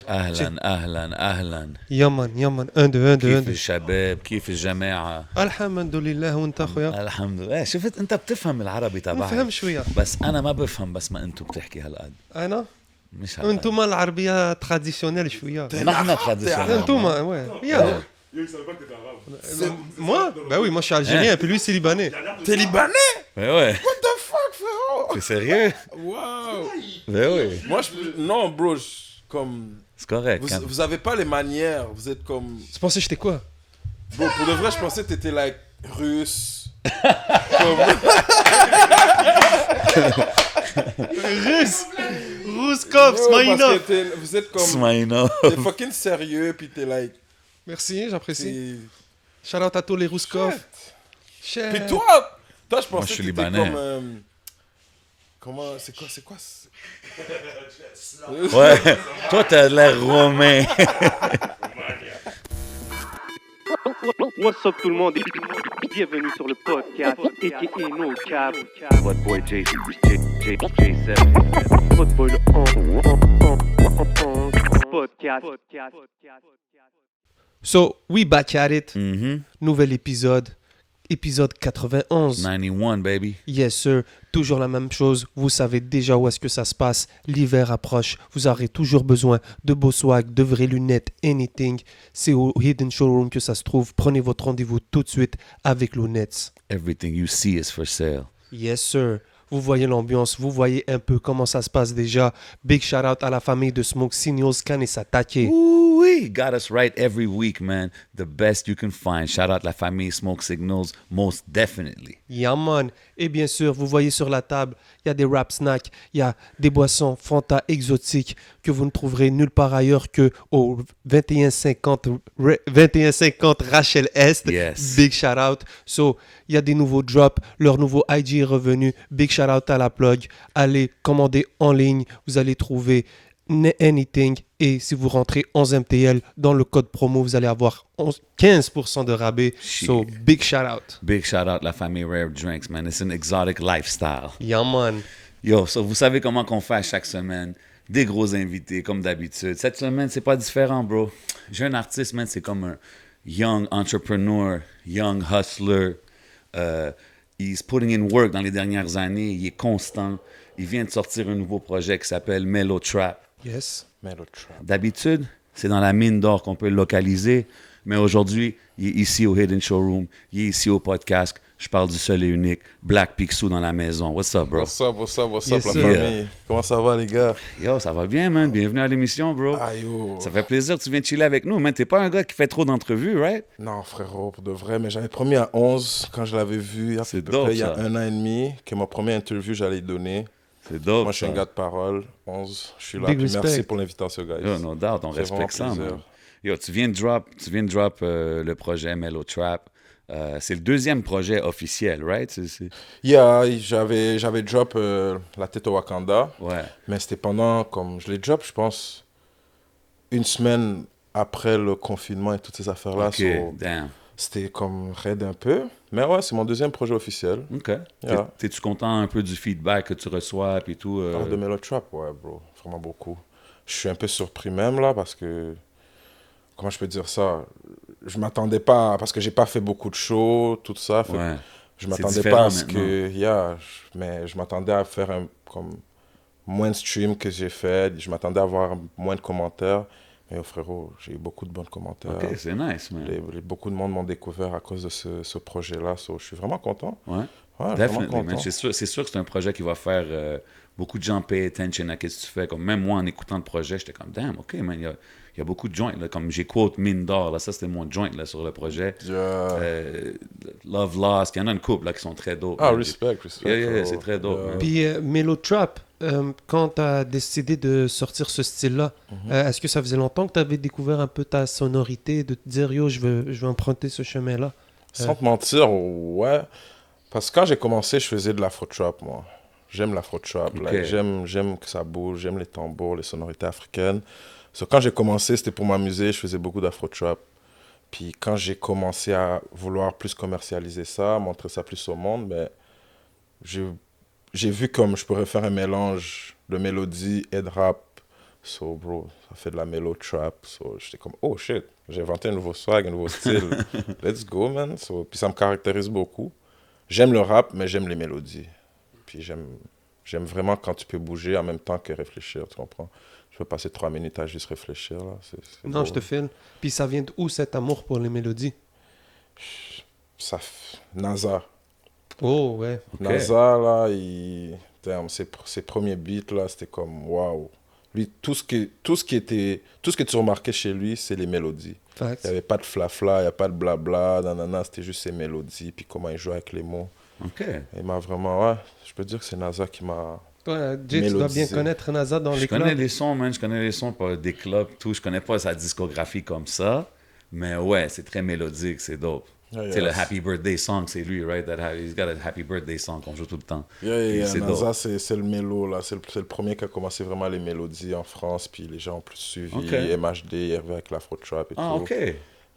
اهلا يمن 1 2 1 كيف 2 الشباب كيف الجماعة الحمد لله وانت اخويا الحمد لله شفت انت بتفهم العربي تبعي بفهم شويه بس انا ما بفهم بس ما انتو بتحكي هالقد انا مش هالقد انتم العربيه تراديسيونيل شويه نحن تراديسيونيل انتم ouais يلا moi bah oui moi je suis algérien et puis lui c'est libanais T'es libanais? Mais ouais, What the fuck, frérot? t'es sérieux? Wow. Mais oui, Moi, non, bro, comme... c'est correct. Vous, Quand- vous avez pas les manières, vous êtes comme... tu pensais que j'étais quoi Bro, pour de vrai, je pensais que t'étais, like, russe. russe Rouskov Yo, Smaïnov parce que vous êtes comme... Smaïnov. T'es fucking sérieux, puis t'es like... merci j'apprécie t'es- shout out à tous les Rouskov Cher. Puis toi, je pensais je suis que t'étais libanais. comme... comment... C'est quoi Ouais, toi t'as l'air romain. What's up tout le monde et bienvenue sur le podcast aka No Cap. What boy J7. Votre boy le podcast. So we back at it Mhm. nouvel épisode 91 91 baby. Yes sir, toujours la même chose, vous savez déjà où est-ce que ça se passe, l'hiver approche, vous aurez toujours besoin de beaux swag, de vraies lunettes, anything, c'est au Hidden Showroom que ça se trouve, prenez votre rendez-vous tout de suite avec Lunettes. Everything you see is for sale. Yes sir, vous voyez l'ambiance, vous voyez un peu comment ça se passe déjà, big shout out à la famille de Smoke Signals, Can et Satake. Ooh, we got us right every week, man. The best you can find. Shout out la famille Smoke Signals, most definitely. Yeah man, et bien sûr, vous voyez sur la table, il y a des rap snacks, il y a des boissons Fanta exotiques que vous ne trouverez nulle part ailleurs que au 2150 Rachel Est. Yes. Big shout out. So, il y a des nouveaux drops, leur nouveau IG est revenu. Big shout out à la plug. Allez commander en ligne, vous allez trouver anything et si vous rentrez 11 MTL dans le code promo, vous allez avoir 15% de rabais. So, big shout out. Big shout out la famille Rare Drinks, man. It's an exotic lifestyle. Yeah man. Yo, so vous savez comment qu'on fait à chaque semaine. Des gros invités, comme d'habitude. Cette semaine, c'est pas différent, bro. J'ai un artiste, man, c'est comme un young entrepreneur, young hustler. He's putting in work dans les dernières années. Il est constant. Il vient de sortir un nouveau projet qui s'appelle Mellow Trap. Yes. Melotrap. D'habitude, c'est dans la mine d'or qu'on peut le localiser. Mais aujourd'hui, il est ici au Hidden Showroom. Il est ici au podcast. Je parle du seul et unique. Black Picsou dans la maison. What's up, bro? What's up, Yes, la sir. famille? Comment ça va, les gars? Yo, ça va bien, man. Bienvenue à l'émission, bro. Ah, yo. Ça fait plaisir que tu viens chiller avec nous, man. T'es pas un gars qui fait trop d'entrevues, right? Non, frérot, pour de vrai, mais j'avais promis à 11 quand je l'avais vu, à C'est peu près dope, il y a ça. 1 an et demi, que ma première interview, j'allais donner. C'est dope. Moi, je suis ça. un gars de parole. 11, je suis là. Big Puis respect. merci pour l'invitation, guys. Yo, no doubt, on C'est respecte ça, vraiment man. plaisir. Yo, tu viens de drop le projet Mellow Trap. C'est le deuxième projet officiel, right? Yeah, j'avais drop La tête au Wakanda, Ouais. mais c'était pendant, comme je l'ai drop, je pense, une semaine après le confinement et toutes ces affaires-là. OK, so, damn. c'était comme raide un peu. Mais ouais, c'est mon deuxième projet officiel. OK. Yeah. T'es-tu content un peu du feedback que tu reçois et tout? De Melotrap, ouais, bro. Vraiment beaucoup. Je suis un peu surpris même, là, parce que... Comment je peux dire ça? Je m'attendais pas... Parce que j'ai pas fait beaucoup de shows, tout ça. Fait que Ouais. je C'est m'attendais différent pas à ce maintenant. que... mais je m'attendais à faire comme moins de streams que j'ai fait. Je m'attendais à avoir moins de commentaires. Mais frérot, j'ai eu beaucoup de bons commentaires. OK, c'est nice, man. Beaucoup de monde m'ont découvert à cause de ce projet-là. So, je suis vraiment content. Ouais. Ouais, vraiment Definitely, man. content. C'est sûr que c'est un projet qui va faire beaucoup de gens pay attention à ce que tu fais. Comme même moi, en écoutant le projet, j'étais comme, damn, OK, man, il y a beaucoup de joints. Là. Comme j'ai quote Mine d'or, là, ça c'était mon joint là, sur le projet. Yeah. Love Lost, il y en a une couple là, qui sont très dope. Ah, man. respect. Yeah, frérot. c'est très dope, man. Puis Mellow Trap, quand tu as décidé de sortir ce style-là, est-ce que ça faisait longtemps que tu avais découvert un peu ta sonorité, de te dire yo, je veux emprunter ce chemin-là? Sans te mentir, ouais. Parce que quand j'ai commencé, je faisais de l'afro-trap, moi. J'aime l'afro-trap. Ok. Like, j'aime que ça bouge, j'aime les tambours, les sonorités africaines. So, quand j'ai commencé, c'était pour m'amuser, je faisais beaucoup d'afro-trap. Puis quand j'ai commencé à vouloir plus commercialiser ça, montrer ça plus au monde, ben, j'ai vu comme je pourrais faire un mélange de mélodie et de rap So, bro, ça fait de la mellow trap. So, j'étais comme, oh shit, j'ai inventé un nouveau swag, un nouveau style. Let's go, man. So, puis ça me caractérise beaucoup. J'aime le rap, mais j'aime les mélodies. Puis j'aime vraiment quand tu peux bouger en même temps que réfléchir, tu comprends? Je peux passer 3 minutes à juste réfléchir, là. C'est Non, beau. je te file. Puis ça vient d'où cet amour pour les mélodies? NASA. Oh, ouais. Ok. NASA, là, damn, ses premiers beats, là, c'était comme, waouh. Lui, tout ce que tu remarquais chez lui, c'est les mélodies. Il Facts. n'y avait pas de flafla, il n'y a pas de blabla, nanana, c'était juste ses mélodies, puis comment il jouait avec les mots. OK. Il m'a vraiment, ouais, je peux dire que c'est NASA qui m'a... Toi, Jay, tu dois bien Mélodisé. connaître NASA dans Je les connais clubs. les sons, man. Je connais les sons par des clubs, tout. Je connais pas sa discographie comme ça. Mais ouais, c'est très mélodique, c'est dope. Yeah, Tu sais, le yeah. Happy Birthday song, c'est lui, right? He's got a Happy Birthday song qu'on joue tout le temps. Yeah, Puis yeah, c'est NASA, dope. c'est le mélo, là. C'est le premier qui a commencé vraiment les mélodies en France, puis les gens ont plus suivi. Ok. MHD, il arrivait avec l'afro-trap et Ah, tout. OK.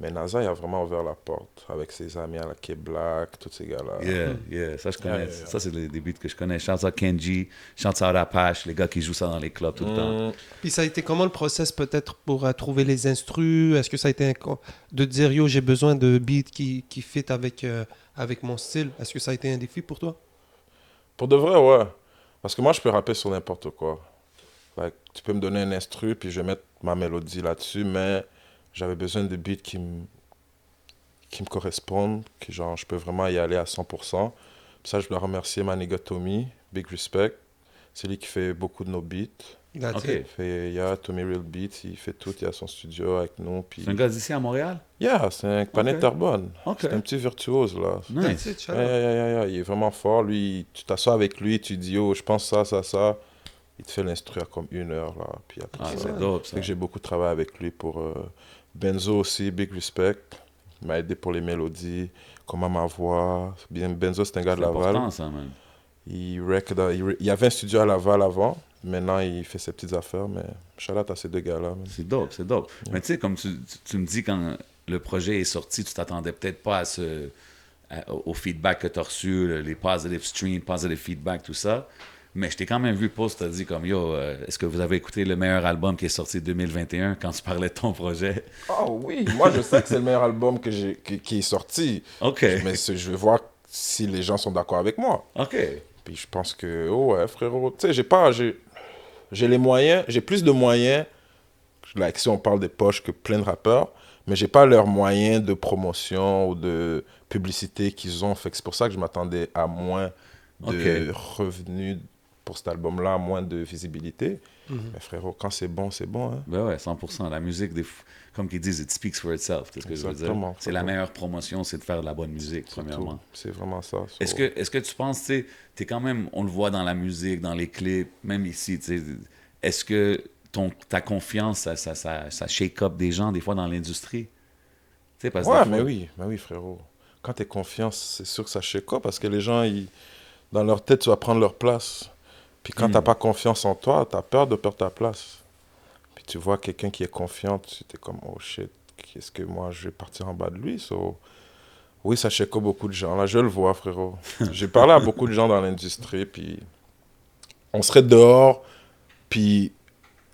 Mais NASA, il a vraiment ouvert la porte avec ses amis à la K-Black, tous ces gars-là. Yeah. Ça, je connais. Yeah. Ça, c'est des beats que je connais. Chante à Kenji, chante à Apache, les gars qui jouent ça dans les clubs tout le temps. Puis ça a été comment le process peut-être pour trouver les instrus? Est-ce que ça a été de dire yo, j'ai besoin de beats qui fit avec mon style? Est-ce que ça a été un défi pour toi? Pour de vrai, ouais. Parce que moi, je peux rapper sur n'importe quoi. Like, tu peux me donner un instru, puis je vais mettre ma mélodie là-dessus, mais j'avais besoin de beats qui me correspondent, que genre, je peux vraiment y aller à 100%. Puis ça, je dois remercier ma nigga Tommy, big respect. C'est lui qui fait beaucoup de nos beats. That's OK. it. Il y a Tommy Real Beats, il fait tout, il a son studio avec nous. Puis... C'est un gars d'ici à Montréal? Yeah, c'est un panette Terrebonne. OK. C'est un petit virtuose, là. That's Nice. it, shout Yeah, out. yeah. Il est vraiment fort. Lui, tu t'assois avec lui, tu dis, oh, je pense ça. Il te fait l'instru à comme 1 heure, là. Puis après, Ah, ça. c'est dope, ça. Fait que j'ai beaucoup travaillé avec lui pour Benzo aussi, big respect. Il m'a aidé pour les mélodies, comment ma voix. Bien, Benzo, c'est un gars de C'est Laval. important, ça, man. Il y avait un studio à Laval avant. Maintenant, il fait ses petites affaires, mais shout out à ces deux gars-là. man. C'est dope, c'est dope. Mais tu sais, comme tu me dis, quand le projet est sorti, tu t'attendais peut-être pas au feedback que tu as reçu, les positive streams, positive feedback, tout ça. Mais je t'ai quand même vu post, tu as dit comme, yo, est-ce que vous avez écouté le meilleur album qui est sorti 2021 quand tu parlais de ton projet? Oh oui, moi je sais que c'est le meilleur album qui est sorti. OK. Mais je vais voir si les gens sont d'accord avec moi. OK. Puis je pense que, oh ouais, frérot, tu sais, j'ai les moyens, j'ai plus de moyens, like, si on parle des poches, que plein de rappeurs, mais j'ai pas leurs moyens de promotion ou de publicité qu'ils ont. Fait que c'est pour ça que je m'attendais à moins de revenus pour cet album-là, moins de visibilité. Mais frérot, quand c'est bon, c'est bon. Hein? Ben ouais, 100%. La musique, comme qu'ils disent, it speaks for itself. C'est ce que je veux dire. Exactement. C'est la meilleure promotion, c'est de faire de la bonne musique, C'est premièrement. tout. C'est vraiment ça. So- Est-ce que tu penses, tu sais, t'es quand même, on le voit dans la musique, dans les clips, même ici, tu sais, est-ce que ta confiance, ça shake up des gens, des fois, dans l'industrie? Tu sais, parce que Ouais, des fois- mais oui, frérot. Quand t'es confiant, c'est sûr que ça shake up parce que les gens, dans leur tête, tu vas prendre leur place. Puis quand t'as pas confiance en toi, t'as peur de perdre ta place. Puis tu vois quelqu'un qui est confiant, tu t'es comme, oh shit, qu'est-ce que moi, je vais partir en bas de lui? So, oui, ça shake up beaucoup de gens. Là, je le vois, frérot. J'ai parlé à beaucoup de gens dans l'industrie, puis on serait dehors, puis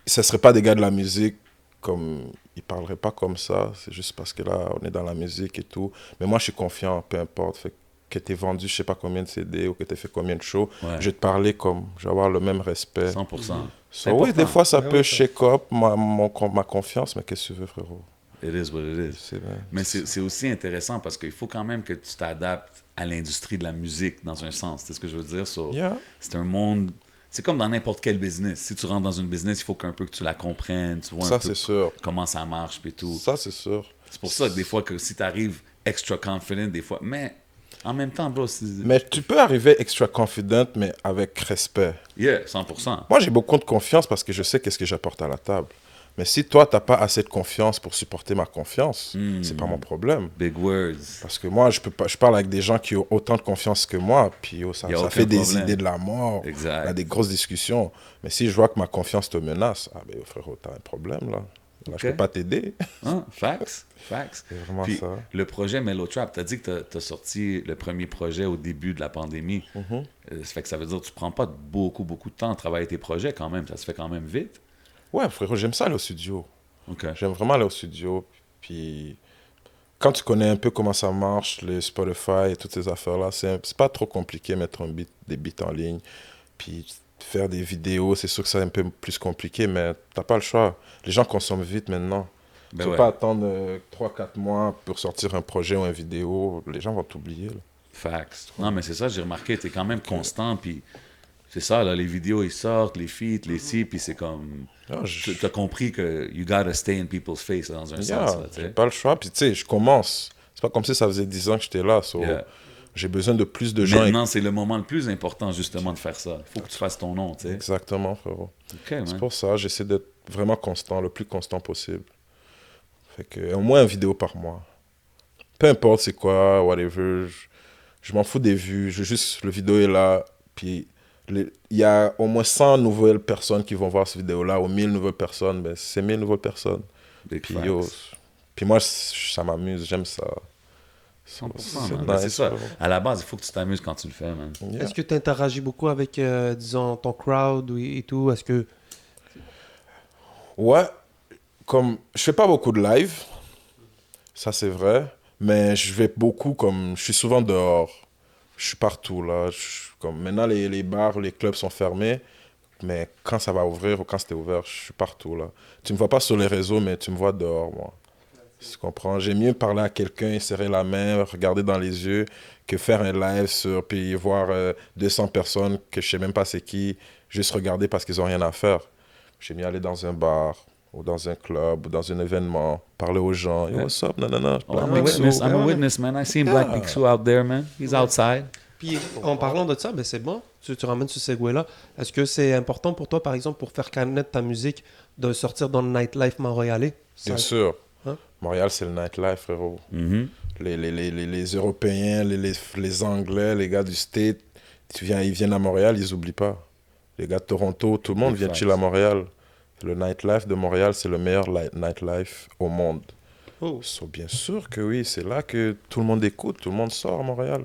ce serait pas des gars de la musique, comme ils parleraient pas comme ça. C'est juste parce que là, on est dans la musique et tout. Mais moi, je suis confiant, peu importe. Fait que t'aies vendu je sais pas combien de CD ou que t'aies fait combien de shows, Ouais. je vais te parler comme, je vais avoir le même respect. 100%. So, oui, des important. fois, ça Ouais, peut ouais, shake up ma confiance, mais qu'est-ce que tu veux, frérot? It is what it is. C'est vrai. Mais c'est aussi intéressant parce qu'il faut quand même que tu t'adaptes à l'industrie de la musique dans un sens. C'est ce que je veux dire. So, Yeah. c'est un monde... C'est comme dans n'importe quel business. Si tu rentres dans une business, il faut qu'un peu que tu la comprennes, tu vois un Ça, peu c'est sûr. comment ça marche et tout. Ça, c'est sûr. C'est pour ça que des fois, que si tu arrives extra confident, des fois... Mais en même temps, bro, c'est... Mais tu peux arriver extra confident, mais avec respect. Yeah, 100%. Moi, j'ai beaucoup de confiance parce que je sais qu'est-ce que j'apporte à la table. Mais si toi, t'as pas assez de confiance pour supporter ma confiance, c'est pas mon problème. Big words. Parce que moi, je parle avec des gens qui ont autant de confiance que moi, puis ça Y a aucun fait des problème. idées de la mort. Exact. On a des grosses discussions. Mais si je vois que ma confiance te menace, ah ben frérot, t'as un problème là. Là, je Ok. peux pas t'aider. Hein? Facts. C'est vraiment Puis, ça. le projet Mellow Trap, tu as dit que tu as sorti le premier projet au début de la pandémie. Ça fait que ça veut dire que tu prends pas beaucoup de temps à travailler tes projets quand même. Ça se fait quand même vite. Ouais, frérot, j'aime ça aller au studio. OK. J'aime vraiment aller au studio. Puis quand tu connais un peu comment ça marche, les Spotify et toutes ces affaires-là, c'est pas trop compliqué mettre des beats en ligne. Puis faire des vidéos, c'est sûr que c'est un peu plus compliqué, mais t'as pas le choix. Les gens consomment vite maintenant. Ben Tu ne ouais. peux pas attendre 3-4 mois pour sortir un projet ou une vidéo. Les gens vont t'oublier. Là. Facts. Non, mais c'est ça, j'ai remarqué, t'es quand même constant, puis c'est ça, là, les vidéos, ils sortent, les feats, les ci, puis c'est comme... Ah, T'as compris que you gotta stay in people's face, dans un Yeah, sens, là, tu j'ai sais. pas le choix. Puis tu sais, je commence. C'est pas comme si ça faisait 10 ans que j'étais là. So, Yeah. j'ai besoin de plus de gens. Maintenant, c'est le moment le plus important, justement, de faire ça. Faut que tu fasses ton nom, tu sais. Exactement, frérot. OK, C'est man. pour ça, j'essaie d'être vraiment constant, le plus constant possible. Fait que, au moins une vidéo par mois. Peu importe c'est quoi, whatever. Je m'en fous des vues. Je veux juste, le vidéo est là. Puis, il y a au moins 100 nouvelles personnes qui vont voir cette vidéo-là, ou 1000 nouvelles personnes. Ben, c'est 1000 nouvelles personnes. Big Puis, facts. puis moi, ça m'amuse, j'aime ça. 100%, C'est man. Ben, nice, c'est ça. frérot. À la base, il faut que tu t'amuses quand tu le fais, man. Yeah. Est-ce que tu interagis beaucoup avec, disons, ton crowd et tout? Est-ce que... Ouais, comme je fais pas beaucoup de live, ça c'est vrai, mais je vais beaucoup comme je suis souvent dehors. Je suis partout là, comme maintenant les bars, les clubs sont fermés, mais quand ça va ouvrir ou quand c'était ouvert, je suis partout là. Tu me vois pas sur les réseaux, mais tu me vois dehors moi. Tu comprends? J'aime mieux parler à quelqu'un, serrer la main, regarder dans les yeux, que faire un live sur, puis voir 200 personnes que je sais même pas c'est qui, juste regarder parce qu'ils ont rien à faire. J'aime mieux aller dans un bar, ou dans un club, ou dans un événement, parler aux gens. Yo, Yeah. what's up? Non, non, non. Oh, I'm a witness, man. I seen Black Picsou out there, man. He's outside. Puis en parlant de ça, ben c'est bon, tu ramènes ce segue-là. Est-ce que c'est important pour toi, par exemple, pour faire connaître ta musique, de sortir dans le nightlife montréalais? Bien Ça- sûr. Hein? Montréal, c'est le nightlife, frérot. Mhm. Les Européens, les Anglais, les gars du State, ils viennent à Montréal, ils oublient pas. Les gars de Toronto, tout le monde Big vient facts. chill à Montréal. Le nightlife de Montréal, c'est le meilleur nightlife au monde. Oh. So, bien sûr que oui, c'est là que tout le monde écoute, tout le monde sort à Montréal.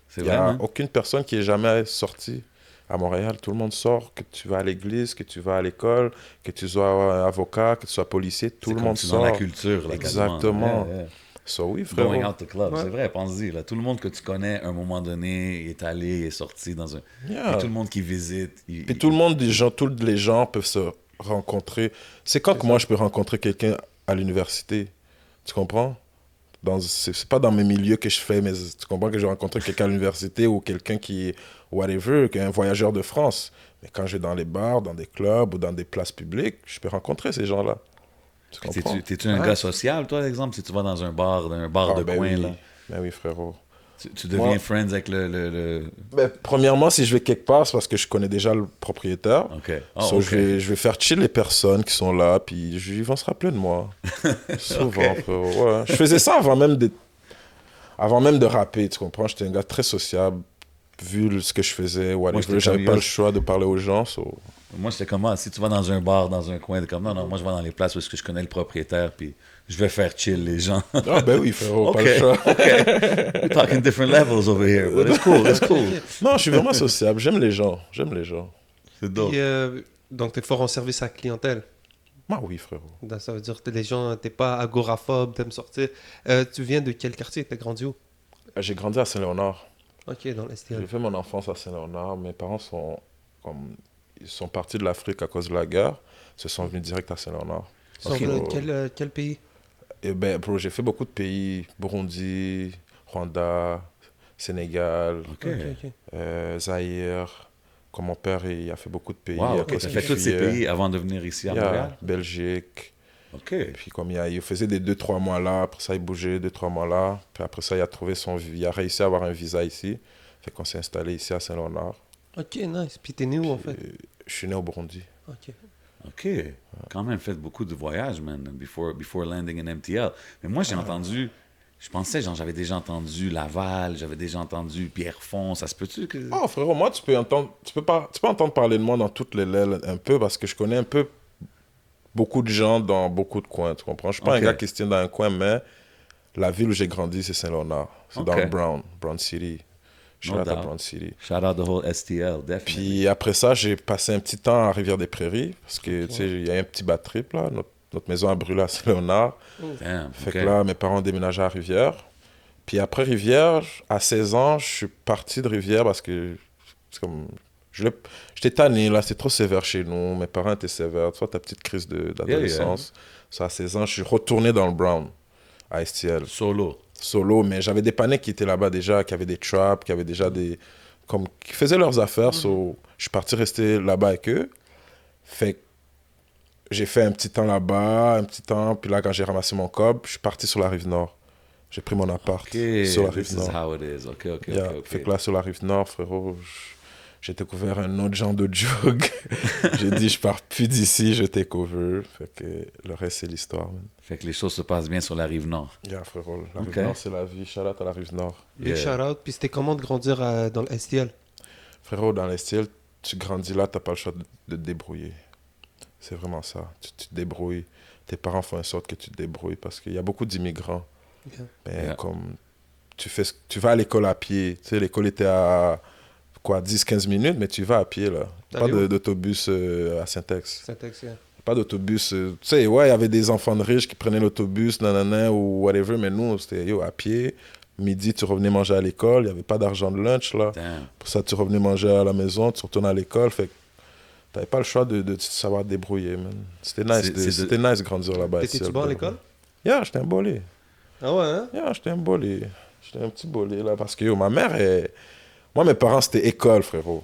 C'est Il n'y vrai, a man. aucune personne qui est jamais sortie à Montréal. Tout le monde sort, que tu vas à l'église, que tu vas à l'école, que tu sois avocat, que tu sois policier, tout C'est le comme monde c'est sort. dans la culture, là, Exactement. quasiment. Yeah, yeah. So, oui, frérot. Going out the club, Ouais. c'est vrai, pense-y. Là. Tout le monde que tu connais, à un moment donné, est allé, est sorti dans un... Yeah. Et tout le monde qui visite... Puis tout le monde, tous les gens peuvent se rencontrer. C'est quand que moi je peux rencontrer quelqu'un à l'université? Tu comprends? C'est pas dans mes milieux que je fais, mais tu comprends que je rencontre quelqu'un à l'université ou quelqu'un qui est whatever, qui est un voyageur de France. Mais quand je vais dans les bars, dans des clubs ou dans des places publiques, je peux rencontrer ces gens-là. Tu Puis comprends? T'es-tu un Ouais. gars social, toi, par exemple, si tu vas dans un bar Ah, de ben coin, oui. là? Ben oui, frérot. Tu deviens Moi- friends avec le... Ben, premièrement, si je vais quelque part, c'est parce que je connais déjà le propriétaire. OK. Oh, So, OK. je vais faire chill les personnes qui sont là, puis ils vont se rappeler de moi. Souvent, frérot. Ouais. Je faisais ça avant même de rapper, tu comprends? J'étais un gars très sociable, vu ce que je faisais, j'étais whatever. J'avais comme pas yo. le choix de parler aux gens. So. Moi, c'était comme, si tu vas dans un bar, dans un coin, comme, non, moi, je vais dans les places où est-ce que je connais le propriétaire, puis je vais faire chill les gens. Ah ben oui, frérot, pas OK, le choix. OK. We're talking different levels over here, but it's cool, it's cool. Non, je suis vraiment sociable, j'aime les gens. C'est dope. Puis, donc, tu es fort en service à la clientèle. Moi, oui, frérot. Donc, ça veut dire que les gens, t'es pas agoraphobe, t'aimes sortir. Tu viens de quel quartier? T'as grandi où? J'ai grandi à Saint-Léonard. Ok, dans l'Estée. J'ai fait mon enfance à Saint-Léonard. Mes parents ils sont partis de l'Afrique à cause de la guerre. Ils se sont venus direct à Saint-Léonard. Sur quel pays? Et ben, bro, j'ai fait beaucoup de pays. Burundi, Rwanda, Sénégal, OK. Ok. Zaïre. Comme mon père, il a fait beaucoup de pays. Wow, à OK. cause Tu as qu'il fait tous ces fuyait. pays avant de venir ici à Yeah, Montréal? Belgique. OK. Et puis comme il faisait des 2-3 mois là, après ça il bougeait 2-3 mois là. Puis après ça il a réussi à avoir un visa ici. Fait qu'on s'est installé ici à Saint-Léonard. Ok, nice. Puis t'es né où, en fait? Et je suis né au Burundi. Ok. OK. Quand même fait beaucoup de voyages, man, before landing in MTL. Mais moi, j'ai entendu... Je pensais, genre, j'avais déjà entendu Laval, j'avais déjà entendu Pierrefonds. Ça se peut-tu que... Oh frérot, moi tu peux entendre parler de moi dans toutes les lèvres un peu parce que je connais un peu beaucoup de gens dans beaucoup de coins, tu comprends? Je suis pas Ok. un gars qui se tient dans un coin, mais la ville où j'ai grandi, c'est Saint-Léonard. C'est dans Ok. le Brown City. Shout out à doubt. Brown City. Shout out the whole STL, definitely. Puis après ça, j'ai passé un petit temps à Rivière-des-Prairies, parce que, tu sais, il y a un petit bad trip, là. Notre maison a brûlé à Saint-Léonard. Damn, Fait ok. que là, mes parents ont déménagé à Rivière. Puis après Rivière, à 16 ans, je suis parti de Rivière parce que c'est comme... J'étais tanné, là, c'est trop sévère chez nous. Mes parents étaient sévères. Tu vois, ta petite crise d'adolescence. Ça, à 16 ans, je suis retourné dans le Brown, à STL. Solo. Solo, mais j'avais des panneaux qui étaient là-bas déjà, qui avaient des traps, qui avaient déjà des... Comme, qui faisaient leurs affaires. So, je suis parti rester là-bas avec eux. Fait que j'ai fait un petit temps là-bas, un petit temps. Puis là, quand j'ai ramassé mon cob, je suis parti sur la Rive-Nord. J'ai pris mon appart Ok, sur la this is Rive-Nord. how it is. Ok, ok, Yeah. ok, ok. Fait que là, sur la Rive-Nord, frérot, j'ai découvert un autre genre de jog. J'ai dit, je pars plus d'ici, je take over. Fait que le reste, c'est l'histoire, man. Fait que les choses se passent bien sur la rive nord. Yeah, frérot, la Ok. Rive-Nord, c'est la vie. Shout out à la Rive-Nord. Big Yeah. shout-out. Puis c'était comment de grandir dans le STL? Frérot, dans les styles, tu grandis là, t'as pas le choix de te débrouiller. C'est vraiment ça. Tu te débrouilles. Tes parents font en sorte que tu te débrouilles parce qu'il y a beaucoup d'immigrants. Ok. Mais Yeah. comme tu vas à l'école à pied. Tu sais, l'école était à quoi, 10-15 minutes, mais tu vas à pied là. Pas Allez où? d'autobus à Saint-Ex. Syntaxe, yeah. Pas d'autobus. Tu sais, ouais, il y avait des enfants de riches qui prenaient l'autobus, nanana, ou whatever, mais nous, c'était yo, à pied. Midi, tu revenais manger à l'école. Il n'y avait pas d'argent de lunch là. Damn. Pour ça, tu revenais manger à la maison, tu retournes à l'école. Fait que t'avais pas le choix de savoir te débrouiller, man. C'était nice, c'était nice de grandir là-bas. T'étais-tu bon à l'école? Yeah, j'étais un bolé. Ah ouais, hein? Yeah, j'étais un bolé. J'étais un petit bolé, là, parce que yo, ma mère est... Moi, mes parents, c'était école, frérot.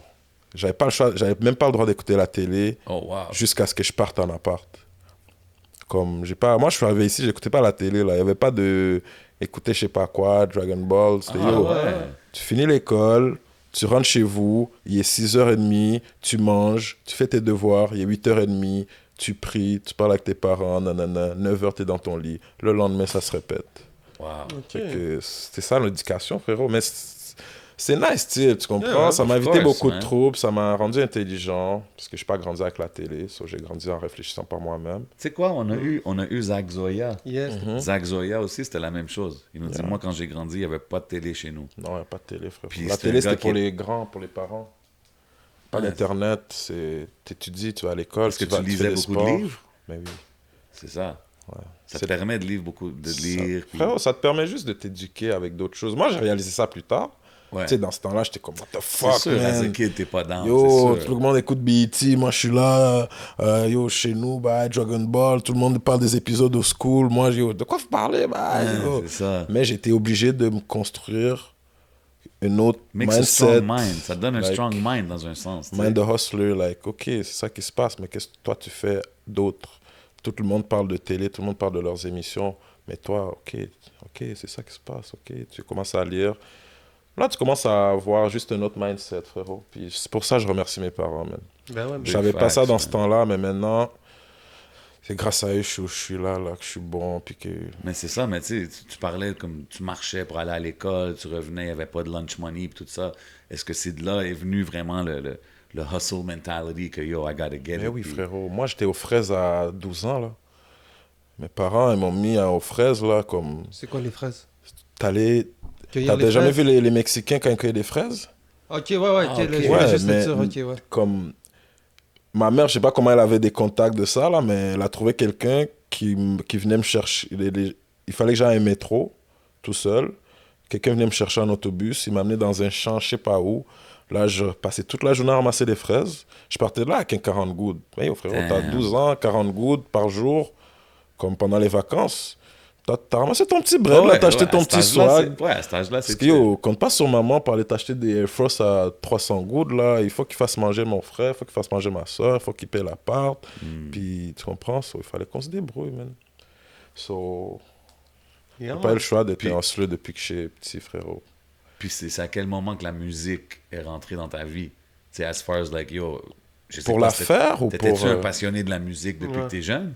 J'avais pas le choix, j'avais même pas le droit d'écouter la télé Oh, wow. jusqu'à ce que je parte en appart. Comme, j'ai pas... Moi, je suis arrivé ici, j'écoutais pas la télé, là. Il y avait pas de... Écouter je sais pas quoi, Dragon Ball. C'était Ah, yo, ouais. tu finis l'école, tu rentres chez vous, il est 6h30, tu manges, tu fais tes devoirs, il est 8h30, tu pries, tu parles avec tes parents, nanana, 9h, t'es dans ton lit. Le lendemain, ça se répète. Wow. Fait que c'était ça l'éducation, frérot. Mais c'est nice, tu comprends? Yeah, ça m'a of évité course, beaucoup man. de troubles, ça m'a rendu intelligent, parce que je n'ai pas grandi avec la télé, so j'ai grandi en réfléchissant par moi-même. Tu sais quoi, on a eu Zach Zoya. Yes. Zach Zoya aussi, c'était la même chose. Il nous dit, moi, quand j'ai grandi, il n'y avait pas de télé chez nous. Non, il n'y a pas de télé, frérot. Puis La c'est un télé, gars c'était pour qui est- les grands, pour les parents. Pas Ouais. d'Internet, t'étudies, tu vas à l'école, Est-ce que tu vas tu tu lisais fais des beaucoup sports. de livres? Mais oui. C'est ça. Ouais. Ça te C'est- permet de lire beaucoup, de lire. puis- Frérot, ça te permet juste de t'éduquer avec d'autres choses. Moi, j'ai réalisé ça plus tard. Ouais. Tu sais, dans ce temps-là, j'étais comme, what the C'est fuck, sûr, as a man. kid, t'es pas down. Yo, c'est tout sûr. le monde écoute BET, moi je suis là, yo, chez nous, bah, Dragon Ball, tout le monde parle des épisodes au school, moi, yo, de quoi vous parlez, bah, Ouais, yo. c'est ça. Mais j'étais obligé de me construire une autre Makes a mindset, strong mind. Ça te donne un like, strong mind dans un sens. tu sais. mind de hustler, like, ok, c'est ça qui se passe, mais qu'est-ce que toi tu fais d'autre? Tout le monde parle de télé, tout le monde parle de leurs émissions, mais toi, ok, c'est ça qui se passe, ok, tu commences à lire. Là, tu commences à avoir juste un autre mindset, frérot. Puis c'est pour ça que je remercie mes parents, man. Ben ouais, Je savais pas ça facts, dans man. ce temps-là, mais maintenant, c'est grâce à eux que je suis là, que je suis bon, puis que... Mais c'est ça, mais tu sais, tu parlais comme tu marchais pour aller à l'école, tu revenais, il n'y avait pas de lunch money, puis tout ça. Est-ce que c'est de là est venu vraiment le hustle mentality que yo, I gotta get Mais it? oui, puis- frérot. Moi, j'étais aux fraises à 12 ans, là. Mes parents, ils m'ont mis aux fraises, là, comme... c'est quoi les fraises? T'allais... Cueillir les T'as jamais fraises? vu les Mexicains quand ils cueillent des fraises? Ok, ouais, ouais, Ah, ok, ok. là, je Ouais, voulais juste mais- le dire, ok, ouais. Comme... Ma mère, je sais pas comment elle avait des contacts de ça, là, mais elle a trouvé quelqu'un qui venait me chercher. Il fallait que j'aille à un métro, tout seul. Quelqu'un venait me chercher en autobus. Il m'a amené dans un champ, je sais pas où. Là, je passais toute la journée à ramasser des fraises. Je partais de là avec un 40 gouttes. Hey, oh, frérot, t'as Damn. 12 ans, 40 gouttes par jour, comme pendant les vacances. T'as ramassé ton petit bread, là, t'as acheté ton à cet petit âge-là, swag. c'est- Ouais, à cet âge-là, Parce c'est que yo, compte pas sur maman pour aller t'acheter des Air Force à 300 gouttes, là. Il faut qu'il fasse manger mon frère, il faut qu'il fasse manger ma soeur, il faut qu'il paye l'appart. Puis, tu comprends? So, il fallait qu'on se débrouille, man. So, Yeah, j'ai pas eu man. le choix d'être Puis- un hustler depuis que je suis petit, frérot. Puis c'est à quel moment que la musique est rentrée dans ta vie? Tu sais, as far as like, yo, je sais Pour pas, la faire ou t'étais-tu pour... un passionné de la musique depuis Ouais. que t'es jeune?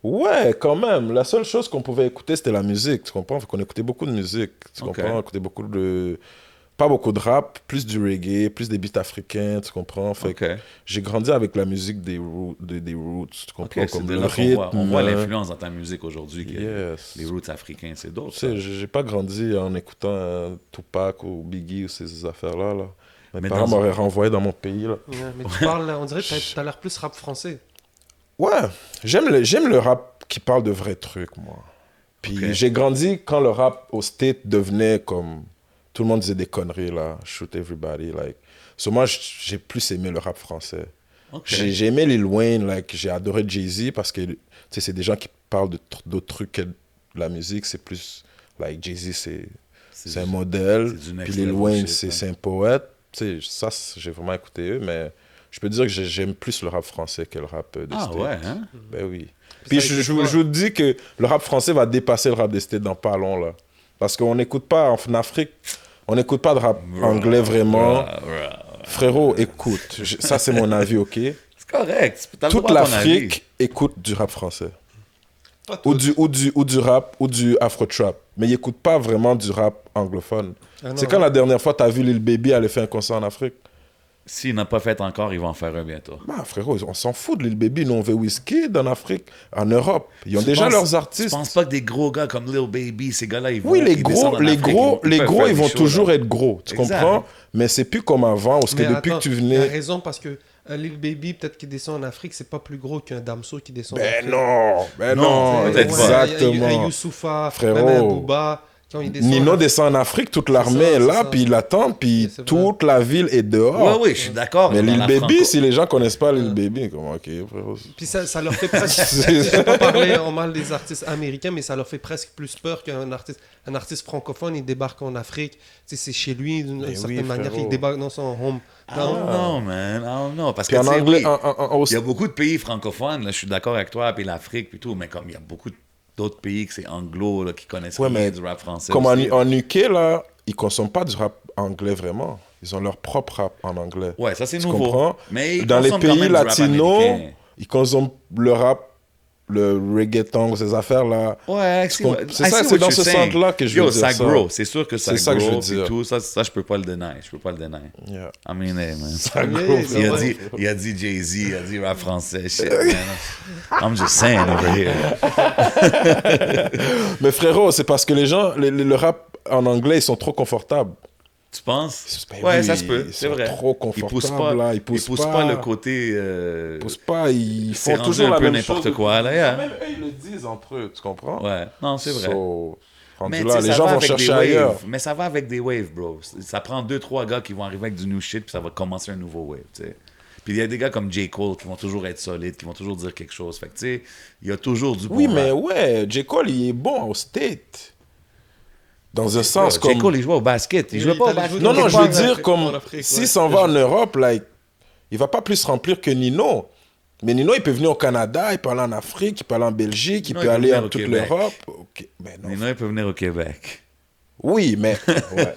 Ouais, quand même. La seule chose qu'on pouvait écouter, c'était la musique, tu comprends? Fait qu'on écoutait beaucoup de musique, tu Ok. comprends? On écoutait beaucoup de... pas beaucoup de rap, plus du reggae, plus des beats africains, tu comprends? Fait que Ok. j'ai grandi avec la musique des roots, tu comprends? Ok, c'est Comme de le là qu'on voit. On voit rythme. l'influence dans ta musique aujourd'hui. Yes. Les roots africains, c'est d'autres. Tu sais, j'ai pas grandi en écoutant Tupac ou Biggie ou ces affaires-là. Là. Mes Mais parents dans- m'auraient renvoyé dans mon pays. Là. Ouais, mais tu parles, on dirait que t'as l'air plus rap français. Ouais, j'aime le rap qui parle de vrais trucs, moi. Puis Ok. j'ai grandi quand le rap au State devenait comme... Tout le monde disait des conneries, là. Shoot everybody, like... So moi, j'ai plus aimé le rap français. Ok. J'ai aimé Lil Wayne, like, j'ai adoré Jay-Z parce que, tu sais, c'est des gens qui parlent d'autres trucs que de la musique. C'est plus... Like, Jay-Z, c'est un modèle. c'est du next Puis Lil level Wayne, shit, hein. c'est un poète. Tu sais, ça, j'ai vraiment écouté eux, mais... Je peux dire que j'aime plus le rap français que le rap des Ah States. ouais, hein? Ben oui. Puis ça a je été quoi? vous dis que le rap français va dépasser le rap des States dans pas long, là. Parce qu'on n'écoute pas, en Afrique, on n'écoute pas de rap anglais vraiment. Frérot, écoute, ça c'est mon avis, ok? C'est correct. T'as le Toute droit à ton avis. l'Afrique écoute du rap français. Pas Ou tous. du rap, ou du afro-trap. Mais ils n'écoutent pas vraiment du rap anglophone. Ah non, C'est quand la dernière fois t'as vu Lil Baby aller faire un concert en Afrique? S'il n'a pas fait encore, il va en faire un bientôt. Bah, frérot, on s'en fout de Lil Baby. Nous, on veut Wizkid en Afrique, en Europe. Ils ont Tu déjà penses- leurs Tu artistes. penses pas que des gros gars comme Lil Baby, ces gars-là, ils vont. Oui, les ils descendent gros, en les Afrique, gros, ils les peuvent gros, faire ils des vont shows, toujours là. être gros, tu Exact. comprends? Mais c'est plus comme avant, parce que Mais depuis attends, que tu t'as venais... raison parce que Lil Baby, peut-être qu'il descend en Afrique, c'est pas plus gros qu'un Damso qui descend en Ben Afrique. non, ben Non, non, peut-être pas. exactement. Un Youssoufa, Frérot. même un Booba, quand il descend Nino en- descend en Afrique, toute l'armée ça, est c'est là, ça. puis il attend, puis C'est vrai. toute la ville est dehors. Ouais, oui, je suis d'accord. Mais dans Lil la Baby, franco- si les gens connaissent pas Lil Baby, comment, ok, frérot. Puis ça leur fait presque. Je vais pas parler en mal des artistes américains, mais ça leur fait presque plus peur qu'un artiste. Un artiste francophone, il débarque en Afrique. Tu sais, c'est chez lui, d'une Mais certaine oui, manière, frérot. il débarque dans son home. I don't know, man. I don't know. Parce que, Puis en tu sais, anglais, oui, il y a beaucoup de pays francophones, là, je suis d'accord avec toi, puis l'Afrique, puis tout, mais comme il y a beaucoup d'autres pays que c'est anglo, là, qui connaissent Ouais, rien mais du rap français. comme aussi, là. en UK, là, ils consomment pas du rap anglais vraiment. Ils ont leur propre rap en anglais. Ouais, ça c'est Tu nouveau. comprends? Mais ils Dans les consomment quand pays même du rap latinos, américain. ils consomment le rap, le reggaeton, ces affaires-là. Ouais, C'est ça, c'est dans ce centre-là que je veux Yo, dire ça ça. grow. C'est sûr que ça C'est ça que je veux grow, puis dire. tout. Ça, je peux pas le deny. Je peux pas le deny. Yeah. I mean, hey, man. Ça Yeah, grow, yeah, Il a, ouais. dit, il a dit Jay-Z, il a dit rap français. Shit, man. I'm just saying over here. Mais frérot, c'est parce que les gens, le rap en anglais, ils sont trop confortables. Tu penses? Ben Ouais, oui, ça se peut. ils C'est sont vrai. trop Ils poussent confortables, pas, là, ils ils poussent poussent pas. pas le côté. Ils poussent pas, ils c'est font rendu toujours un la peu même n'importe chose. quoi, là, yeah. Même eux, ils le disent entre eux, tu comprends? Ouais, non, c'est vrai. So, rendu Mais là, tu sais, les ça gens va vont avec chercher des waves. ailleurs. Mais ça va avec des waves, bro. Ça prend 2-3 gars qui vont arriver avec du new shit, puis ça va commencer un nouveau wave, tu sais. Puis il y a des gars comme J. Cole qui vont toujours être solides, qui vont toujours dire quelque chose. Fait que, tu sais, il y a toujours du bon Oui, mais rap. ouais, J. Cole, il est bon au State. Dans un sens J. comme... Cole, il jouait au basket. Il Oui, jouait il pas au allait basket. jouer Non, non, je Quelque veux part, dire, en comme, Afrique, s'il ouais. s'en va en Europe, like, il va pas plus remplir que Nino. Mais Nino, il peut venir au Canada, il peut aller en Afrique, il peut aller en Belgique, il Nino, peut il peut aller venir en au toute Québec. l'Europe. Ok, mais non. Nino, il peut venir au Québec. Oui, mais... Ouais.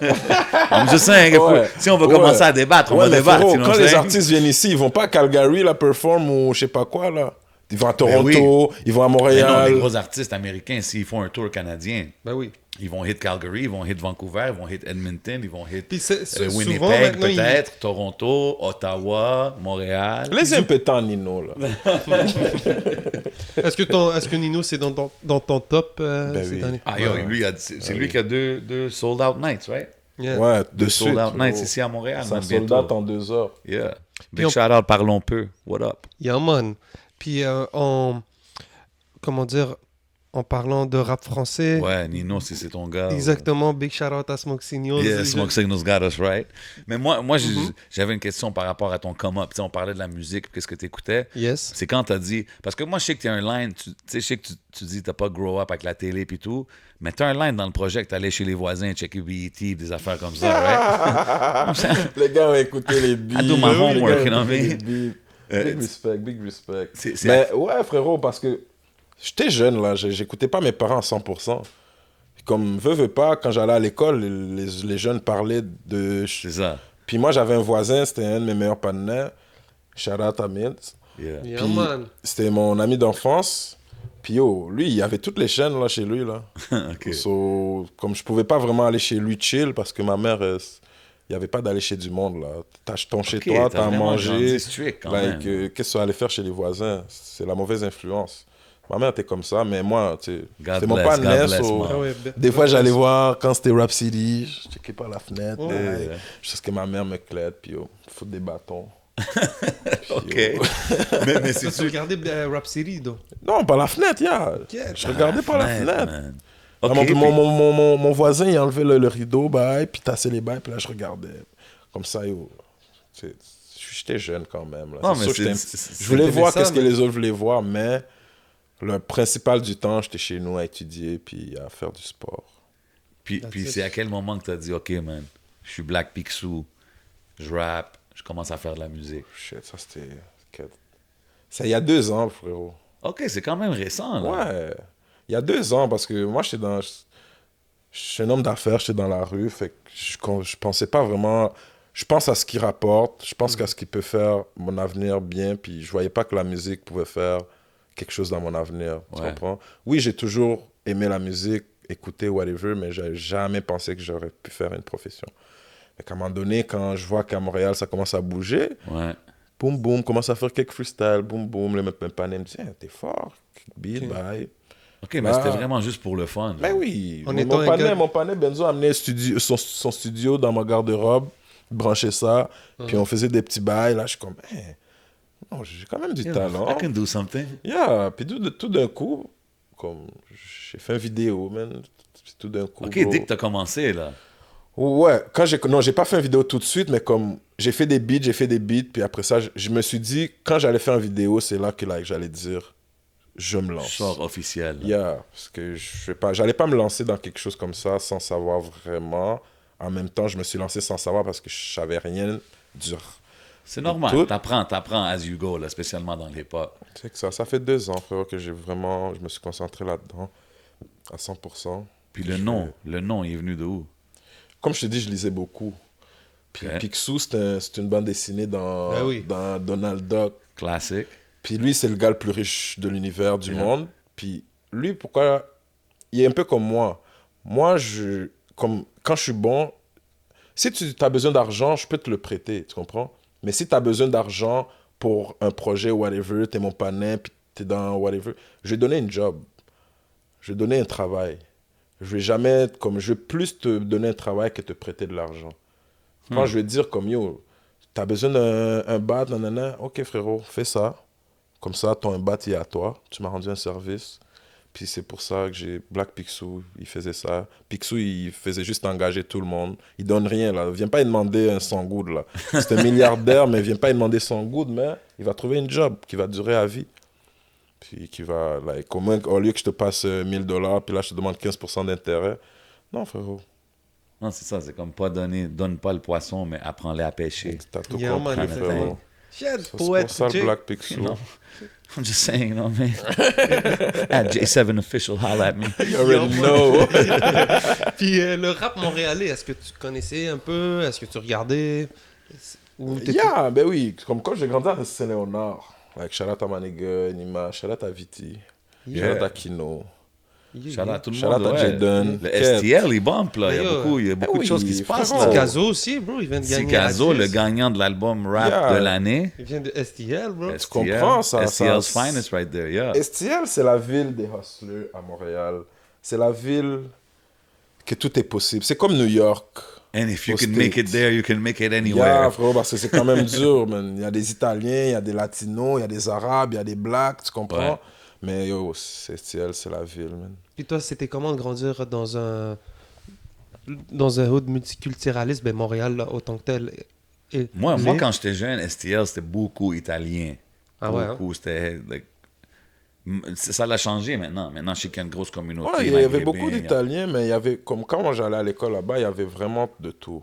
I'm just saying, Ouais. si on va Ouais. commencer à débattre, on Ouais, va mais débattre. frérot, you know quand what I'm les saying? artistes viennent ici, ils vont pas à Calgary, la perform ou je sais pas quoi, là. Ils vont à Toronto, oui. ils vont à Mais non, Montréal. les gros artistes américains, s'ils font un tour canadien, Ben oui. ils vont hit Calgary, ils vont hit Vancouver, ils vont hit Edmonton, ils vont hit Puis souvent, Winnipeg maintenant, peut-être, Toronto, Ottawa, Montréal. Les impétents, Nino, là. Est-ce que Nino, c'est dans ton top Ben ces oui. derniers- Ah, yo, lui, c'est lui qui a deux sold out nights, right? Yeah. Ouais, de Deux suite. sold out nights frérot. ici à Montréal, Ça man, sold bientôt. out en 2 heures. Yeah. Puis Big on- shout out, parlons peu. What up? Yeah, man. Puis comment dire, en parlant de rap français, Ouais, Nino, si c'est ton gars. exactement, big shout out à Smoke Signals. Yeah, Smoke Signals got us right. Mais moi j'avais une question par rapport à ton come-up. Tu sais, on parlait de la musique, qu'est-ce que tu écoutais. Yes. C'est quand t'as dit... Parce que moi, je sais que t'as un line, tu sais, je sais que tu dis t'as pas grow up avec la télé et tout, mais t'as un line dans le projet que t'allais chez les voisins checker BET, des affaires comme ça, right? Les gars ont écouté les beats. I do my Les gars ont homework, you know écouté what I les beats. Big respect, big respect. C'est- Mais ouais, frérot, parce que j'étais jeune, là. J'écoutais pas mes parents à 100%. Comme, veux pas, quand j'allais à l'école, les jeunes parlaient de... C'est ça. Puis moi, j'avais un voisin, c'était un de mes meilleurs partenaires. Shout out à Mills. Yeah. Yeah, Puis, man. c'était mon ami d'enfance. Puis yo, lui, il avait toutes les chaînes là, chez lui. Là. OK. So, comme je pouvais pas vraiment aller chez lui chill parce que ma mère, Il n'y avait pas d'aller chez du monde, là. T'as ton chez Ok, toi, t'as t'as à vraiment manger. grandi strict quand même. Qu'est-ce que tu allais faire chez les voisins? C'est la mauvaise influence. Ma mère était comme ça, mais moi, tu sais, God c'était mon bless, pas God bless, au... man. Ah ouais, Des fois, j'allais voir quand c'était Rap City, je checkais par la fenêtre, Oh. bye. Je sais ce que ma mère me clède, puis foutre des bâtons. Ok. Puis, mais Tu c'est regardais Rap City, donc. Non, par la fenêtre, je regardais par la fenêtre. man. Ah, Ok, mon voisin, il enlevait le rideau, bye, puis tassait les bails, puis là, je regardais. Comme ça, j'étais jeune quand même. Là. Non, C'est mais sûr que je voulais t'aimais voir ça, qu'est-ce que mais- les autres voulaient voir, mais le principal du temps, j'étais chez nous à étudier, puis à faire du sport. Puis c'est à quel moment que tu as dit, OK, man, je suis Black Picsou, je rappe, je commence à faire de la musique. Shit, ça c'était... Ça, il y a 2 ans, frérot. OK, c'est quand même récent, là. Ouais, il y a 2 ans, parce que moi, je suis un homme d'affaires, j'étais dans la rue, fait que je pensais pas vraiment... Je pense à ce qui rapporte, je pense qu'à ce qui peut faire mon avenir bien, puis je voyais pas que la musique pouvait faire quelque chose dans mon avenir, tu Ouais. comprends? Oui, j'ai toujours aimé la musique, écouter whatever, mais j'avais jamais pensé que j'aurais pu faire une profession. Fait qu'à un moment donné, quand je vois qu'à Montréal, ça commence à bouger, Ouais. boum, boum, commence à faire quelques freestyles, boum, boum, le panel me dit, hey, t'es fort, beat, Ok. bye. OK, mais Ah. c'était vraiment juste pour le fun. Ben genre. oui, En étant un gars- mon panel Benzo a amené son studio dans ma garde-robe, branché ça, puis on faisait des petits bails, là, je suis comme, hey, non, j'ai quand même du Yeah, talent. I can do something. Yeah, puis tout d'un coup, comme, j'ai fait une vidéo, man, puis tout d'un coup, OK, bro. dès que tu as commencé, là. Ouais, non, j'ai pas fait une vidéo tout de suite, mais comme, j'ai fait des beats, puis après ça, je me suis dit, quand j'allais faire une vidéo, c'est là que j'allais dire, je me lance. Sort officiel. là. Yeah, parce que j'allais pas me lancer dans quelque chose comme ça sans savoir vraiment. En même temps, je me suis lancé sans savoir parce que je savais rien dur. C'est normal. Tout. T'apprends as you go, là, spécialement dans les pop. C'est que ça fait 2 ans, frérot, que je me suis concentré là-dedans à 100%. Puis le nom il est venu de où? Comme je te dis, je lisais beaucoup. Puis Ok. Picsou, c'est une bande dessinée Ben oui. dans Donald Duck. Classique. Puis lui, c'est le gars le plus riche de l'univers, du monde. Puis lui, pourquoi... Il est un peu comme moi. Moi, quand je suis bon, si tu as besoin d'argent, je peux te le prêter, tu comprends? Mais si tu as besoin d'argent pour un projet, whatever, t'es mon parrain, puis t'es dans whatever, je vais donner une job. Je vais donner un travail. Je vais plus te donner un travail que te prêter de l'argent. Quand je vais te dire comme, yo, t'as besoin d'un bat, nanana, ok frérot, fais ça. Comme ça, ton bat, il est à toi. Tu m'as rendu un service. Puis c'est pour ça que j'ai Black Picsou, il faisait ça. Picsou, il faisait juste engager tout le monde. Il donne rien, là. Viens pas lui demander un 100 good, là. C'est un milliardaire, mais viens pas lui demander 100 good, mais il va trouver une job qui va durer à vie. Puis qui va, like, au lieu que je te passe $1000, puis là, je te demande 15% d'intérêt. Non, frérot. Non, c'est ça. C'est comme pas donne pas le poisson, mais apprends-les à pêcher. T'as tout Yeah, compris, man, frérot. Shit, C'est poète, pour ça le Jay. Black Picsou. Non. I'm just saying, you know what I mean? At J7 Official, holla at me. You already know. Puis le rap montréalais, est-ce que tu connaissais un peu? Est-ce que tu regardais? Ou t'étais- Yeah, ben oui. Comme quand j'ai grandi à Saint-Léonard. Like, shout out à Maniga, Nima, shout out à Viti, Yeah. shout out à Kino. Shout out à tout le Shout out monde. à ouais. Jaden. Le Ked. STL, il bump, là. Il y a Yeah. beaucoup de oui, choses qui se passent, frérot. là. Gazo aussi, bro, il vient de C'est gagner. Gazo, à le 10. gagnant de l'album rap Yeah. de l'année. Il vient de STL, bro. STL, comprends, ça- STL's ça- finest right there, yeah. STL, c'est la ville des hustlers à Montréal. C'est la ville que tout est possible. C'est comme New York. And if you Aux can make it States. there, you can make it Yeah, anywhere. frérot, parce que c'est quand même dur, man. Il y a des Italiens, il y a des Latinos, il y a des Arabes, il y a des Blacks, tu comprends? Ouais. Mais yo, STL, c'est la ville, man. Puis toi, c'était comment de grandir dans un hood multiculturaliste? Ben, Montréal, là, autant que tel. Moi, quand j'étais jeune, STL, c'était beaucoup italien. Ah ouais, Beaucoup, c'était... like, ça l'a changé maintenant. Maintenant, je sais qu'il y a une grosse communauté. Ouais, il y avait maghrébine, beaucoup il y a- d'Italiens, mais il y avait, comme quand moi j'allais à l'école là-bas, il y avait vraiment de tout.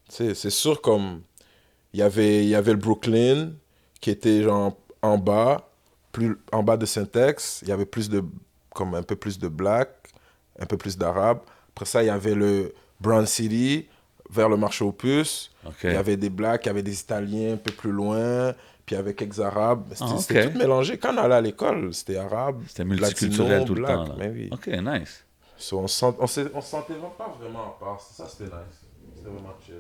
Tu sais, c'est sûr, comme, il y avait le Brooklyn, qui était genre en bas de Saint-Ex, il y avait un peu plus de Black, un peu plus d'Arabes. Après ça, il y avait le Brown City, vers le marché aux puces. Ok. Il y avait des Blacks, il y avait des Italiens un peu plus loin, puis il y avait quelques Arabes. C'était ok. tout mélangé. Quand on allait à l'école, c'était arabe, C'était multiculturel latino, tout le black. temps. Là. Mais oui. OK, nice. So, on se sentait pas vraiment à part. Ça, c'était nice. C'était vraiment chill.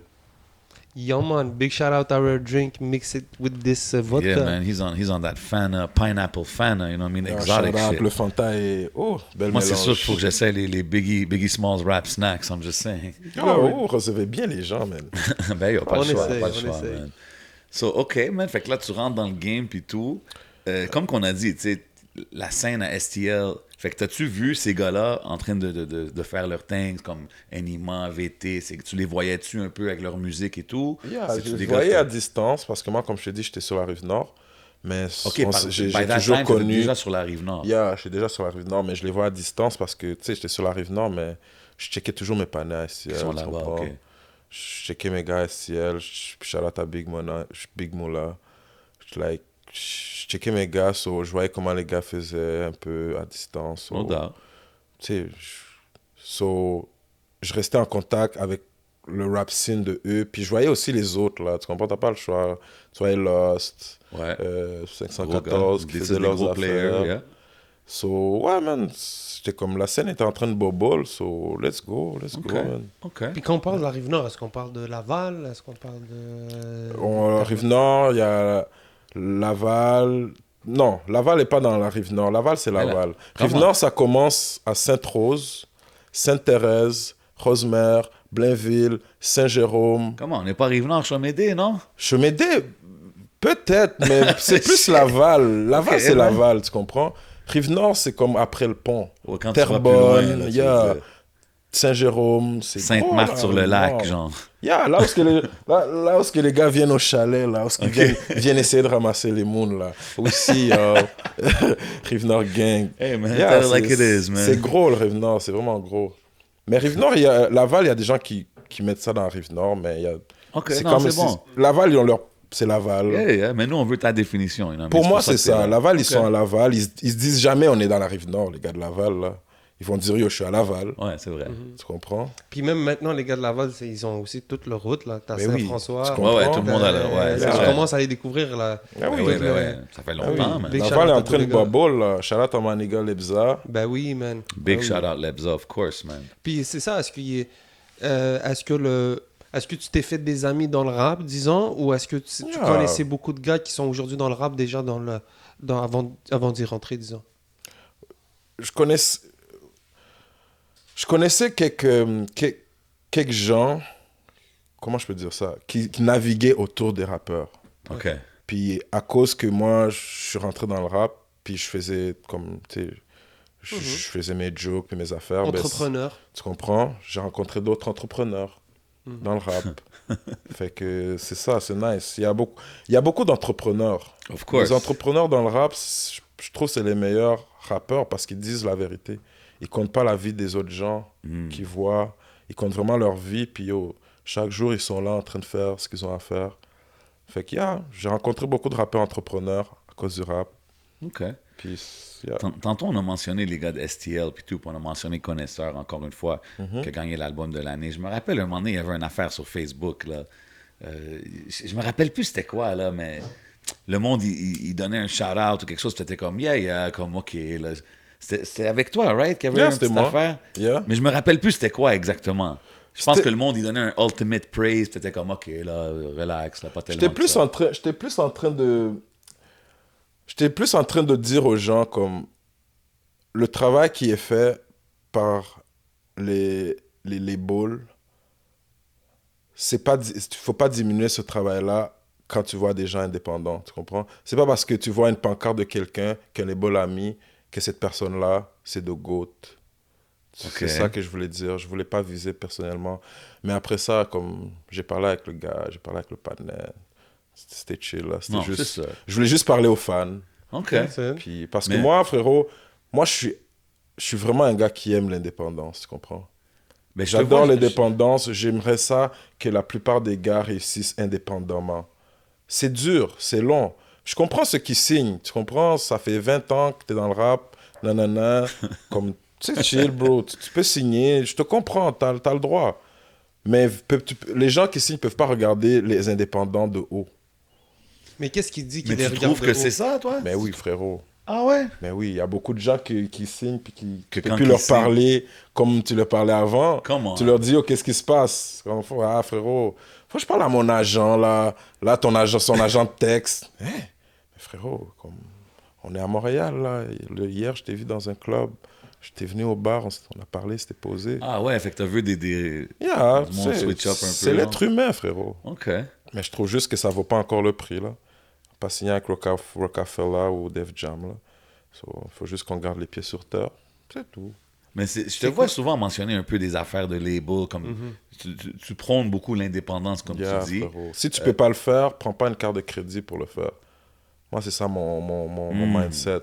Yo man, big shout out our drink, mix it with this vodka. Yeah, man, he's on that Fanta, pineapple Fanta, you know what I mean? Exotic Shout out, shit. le Fanta est... Oh, belle Moi, mélange. c'est sûr qu'il faut que j'essaie les Biggie Smalls rap snacks, I'm just saying. Oh, recevez bien les gens, man. Ben, yo, pas On le choix, essaye, pas le on choix, essaye. man. So, OK, man, fait que là, tu rentres dans le game puis tout. Comme qu'on a dit, tu sais, la scène à STL, fait que t'as-tu vu ces gars-là en train de faire leurs things comme Enima, VT, c'est que tu les voyais-tu un peu avec leur musique et tout? Yeah, C'est-tu je des les gars voyais à que- distance parce que moi, comme je t'ai dit, j'étais sur la rive nord. Mais OK, j'ai by that toujours time, t'étais connu... déjà sur la rive nord. Yeah, je suis déjà sur la rive nord, mais je les vois à distance parce que, tu sais, j'étais sur la rive nord, mais je checkais toujours mes panneaux à STL. Ils sont tu là-bas, comprends? OK. Je checkais mes gars à STL, shout out à Big Moula. Je checkais mes gars, so, je voyais comment les gars faisaient un peu à distance. So, No doubt. tu sais, je restais en contact avec le rap scene de eux, puis je voyais aussi les autres, là, tu comprends, t'as pas le choix. Tu voyais Lost, Ouais. 514, qui Des faisaient leurs gros affaires. players, yeah. So, ouais, man, j'étais comme, la scène était en train de bobble, so, let's go, OK. man. OK. Puis quand on parle de la Rive-Nord, est-ce qu'on parle de Laval? Est-ce qu'on parle de... Rive-Nord, il y a Laval. Non, Laval n'est pas dans la Rive-Nord. Laval, c'est Laval. comment? Rive-Nord, ça commence à Sainte-Rose, Sainte-Thérèse, Rosemère, Blainville, Saint-Jérôme. Comment? On n'est pas Rive-Nord, Chomédé, non? Chemédé, peut-être, mais c'est plus Laval. Laval, Ok, c'est ouais. Laval, tu comprends? Rive-Nord, c'est comme après le pont. Ou quand tu vas plus loin, là, Terrebonne, tu il y a veux dire. Saint-Jérôme, c'est gros, Sainte-Marthe là, sur le lac, Rive-Nord. genre. Yeah, là où, là où ce que les gars viennent au chalet, là où ce qu'ils viennent essayer de ramasser les mounes, là. Aussi, Rive-Nord Gang. Hey, man, Yeah, tell it like it is, man. c'est gros, le Rive-Nord, c'est vraiment gros. Mais Rive-Nord, Laval, il y a des gens qui mettent ça dans Rive-Nord, mais il y a... OK, non, c'est bon. Laval, ils ont leur... C'est Laval. Yeah, yeah, mais nous, on veut ta définition. you know, Pour mais moi, pour c'est que t'es ça. là. Laval, ils OK. sont à Laval. Ils se disent jamais on est dans la Rive-Nord, les gars de Laval, là. Ils vont dire, yo, je suis à Laval. Ouais, c'est vrai. Tu comprends? Puis même maintenant, les gars de Laval, ils ont aussi toute leur route, là. T'as Mais oui, Saint-François. tu Ouais, comprends? ouais, tout le monde a leur... Ouais, c'est je vrai. commence à les découvrir, là. Ah oui, Ouais, Toutes ouais, les- ouais. Ça fait Ah oui. longtemps, man. Big Laval shout-out est à en tous train de les gars. bubble, là. Shout out à mon nigga Lebza. Ben oui, man. Big Ben oui. shout-out Lebza, of course, man. Puis c'est ça, est-ce que tu t'es fait des amis dans le rap, disons, ou est-ce que tu Yeah. connaissais beaucoup de gars qui sont aujourd'hui dans le rap déjà avant d'y rentrer, disons? Je connaissais quelques gens, comment je peux dire ça, qui naviguaient autour des rappeurs. OK. Puis à cause que moi, je suis rentré dans le rap, puis je faisais comme, tu sais, je faisais mes jokes et mes affaires. ben, Entrepreneur. tu comprends? J'ai rencontré d'autres entrepreneurs dans le rap. Fait que c'est ça, c'est nice. Il y a beaucoup d'entrepreneurs. Of course. Les entrepreneurs dans le rap, je trouve que c'est les meilleurs rappeurs parce qu'ils disent la vérité. Ils comptent pas la vie des autres gens qu'ils voient. Ils comptent vraiment leur vie. Puis chaque jour, ils sont là en train de faire ce qu'ils ont à faire. Fait que j'ai rencontré beaucoup de rappeurs entrepreneurs à cause du rap. OK. Puis, Tantôt, on a mentionné les gars de STL, puis tout, puis on a mentionné Connaisseur, encore une fois, qui a gagné l'album de l'année. Je me rappelle, un moment donné, il y avait une affaire sur Facebook, là. Je me rappelle plus c'était quoi, là, mais le monde, il donnait un shout-out ou quelque chose, puis c'était comme, yeah, comme, OK, là. C'était avec toi, right, qu'il y avait une c'était petite moi. affaire? Yeah. Mais je me rappelle plus c'était quoi exactement. Je pense C'était- que le monde, il donnait un ultimate praise, puis c'était comme, OK, là, relax, là, pas tellement J'étais que plus ça. en train de dire aux gens comme le travail qui est fait par les labels, faut pas diminuer ce travail-là quand tu vois des gens indépendants, tu comprends? C'est pas parce que tu vois une pancarte de quelqu'un qu'un label a mis que cette personne-là, c'est de GOAT. Ok. C'est ça que je voulais dire. Je voulais pas viser personnellement. Mais après ça, comme j'ai parlé avec le gars, j'ai parlé avec le partenaire, c'était chill. Là. C'était Non, juste, c'est ça. je voulais juste parler aux fans. OK. Puis, parce que Mais- moi, frérot, moi, je suis vraiment un gars qui aime l'indépendance, tu comprends? Mais je te J'adore vois, l'indépendance. J'aimerais ça que la plupart des gars réussissent indépendamment. C'est dur, c'est long. Je comprends ceux qui signent. Tu comprends? Ça fait 20 ans que tu es dans le rap. Nanana. Comme, tu sais, chill, bro. Tu peux signer. Je te comprends. Tu as le droit. Mais les gens qui signent ne peuvent pas regarder les indépendants de haut. Mais qu'est-ce qu'il dit Mais qu'il les tu regarde trouves de que haut? c'est ça, toi? Mais oui, frérot. Ah ouais? Mais oui, il y a beaucoup de gens qui signent puis qui Que ne quand plus ils leur signent- parler comme tu leur parlais avant. Comment? Tu leur dis, oh, qu'est-ce qui se passe? Ah, frérot, Faut que je parle à mon agent, là. Là, son agent de texte. Hein? Mais frérot, on est à Montréal, là. Hier, je t'ai vu dans un club. J'étais venu au bar, on a parlé, c'était posé. Ah ouais, fait que t'as vu des Yeah, du monde switch up un peu. c'est là. l'être humain, frérot. OK. Mais je trouve juste que ça vaut pas encore le prix, là. Pas signé avec Rockefeller ou Def Jam, là. Il faut juste qu'on garde les pieds sur terre. C'est tout. Mais je te vois souvent mentionner un peu des affaires de label, comme tu prônes beaucoup l'indépendance, comme Yeah, tu dis. frérot. Si tu peux pas le faire, prends pas une carte de crédit pour le faire. Moi, c'est ça mon mindset.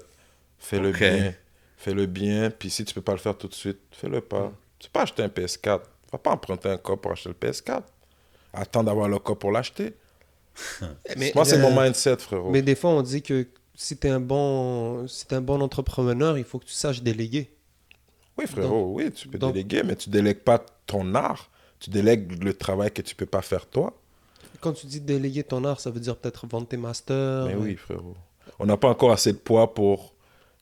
Fais-le Ok. bien. Fais-le bien. Puis si tu peux pas le faire tout de suite, fais-le pas. Tu peux pas acheter un PS4. Va pas emprunter un cop pour acheter le PS4. Attends d'avoir le cop pour l'acheter. Moi, c'est mon mindset, frérot. Mais des fois, on dit que si t'es un bon entrepreneur, il faut que tu saches déléguer. Oui, frérot, oui, tu peux donc- déléguer, mais tu délègues pas ton art. Tu délègues le travail que tu peux pas faire toi. Quand tu dis déléguer ton art, ça veut dire peut-être vendre tes masters. Mais oui, frérot. On n'a pas encore assez de poids pour,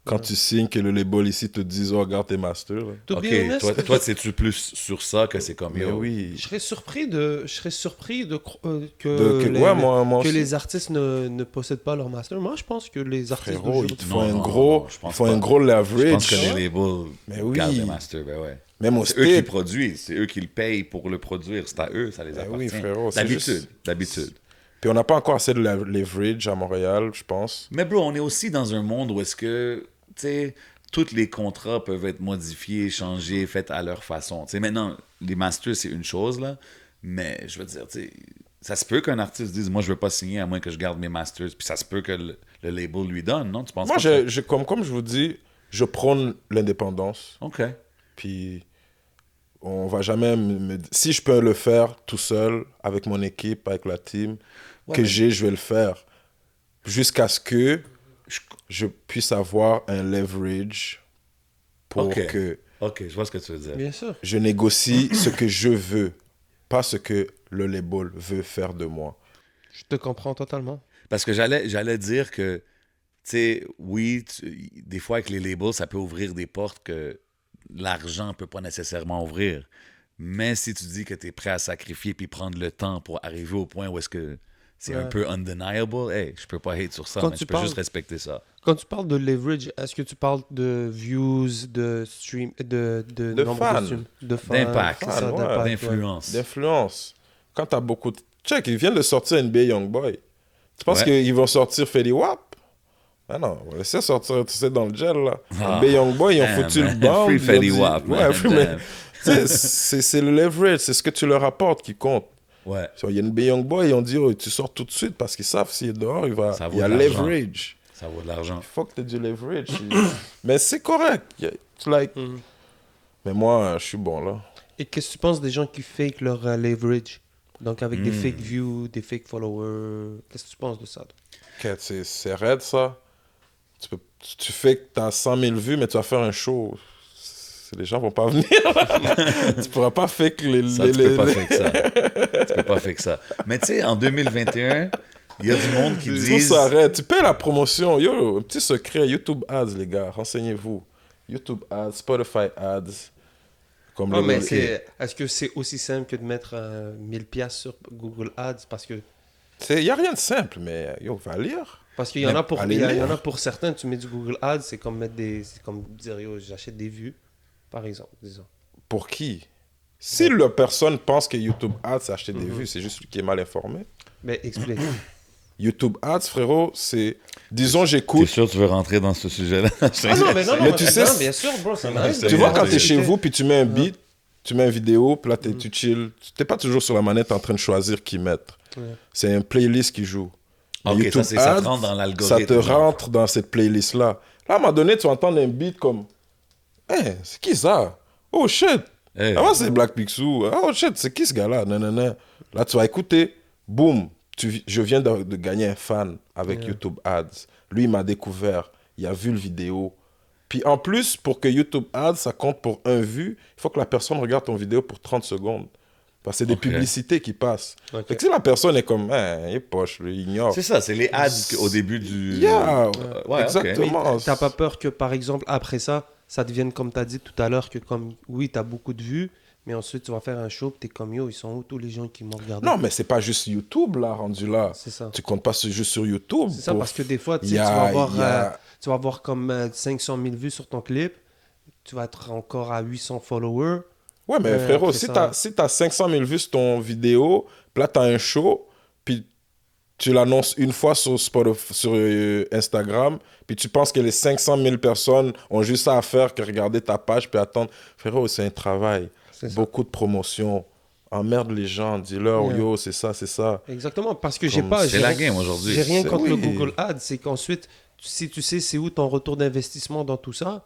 quand tu signes, que le label ici te dise, oh, regarde tes masters. Là. To OK, be honest, toi c'est-tu plus sur ça que c'est comme Mais yo? oui. je serais surpris que, Ouais, moi que aussi. les artistes ne possèdent pas leur master. Moi, je pense que les artistes Frérot, il d'aujourd'hui- te faut Non, un non, gros, non, je pense il faut pas. un gros Je leverage. pense que les labels Mais oui. gardent les masters, ben ouais. Même au C'est eux qui States. produisent, c'est eux qui le payent pour le produire. C'est à eux, ça les Ben appartient. oui, frérot, c'est D'habitude, juste- d'habitude. Puis on n'a pas encore assez de leverage à Montréal, je pense. Mais bro, on est aussi dans un monde où est-ce que, tu sais, tous les contrats peuvent être modifiés, changés, faits à leur façon. Tu sais, maintenant, les masters, c'est une chose, là, mais je veux dire, tu sais, ça se peut qu'un artiste dise, moi, je veux pas signer à moins que je garde mes masters, puis ça se peut que le label lui donne, non? Tu penses Moi, pas que- comme je vous dis, je prône l'indépendance. OK. Puis on va jamais si je peux le faire tout seul, avec mon équipe, avec la team Ouais, que mais- j'ai, je vais le faire. Jusqu'à ce que je puisse avoir un leverage pour Ok. que OK, je vois ce que tu veux dire. Bien sûr. je négocie ce que je veux, pas ce que le label veut faire de moi. Je te comprends totalement. Parce que j'allais dire que, tu sais, oui, des fois avec les labels, ça peut ouvrir des portes que l'argent ne peut pas nécessairement ouvrir. Mais si tu dis que tu es prêt à sacrifier puis prendre le temps pour arriver au point où est-ce que c'est un Ouais. peu undeniable, hey, je peux pas hate sur ça, Quand mais tu je peux parles- juste respecter ça. Quand tu parles de leverage, est-ce que tu parles de views, de stream, de nombre fans. de streams, de fans, D'impact, c'est ça, ouais, d'impact, ouais. d'influence. D'influence. Quand t'as beaucoup de... Check, ils viennent de sortir NBA Youngboy. Tu penses Ouais. qu'ils vont sortir Fetty Wap? Ah non, on va laisser sortir, tu sais, dans le gel, là. Ah. NBA Youngboy, ils ont Damn, foutu man. le banc. Free ils ont Fetty dit- Wap, Ouais, man, free, damn. mais... tu sais, c'est le leverage, c'est ce que tu leur apportes qui compte. Ouais. So, il y a NBA Youngboy, ils ont dit, oh, tu sors tout de suite parce qu'ils savent s'il est dehors, Ça vaut il y a de l'argent. leverage. Ça vaut de l'argent. Il faut que tu aies du leverage. Mais c'est correct. It's like... Mhm. Mais moi, je suis bon, là. Et qu'est-ce que tu penses des gens qui fake leur leverage? Donc avec des Hmm. fake views, des fake followers. Qu'est-ce que tu penses de ça? toi? Ok, c'est raide, ça. Tu fais que tu as 100 000 vues, mais tu vas faire un show. Les gens vont pas venir. Tu pourras pas faire que les... Ça, tu peux pas faire que ça. Tu peux pas faire que ça. Mais tu sais, en 2021, il y a du monde qui Je trouve disent... ça raide. Tu payes la promotion. Yo, un petit secret. YouTube Ads, les gars. Renseignez-vous. YouTube Ads, Spotify Ads. Comme Ah, les- mais les- est-ce que c'est aussi simple que de mettre 1000$ sur Google Ads? Parce que Il n'y a rien de simple, mais yo, va lire. qu'il y en a pour Allez il y lire. en a pour certains, tu mets du Google Ads, c'est comme c'est comme dire yo, j'achète des vues, par exemple, disons. Pour qui? Si la personne pense que YouTube Ads, c'est acheter des Mhm. vues, c'est juste lui qui est mal informé. Mais explique. YouTube Ads, frérot, c'est... Disons, T'es j'écoute... sûr que tu veux rentrer dans ce sujet-là? Ah non, mais non, Mais tu sais, bien sûr, bro, ça m'arrive. Tu Tu de vois, voir quand t'es des chez trucs. vous, puis tu mets un beat, tu mets une vidéo, puis là, tu chill. T'es pas toujours sur la manette en train de choisir qui mettre. Ouais. C'est un playlist qui joue. Mais Ok, YouTube ça te Ads, rentre dans l'algorithme. ça te genre. rentre dans cette playlist-là. Là, à un moment donné, tu vas entendre un beat comme... Hey, c'est qui ça? Oh shit! Hey. Ah, ouais, c'est Black Picsou. Oh shit, c'est qui ce gars-là? Non, non, non. Là, tu vas écouter. Boum! Je viens de gagner un fan avec Yeah. YouTube Ads. Lui, il m'a découvert. Il a vu le vidéo. Puis en plus, pour que YouTube Ads, ça compte pour un vue, il faut que la personne regarde ton vidéo pour 30 secondes. Parce que c'est des Ok. publicités qui passent. Ok. Fait que si la personne est comme, il est poche, il ignore. C'est ça, c'est les ads au début du... Yeah, ouais, exactement. T'as pas peur que, par exemple, après ça, ça devienne comme tu as dit tout à l'heure, que comme, oui, tu as beaucoup de vues, Mais ensuite, tu vas faire un show, puis t'es comme yo, ils sont où tous les gens qui m'ont regardé? Non, mais c'est pas juste YouTube, là, rendu là. C'est ça. Tu comptes pas juste sur YouTube. C'est ça, pour- parce que des fois, tu Il sais, y tu a- vas avoir, il y a- tu vas avoir comme 500 000 vues sur ton clip. Tu vas être encore à 800 followers. Ouais, mais frérot, après si ça- t'as 500 000 vues sur ton vidéo, puis là, t'as un show, puis tu l'annonces une fois sur, sur Instagram, puis tu penses que les 500 000 personnes ont juste ça à faire que regarder ta page puis attendre. Frérot, c'est un travail. C'est ça. Beaucoup de promotion. Emmerde les gens, dis-leur, Yeah. yo, c'est ça, c'est ça. Exactement, parce que j'ai Comme pas... C'est j'ai la rien- game aujourd'hui. J'ai rien C'est- contre le oui. Google Ads, c'est qu'ensuite, si tu sais c'est où ton retour d'investissement dans tout ça,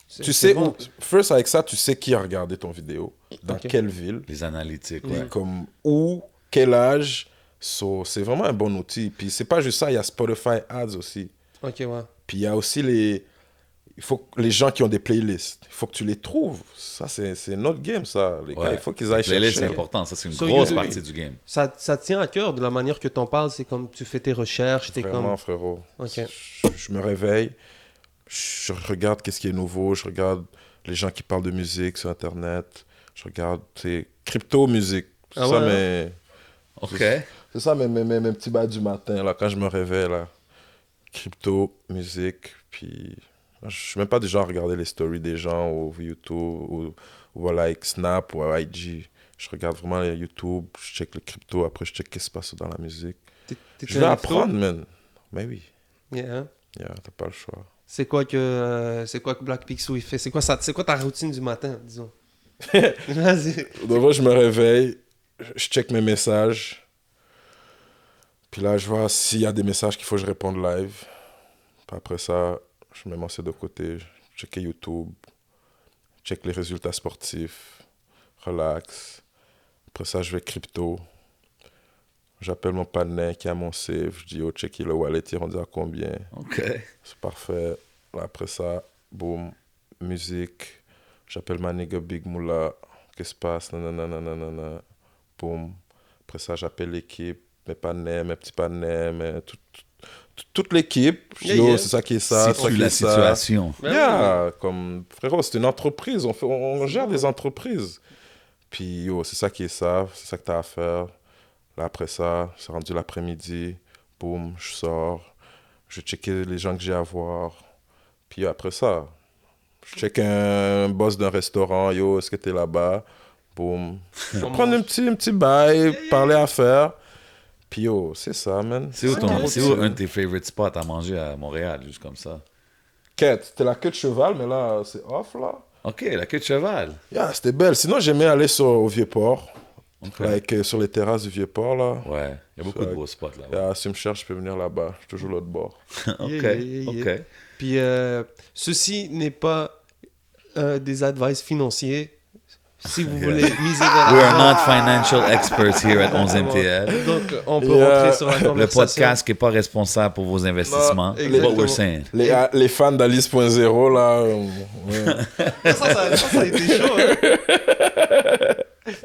Tu c'est sais bon. où, first avec ça, tu sais qui a regardé ton vidéo, dans Ok. quelle ville, Les analytiques, puis ouais. comme où, quel âge. So, c'est vraiment un bon outil. Puis c'est pas juste ça, il y a Spotify Ads aussi. Ok, ouais. Puis il y a aussi il faut que les gens qui ont des playlists, il faut que tu les trouves. Ça, c'est notre game, ça. Les gars, Ouais. il faut qu'ils aillent Playlist, c'est chercher. important. Ça, c'est une Sur grosse YouTube. partie du game. Ça te tient à cœur de la manière que t'en parles, c'est comme tu fais tes recherches, t'es Vraiment, comme... frérot. Ok. Je me réveille, je regarde qu'est-ce qui est nouveau, je regarde les gens qui parlent de musique sur Internet, je regarde, c'est crypto-musique. C'est Ah ça, ouais, mais... OK. C'est ça mes petits bas du matin, là, quand je me réveille, là. Crypto, musique, puis... Je suis même pas du genre à regarder les stories des gens ou YouTube ou like Snap ou IG. Je regarde vraiment les YouTube, je check le crypto, après je check ce qui se passe dans la musique. T'es Je vais un apprendre, man. Mais oui, info? Yeah. t'as pas le choix. C'est quoi que Black Pixou il fait? C'est quoi ta routine du matin, disons? Vas-y. De vrai, je me réveille, je check mes messages. Puis là, je vois s'il y a des messages qu'il faut que je réponde live. Puis après ça, je mets mon CD de côté, je check YouTube, check les résultats sportifs, relax. Après ça, je vais crypto. J'appelle mon partenaire qui a mon save. Je dis, oh, checker le wallet, il est rendu à combien? OK. C'est parfait. Après ça, boum, musique. J'appelle ma nigga Big Moula. Qu'est-ce qui se passe? Nanana. Boum. Après ça, j'appelle l'équipe, mes partenaires, mes petits partenaires, toute l'équipe. Je dis, Yeah, oh, yeah. c'est ça qui est ça, c'est ça Situe qui la est ça. situation. Yeah, comme frérot, c'est une entreprise. On gère des entreprises. Puis, yo, c'est ça qui est ça. C'est ça que tu as à faire. Là, après ça, c'est rendu l'après-midi. Boum, je sors. Je check les gens que j'ai à voir. Puis après ça, je check un boss d'un restaurant. Yo, est-ce que tu es là-bas? Boum. Je vais prendre un petit bail, parler affaires. Puis yo, c'est ça, man. C'est où, ton- c'est où un de tes favorite spots à manger à Montréal, juste comme ça? Quête, c'était la queue de cheval, mais là, c'est off, là. OK, la queue de cheval. Yeah, c'était belle. Sinon, j'aimais aller au Vieux-Port. OK. Sur les terrasses du Vieux-Port, là. Ouais, il y a beaucoup Ça- de beaux spots là. Yeah, si tu me cherches, je peux venir là-bas. Je suis toujours l'autre bord. OK, Yeah. OK. Puis ceci n'est pas des advice financiers. Si vous voulez miser vers We are l'argent, not financial experts here at 11MTL. donc on peut Yeah. rentrer sur la Le conversation. podcast n'est pas responsable pour vos investissements. Non, What exactement. we're saying. Les fans d'Alice.0, là. Ouais. Ça a été chaud. Hein?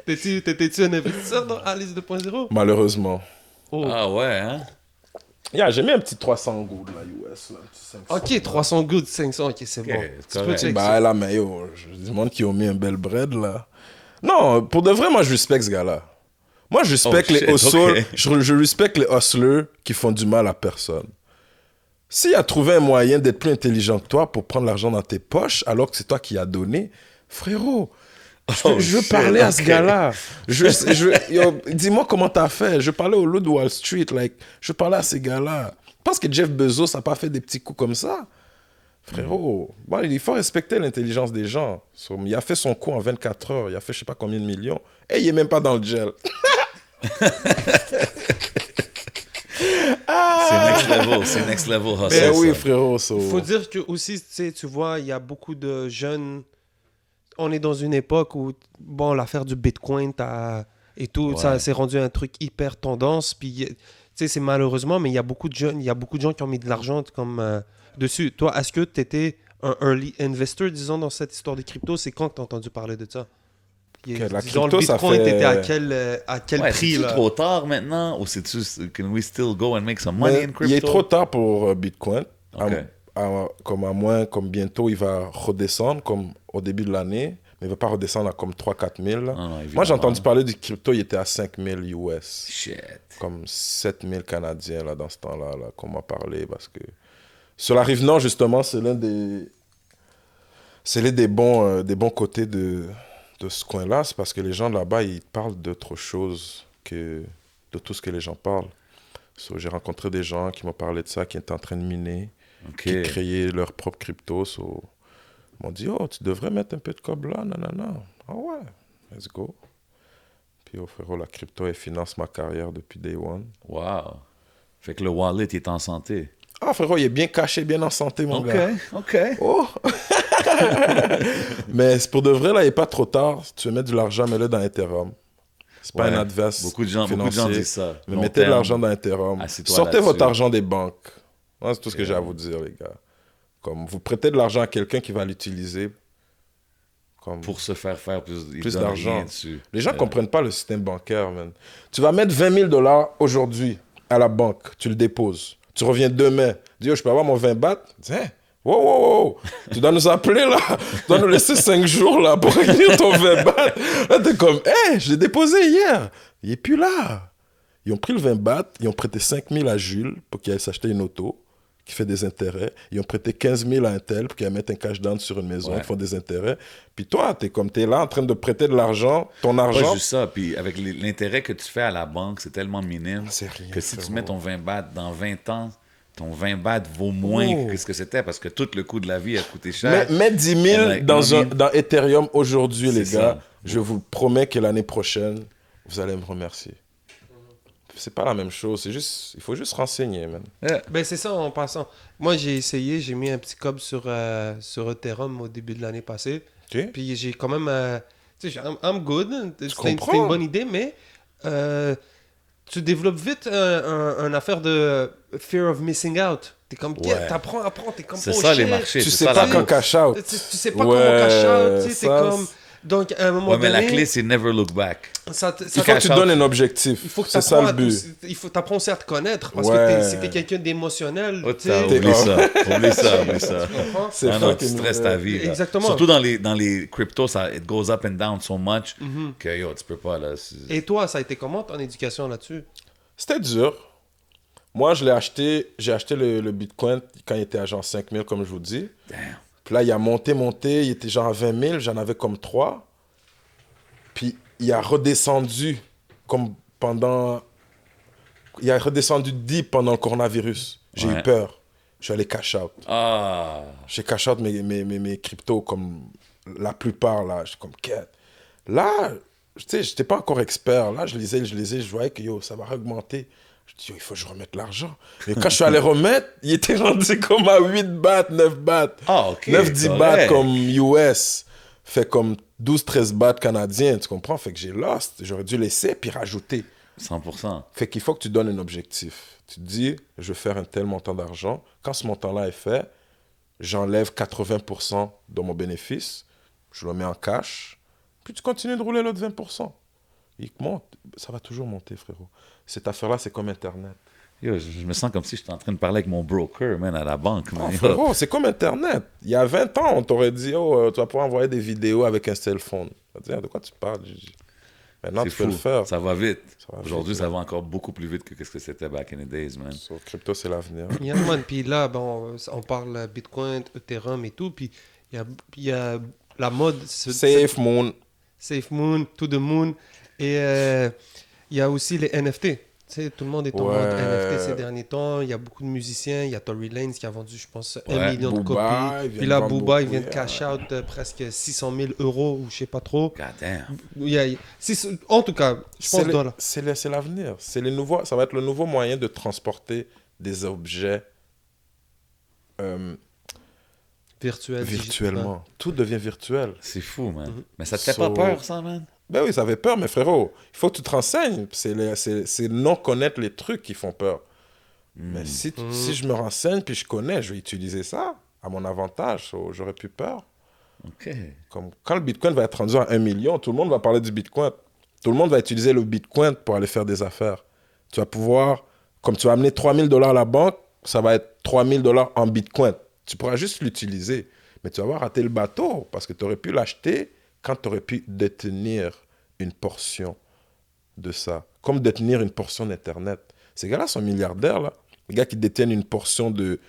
T'étais-tu un investisseur dans Alice 2.0? Malheureusement. Oh. Ah ouais, hein? Yeah, j'ai mis un petit 300 goûts de la US, là. Un petit 500. Ok, 300 gouttes, 500, ok, c'est Ok, bon. c'est Tu peux correct. check Bah ça. là, mais yo, je demande qui ont mis un bel bread, là. Non, pour de vrai, moi, je respecte ce gars-là. Moi, je respecte Oh, les shit, hustlers. ok. Je respecte les hustlers qui font du mal à personne. S'il a trouvé un moyen d'être plus intelligent que toi pour prendre l'argent dans tes poches, alors que c'est toi qui as donné, frérot, je veux shit, parler à ce ok. gars-là. Yo, dis-moi comment t'as fait. Je parlais au loup de Wall Street. Like, je parlais à ces gars-là. Je pense que Jeff Bezos n'a pas fait des petits coups comme ça. Frérot, bon, il faut respecter l'intelligence des gens. Il a fait son coup en 24 heures. Il a fait je sais pas combien de millions. Et il est même pas dans le gel. C'est next level hustle. Mais oui, ça. frérot. so- Faut dire que aussi, tu sais, tu vois, il y a beaucoup de jeunes. On est dans une époque où, bon, l'affaire du Bitcoin et tout, Ouais. ça s'est rendu un truc hyper tendance. Puis, tu sais, c'est malheureusement, mais il y a beaucoup de jeunes, il y a beaucoup de gens qui ont mis de l'argent comme dessus. Toi, est-ce que tu étais un early investor, disons, dans cette histoire des cryptos? C'est quand que tu as entendu parler de ça? la Disons, crypto, le ça Bitcoin, fait- t'étais à quel Ouais, prix, c'est-tu là? trop tard maintenant ou c'est-tu can we still go and make some money Mais in crypto? il est trop tard pour Bitcoin. Ok. Comme à moins, comme bientôt, il va redescendre, comme au début de l'année. mais il ne va pas redescendre à comme 3-4 000. Là. Non, Moi, j'ai évidemment. entendu parler du crypto, il était à 5 000 US. Shit. Comme 7 000 Canadiens là, dans ce temps-là, là, qu'on m'a parlé. Parce que sur la rive nord, justement, c'est l'un des bons côtés de ce coin-là. C'est parce que les gens là-bas, ils parlent d'autre chose que de tout ce que les gens parlent. So, j'ai rencontré des gens qui m'ont parlé de ça, qui étaient en train de miner, OK. qui créaient leur propre crypto. So, ils m'ont dit, oh, tu devrais mettre un peu de cob là, nanana. Ah ouais, let's go. Puis, oh, frérot, la crypto, elle finance ma carrière depuis day one. Wow. Fait que le wallet il est en santé. Ah, frérot, il est bien caché, bien en santé, mon gars. OK. Oh! Mais c'est pour de vrai, là, il n'est pas trop tard. Si tu veux mettre de l'argent, mets-le dans Ethereum. C'est pas Ouais. un adverse Beaucoup de gens financier. disent ça. Mais Long mettez de terme. l'argent dans Ethereum. Assis-toi Sortez là-dessus. votre argent des banques. Ouais, c'est tout ce que j'ai à vous dire, les gars. Comme vous prêtez de l'argent à quelqu'un qui va l'utiliser. Comme... Pour se faire plus Plus d'argent. dessus. Les gens ne comprennent pas le système bancaire, man. Tu vas mettre 20 000 $ aujourd'hui à la banque. Tu le déposes. Tu reviens demain. Tu dis, oh, je peux avoir mon 20 bahts? Tu dis, hein? Wow. Tu dois nous appeler, là. Tu dois nous laisser 5 jours, là, pour réunir ton 20 bahts. Là, t'es comme, hé, je l'ai déposé hier. Il n'est plus là. Ils ont pris le 20 bahts. Ils ont prêté 5 000 à Jules pour qu'il aille s'acheter une auto qui fait des intérêts. Ils ont prêté 15 000 à un tel pour qu'il aille mettre un cash down sur une maison qui font des intérêts. Puis toi, t'es là en train de prêter de l'argent, ton Pas argent. juste ça, puis avec l'intérêt que tu fais à la banque, c'est tellement minime C'est rien, que si tu frérot. mets ton 20 bahts dans 20 ans, ton 20 bahts vaut moins que ce que c'était parce que tout le coût de la vie a coûté cher. Mets 10 000 Ouais, dans Ethereum aujourd'hui, les C'est gars. ça. Je vous promets que l'année prochaine, vous allez me remercier. C'est pas la même chose. C'est juste, il faut juste renseigner, man. Ben c'est ça en passant. Moi j'ai essayé, j'ai mis un petit cob sur Ethereum au début de l'année passée. Ok? Puis j'ai quand même... tu sais, I'm good. C'était comprends? une bonne idée, mais tu développes vite un affaire de fear of missing out. T'es comme, Ouais. t'apprends, t'es comme, C'est oh, ça les shit. marchés. Tu c'est sais ça, pas la quand bourse. cash out. Tu sais pas Ouais, comment cash out. Tu sais, t'es ça, comme... Donc à un moment Ouais, mais donné... la clé, c'est never look back. ça Il faut que tu cash out. donnes un objectif. Il faut que c'est ça le but. Il faut t'apprends aussi à te connaître parce Ouais. que si t'es quelqu'un d'émotionnel, Oh, tu t'as sais, oublié ça. Oublie ça. tu comprends? C'est Non, tu fucking stresses vrai. ta vie. là. Exactement. Surtout dans les cryptos, ça it goes up and down so much que yo, tu peux pas là. Et toi, ça a été comment ton éducation là-dessus? C'était dur. Moi, j'ai acheté le Bitcoin quand il était à genre 5 000, comme je vous dis. Damn. Puis là, il a monté. Il était genre à 20 000. J'en avais comme 3. Puis il a redescendu comme pendant... Il a redescendu deep pendant le coronavirus. J'ai Ouais. eu peur. Je suis allé cash out. Ah. J'ai cash out mes cryptos comme la plupart, là. Je suis comme, quête. Là, tu sais, j'étais pas encore expert. Là, je lisais, je voyais que yo, ça va augmenter. Je dis, yo, il faut que je remette l'argent. Et quand je suis allé remettre, il était rendu comme à 8 bahts, 9 bahts. Ah, ok. 9-10 correct. bahts comme US. Fait comme 12-13 bahts canadiens, tu comprends? Fait que j'ai lost. J'aurais dû laisser puis rajouter. 100%. Fait qu'il faut que tu donnes un objectif. Tu te dis, je vais faire un tel montant d'argent. Quand ce montant-là est fait, j'enlève 80% de mon bénéfice. Je le mets en cash. Puis tu continues de rouler l'autre 20%. Il monte. Ça va toujours monter, frérot. Cette affaire-là, c'est comme Internet. Yo, je me sens comme si j'étais en train de parler avec mon broker, man, à la banque. Man. Non, Yo. frérot, c'est comme Internet. Il y a 20 ans, on t'aurait dit, oh, tu vas pouvoir envoyer des vidéos avec un cell phone. Tu vas dire, de quoi tu parles? J'ai dit, maintenant, C'est tu peux le fou. faire. Ça va vite. va vite, Aujourd'hui, ça ouais. va encore beaucoup plus vite que ce que c'était back in the days, man. So, crypto, c'est l'avenir. Yeah, man. Puis là, bon, on parle Bitcoin, Ethereum et tout. Puis il y a la mode. Safe Moon. Safe Moon, To the Moon. Et il y a aussi les NFT. Tu sais, tout le monde est en Ouais. mode NFT ces derniers temps. Il y a beaucoup de musiciens. Il y a Tory Lanez qui a vendu, je pense, 1 Ouais. million de Booba, il copies. vient Puis de là, vendre Booba, il beaucoup, vient de yeah. cash out presque 600 000 euros ou je sais pas trop. God damn. En tout cas, je pense C'est dollars. c'est l'avenir. C'est les nouveaux, ça va être le nouveau moyen de transporter des objets Virtuel, virtuellement. Tout devient virtuel. C'est fou, man. Mhm. Mais ça te fait So- pas peur, ça, man? Ben oui, ça fait peur, mais frérot, il faut que tu te renseignes. C'est non connaître les trucs qui font peur. Mais si je me renseigne puis je connais, je vais utiliser ça à mon avantage. So, j'aurais plus peur. OK. Comme quand le Bitcoin va être rendu à 1 million, tout le monde va parler du Bitcoin. Tout le monde va utiliser le Bitcoin pour aller faire des affaires. Tu vas pouvoir, comme tu vas amener 3 000 $ à la banque, ça va être 3 000 $ en Bitcoin. Tu pourras juste l'utiliser. Mais tu vas avoir raté le bateau parce que tu aurais pu l'acheter quand tu aurais pu détenir une portion de ça, comme détenir une portion d'Internet. Ces gars-là sont milliardaires, là. Les gars qui détiennent une portion de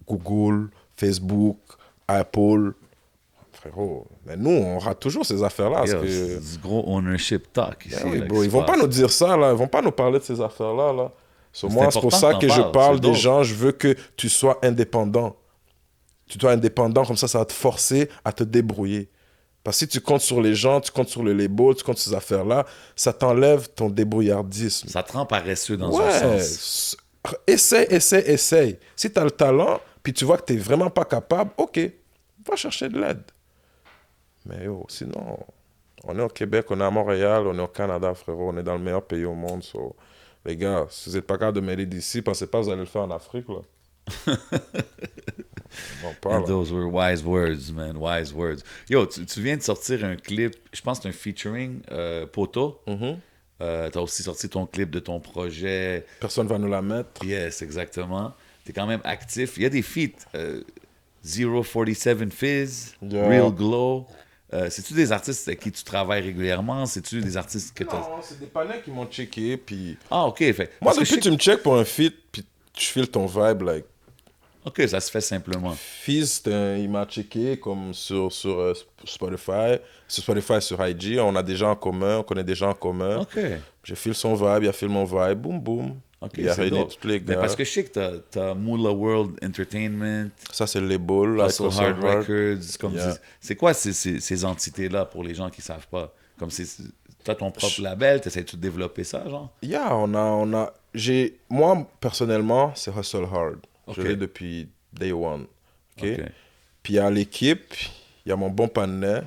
Google, Facebook, Apple. Frérot, mais nous, on rate toujours ces affaires-là. Parce Yo, que... c'est du gros ownership talk ici. Ah oui, là, bro, qui ils se vont pas passe. nous dire ça, là. Ils vont pas nous parler de ces affaires-là, là. So, C'est moi, c'est pour important ça que que t'en je parles, parle c'est des dope. gens. Je veux que tu sois indépendant. Tu sois indépendant, comme ça va te forcer à te débrouiller. Parce que si tu comptes sur les gens, tu comptes sur le label, tu comptes sur ces affaires-là, ça t'enlève ton débrouillardisme. Ça te rend paresseux dans Ouais, un sens. essaye. Si tu as le talent, puis tu vois que tu n'es vraiment pas capable, ok, va chercher de l'aide. Mais yo, sinon, on est au Québec, on est à Montréal, on est au Canada, frérot, on est dans le meilleur pays au monde. So, les gars, si vous n'êtes pas capable de m'aider d'ici, pensez pas que vous allez le faire en Afrique, là. On parle, And là. those were wise words, man. Wise words. Yo, tu viens de sortir un clip, je pense que c'est un featuring Poto. T'as aussi sorti ton clip de ton projet. Personne va nous la mettre. Yes, exactement. T'es quand même actif. Il y a des feats. 047 Fizz, Yeah. Real Glow. C'est-tu des artistes avec qui tu travailles régulièrement? C'est-tu des artistes que t'as... Non, c'est des panneaux qui m'ont checké, puis... Ah, OK. Fait, Moi, parce que depuis je que sais tu me checkes pour un feat, puis je file ton vibe, like... OK, ça se fait simplement. Fizz, il m'a checké comme sur Spotify. Sur Spotify, sur IG, on a des gens en commun, on connaît des gens en commun. OK. J'ai filé son vibe, il a filé mon vibe, boum boum. OK, Il a c'est réuni dope. tous les Mais gars. parce que je sais que t'as Moolah World Entertainment, Ça, c'est le label. Like Hustle Hustle Hard Hard. Records. Comme Yeah. c'est quoi ces entités-là pour les gens qui savent pas? Comme t'as ton propre label, t'essaies-tu de développer ça, genre? Yeah, moi, personnellement, c'est Hustle Hard. Ok. Je l'ai depuis day one. OK? OK. Puis à l'équipe, il y a mon bon partenaire,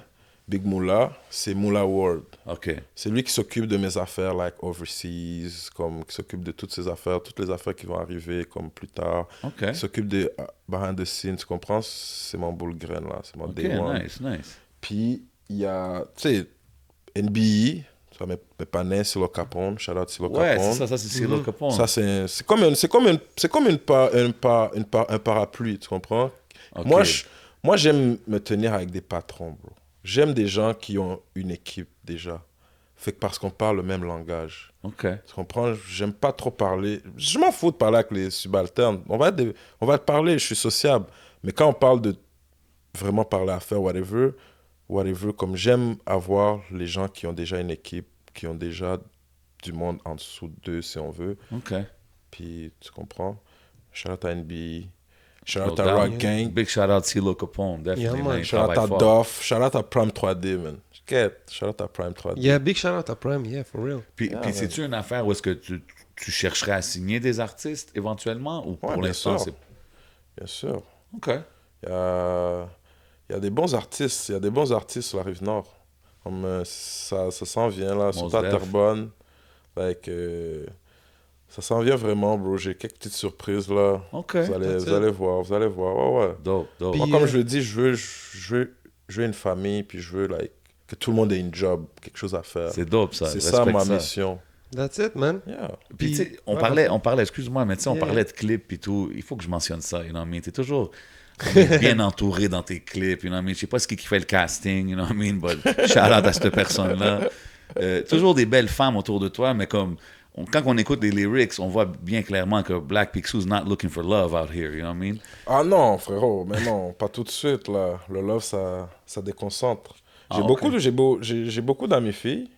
Big Moolah, c'est Moolah World. OK. C'est lui qui s'occupe de mes affaires, like overseas, comme qui s'occupe de toutes ces affaires, toutes les affaires qui vont arriver, comme plus tard. OK. Qui s'occupe de behind the scenes, tu comprends? C'est mon bull grain, là. C'est mon OK, day one. nice. Puis, il y a, tu sais, NBE, ça mes panais, Silo Capone, shout out Silo Ouais, Capone. c'est ça, c'est Silo Capone. Ça, c'est comme un parapluie, tu comprends? OK. Moi, j'aime me tenir avec des patrons, bro. J'aime des gens qui ont une équipe déjà. Fait que parce qu'on parle le même langage. OK. Tu comprends? J'aime pas trop parler. Je m'en fous de parler avec les subalternes. On va te parler, je suis sociable. Mais quand on parle de vraiment parler à faire, whatever, comme j'aime avoir les gens qui ont déjà une équipe, qui ont déjà du monde en dessous d'eux, si on veut. OK. Puis, tu comprends? Shout out à NB, shout out No à doubt. Rock Gang, Big shout out Silo Capone, definitely. Yeah, man. man. Il shout out travaille à fort. Doff, shout out à Prime 3D, man. Shout out à Prime 3D. Yeah, big shout out à Prime, yeah, for real. Puis c'est-tu une affaire où est-ce que tu chercherais à signer des artistes éventuellement? Ou pour bien l'instant, sûr. c'est... Bien sûr. OK. Il y a des bons artistes. Il y a des bons artistes sur la Rive-Nord. Comme ça s'en vient, là. Surtout à Def. Terrebonne. Like, ça s'en vient vraiment, bro. J'ai quelques petites surprises, là. OK. Vous allez voir. Ouais, ouais. Dope. Puis, Moi, comme je le dis, je veux une famille, puis je veux, like, que tout le monde ait une job, quelque chose à faire. C'est dope, ça. C'est Je ça respecte ma mission. That's it, man. Yeah. Puis, tu sais, Puis- on ouais, parlait, excuse-moi, mais tu sais, on Yeah. parlait de clips et tout. Il faut que je mentionne ça, you know what I mean? T'es toujours bien entouré dans tes clips, you know what I mean? Je sais pas ce qui fait le casting, you know what I mean? But shout out à cette personne-là. Toujours des belles femmes autour de toi, mais comme, quand on écoute les lyrics, on voit bien clairement que Black Picsou's not looking for love out here, you know what I mean? Ah non, frérot, mais non, pas tout de suite, là. Le love, ça déconcentre. Ah, ok. J'ai beaucoup d'amis filles,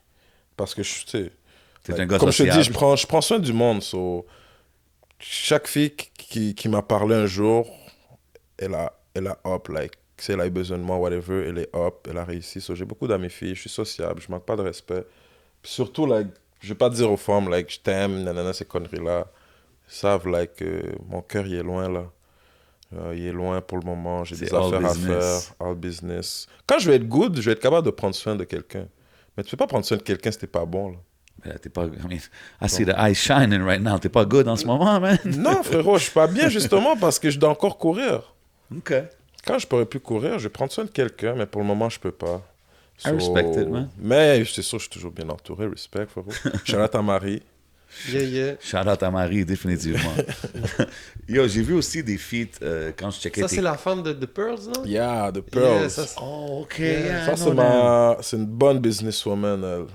parce que, tu sais, T'es un gars comme je te dis, sociable. je prends soin du monde. So, chaque fille qui m'a parlé un jour, elle a up, like, si elle a eu besoin de moi, whatever, elle est up, elle a réussi. So, j'ai beaucoup d'amis filles, je suis sociable, je manque pas de respect. Puis surtout, like, je vais pas dire aux femmes, like, je t'aime, nanana, ces conneries-là. Ils savent, like, mon cœur, il est loin, là. Il est loin pour le moment, j'ai C'est des all affaires business. à faire, all business. Quand je vais être good, je vais être capable de prendre soin de quelqu'un. Mais tu peux pas prendre soin de quelqu'un si t'es pas bon, là. T'es pas, I mean, I see the eyes shining right now. T'es pas good en ce moment, man. Non, frérot, je suis pas bien justement parce que je dois encore courir. OK. Quand je pourrais plus courir, je vais prendre soin de quelqu'un, mais pour le moment, je peux pas. I respect it, man. Mais c'est sûr, je suis toujours bien entouré, respect, frérot. Shout out à Marie. Yeah. Shout out à Marie, définitivement. Yo, j'ai vu aussi des feats quand je checkais Ça, tes... c'est la femme de The Pearls, non? Yeah, the Pearls. Yeah, ça, c'est- Oh, OK, Yeah. yeah, Ça, I c'est know them. c'est une bonne businesswoman.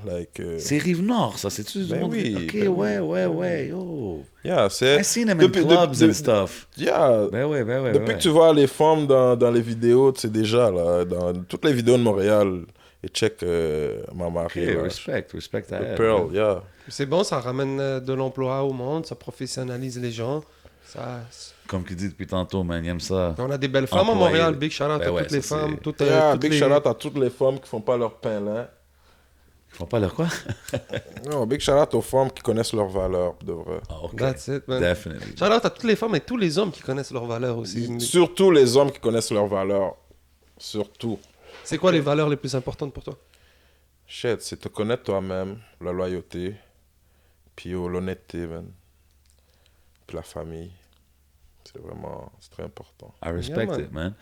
C'est Rive-Nord, ça, c'est-tu du Ben monde? oui, OK, ben ouais, yo. Yeah, c'est... I seen them in clubs and stuff. Yeah. Ben ouais. Depuis que tu vois les femmes dans les vidéos, tu sais déjà, là, dans toutes les vidéos de Montréal, et check ma OK, Marie. là. respect à The elle. Pearl, yeah. C'est bon, ça ramène de l'emploi au monde, ça professionnalise les gens. Comme qu'il dit depuis tantôt, man, il aime ça. On a des belles femmes à Employé. Montréal, big shout out Ben à ouais, toutes les ça, femmes. c'est- Toutes, Yeah, toutes big les- shout-out à toutes les femmes qui font pas leur pain là. Ils font pas leur quoi? Non, big shout-out aux femmes qui connaissent leurs valeurs, de vrai. Ah, OK. That's it, man. Definitely. Shout out à toutes les femmes et tous les hommes qui connaissent leurs valeurs aussi. Surtout les hommes qui connaissent leurs valeurs. Surtout. C'est quoi les valeurs les plus importantes pour toi? Shit, c'est te connaître toi-même, la loyauté, puis l'honnêteté, man. Puis la famille. C'est très important. I respect Yeah, it, man.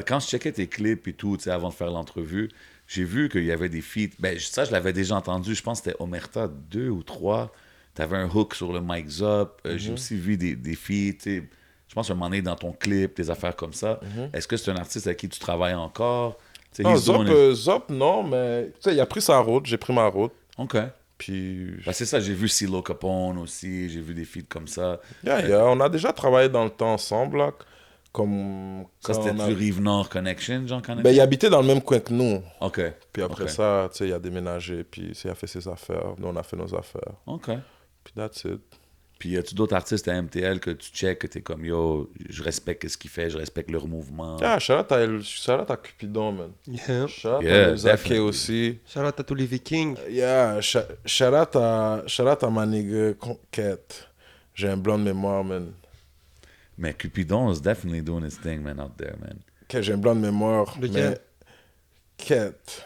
Quand je checkais tes clips et tout, tu sais, avant de faire l'entrevue, j'ai vu qu'il y avait des feats. Ben, ça, je l'avais déjà entendu. Je pense que c'était Omerta 2 ou 3. Tu avais un hook sur le Mike's Up. J'ai aussi vu des feats, tu sais. Je pense à un moment donné dans ton clip, des affaires comme ça. Est-ce que c'est un artiste avec qui tu travailles encore? Tu sais, Non, he's doing it. Zop, non, mais tu sais, il a pris sa route, j'ai pris ma route. OK. Puis, Ben, c'est ça, j'ai vu CeeLo Capone aussi, j'ai vu des feats comme ça. on a déjà travaillé dans le temps ensemble, là, comme... Ça, quand c'était on a- du Rive-Nord Connection, genre Ben, il habitait dans le même coin que nous. OK. Puis après Ok. ça, tu sais, il a déménagé, puis il a fait ses affaires. Nous, on a fait nos affaires. OK. Puis that's it. Puis y a-tu d'autres artistes à MTL que tu check, que t'es comme yo, je respecte ce qu'ils font, je respecte leur mouvement. Ah, shout-out à Cupidon, man. Yeah. Shout-out Yeah, à Muzake definitely. aussi. Shout out à tous les Vikings. Yeah, shout-out à ma nigga Conquête. J'ai un blanc de mémoire, man. Mais Cupidon is definitely doing his thing, man, out there, man. Que j'ai un blanc de mémoire. Lequel? Mais Quête.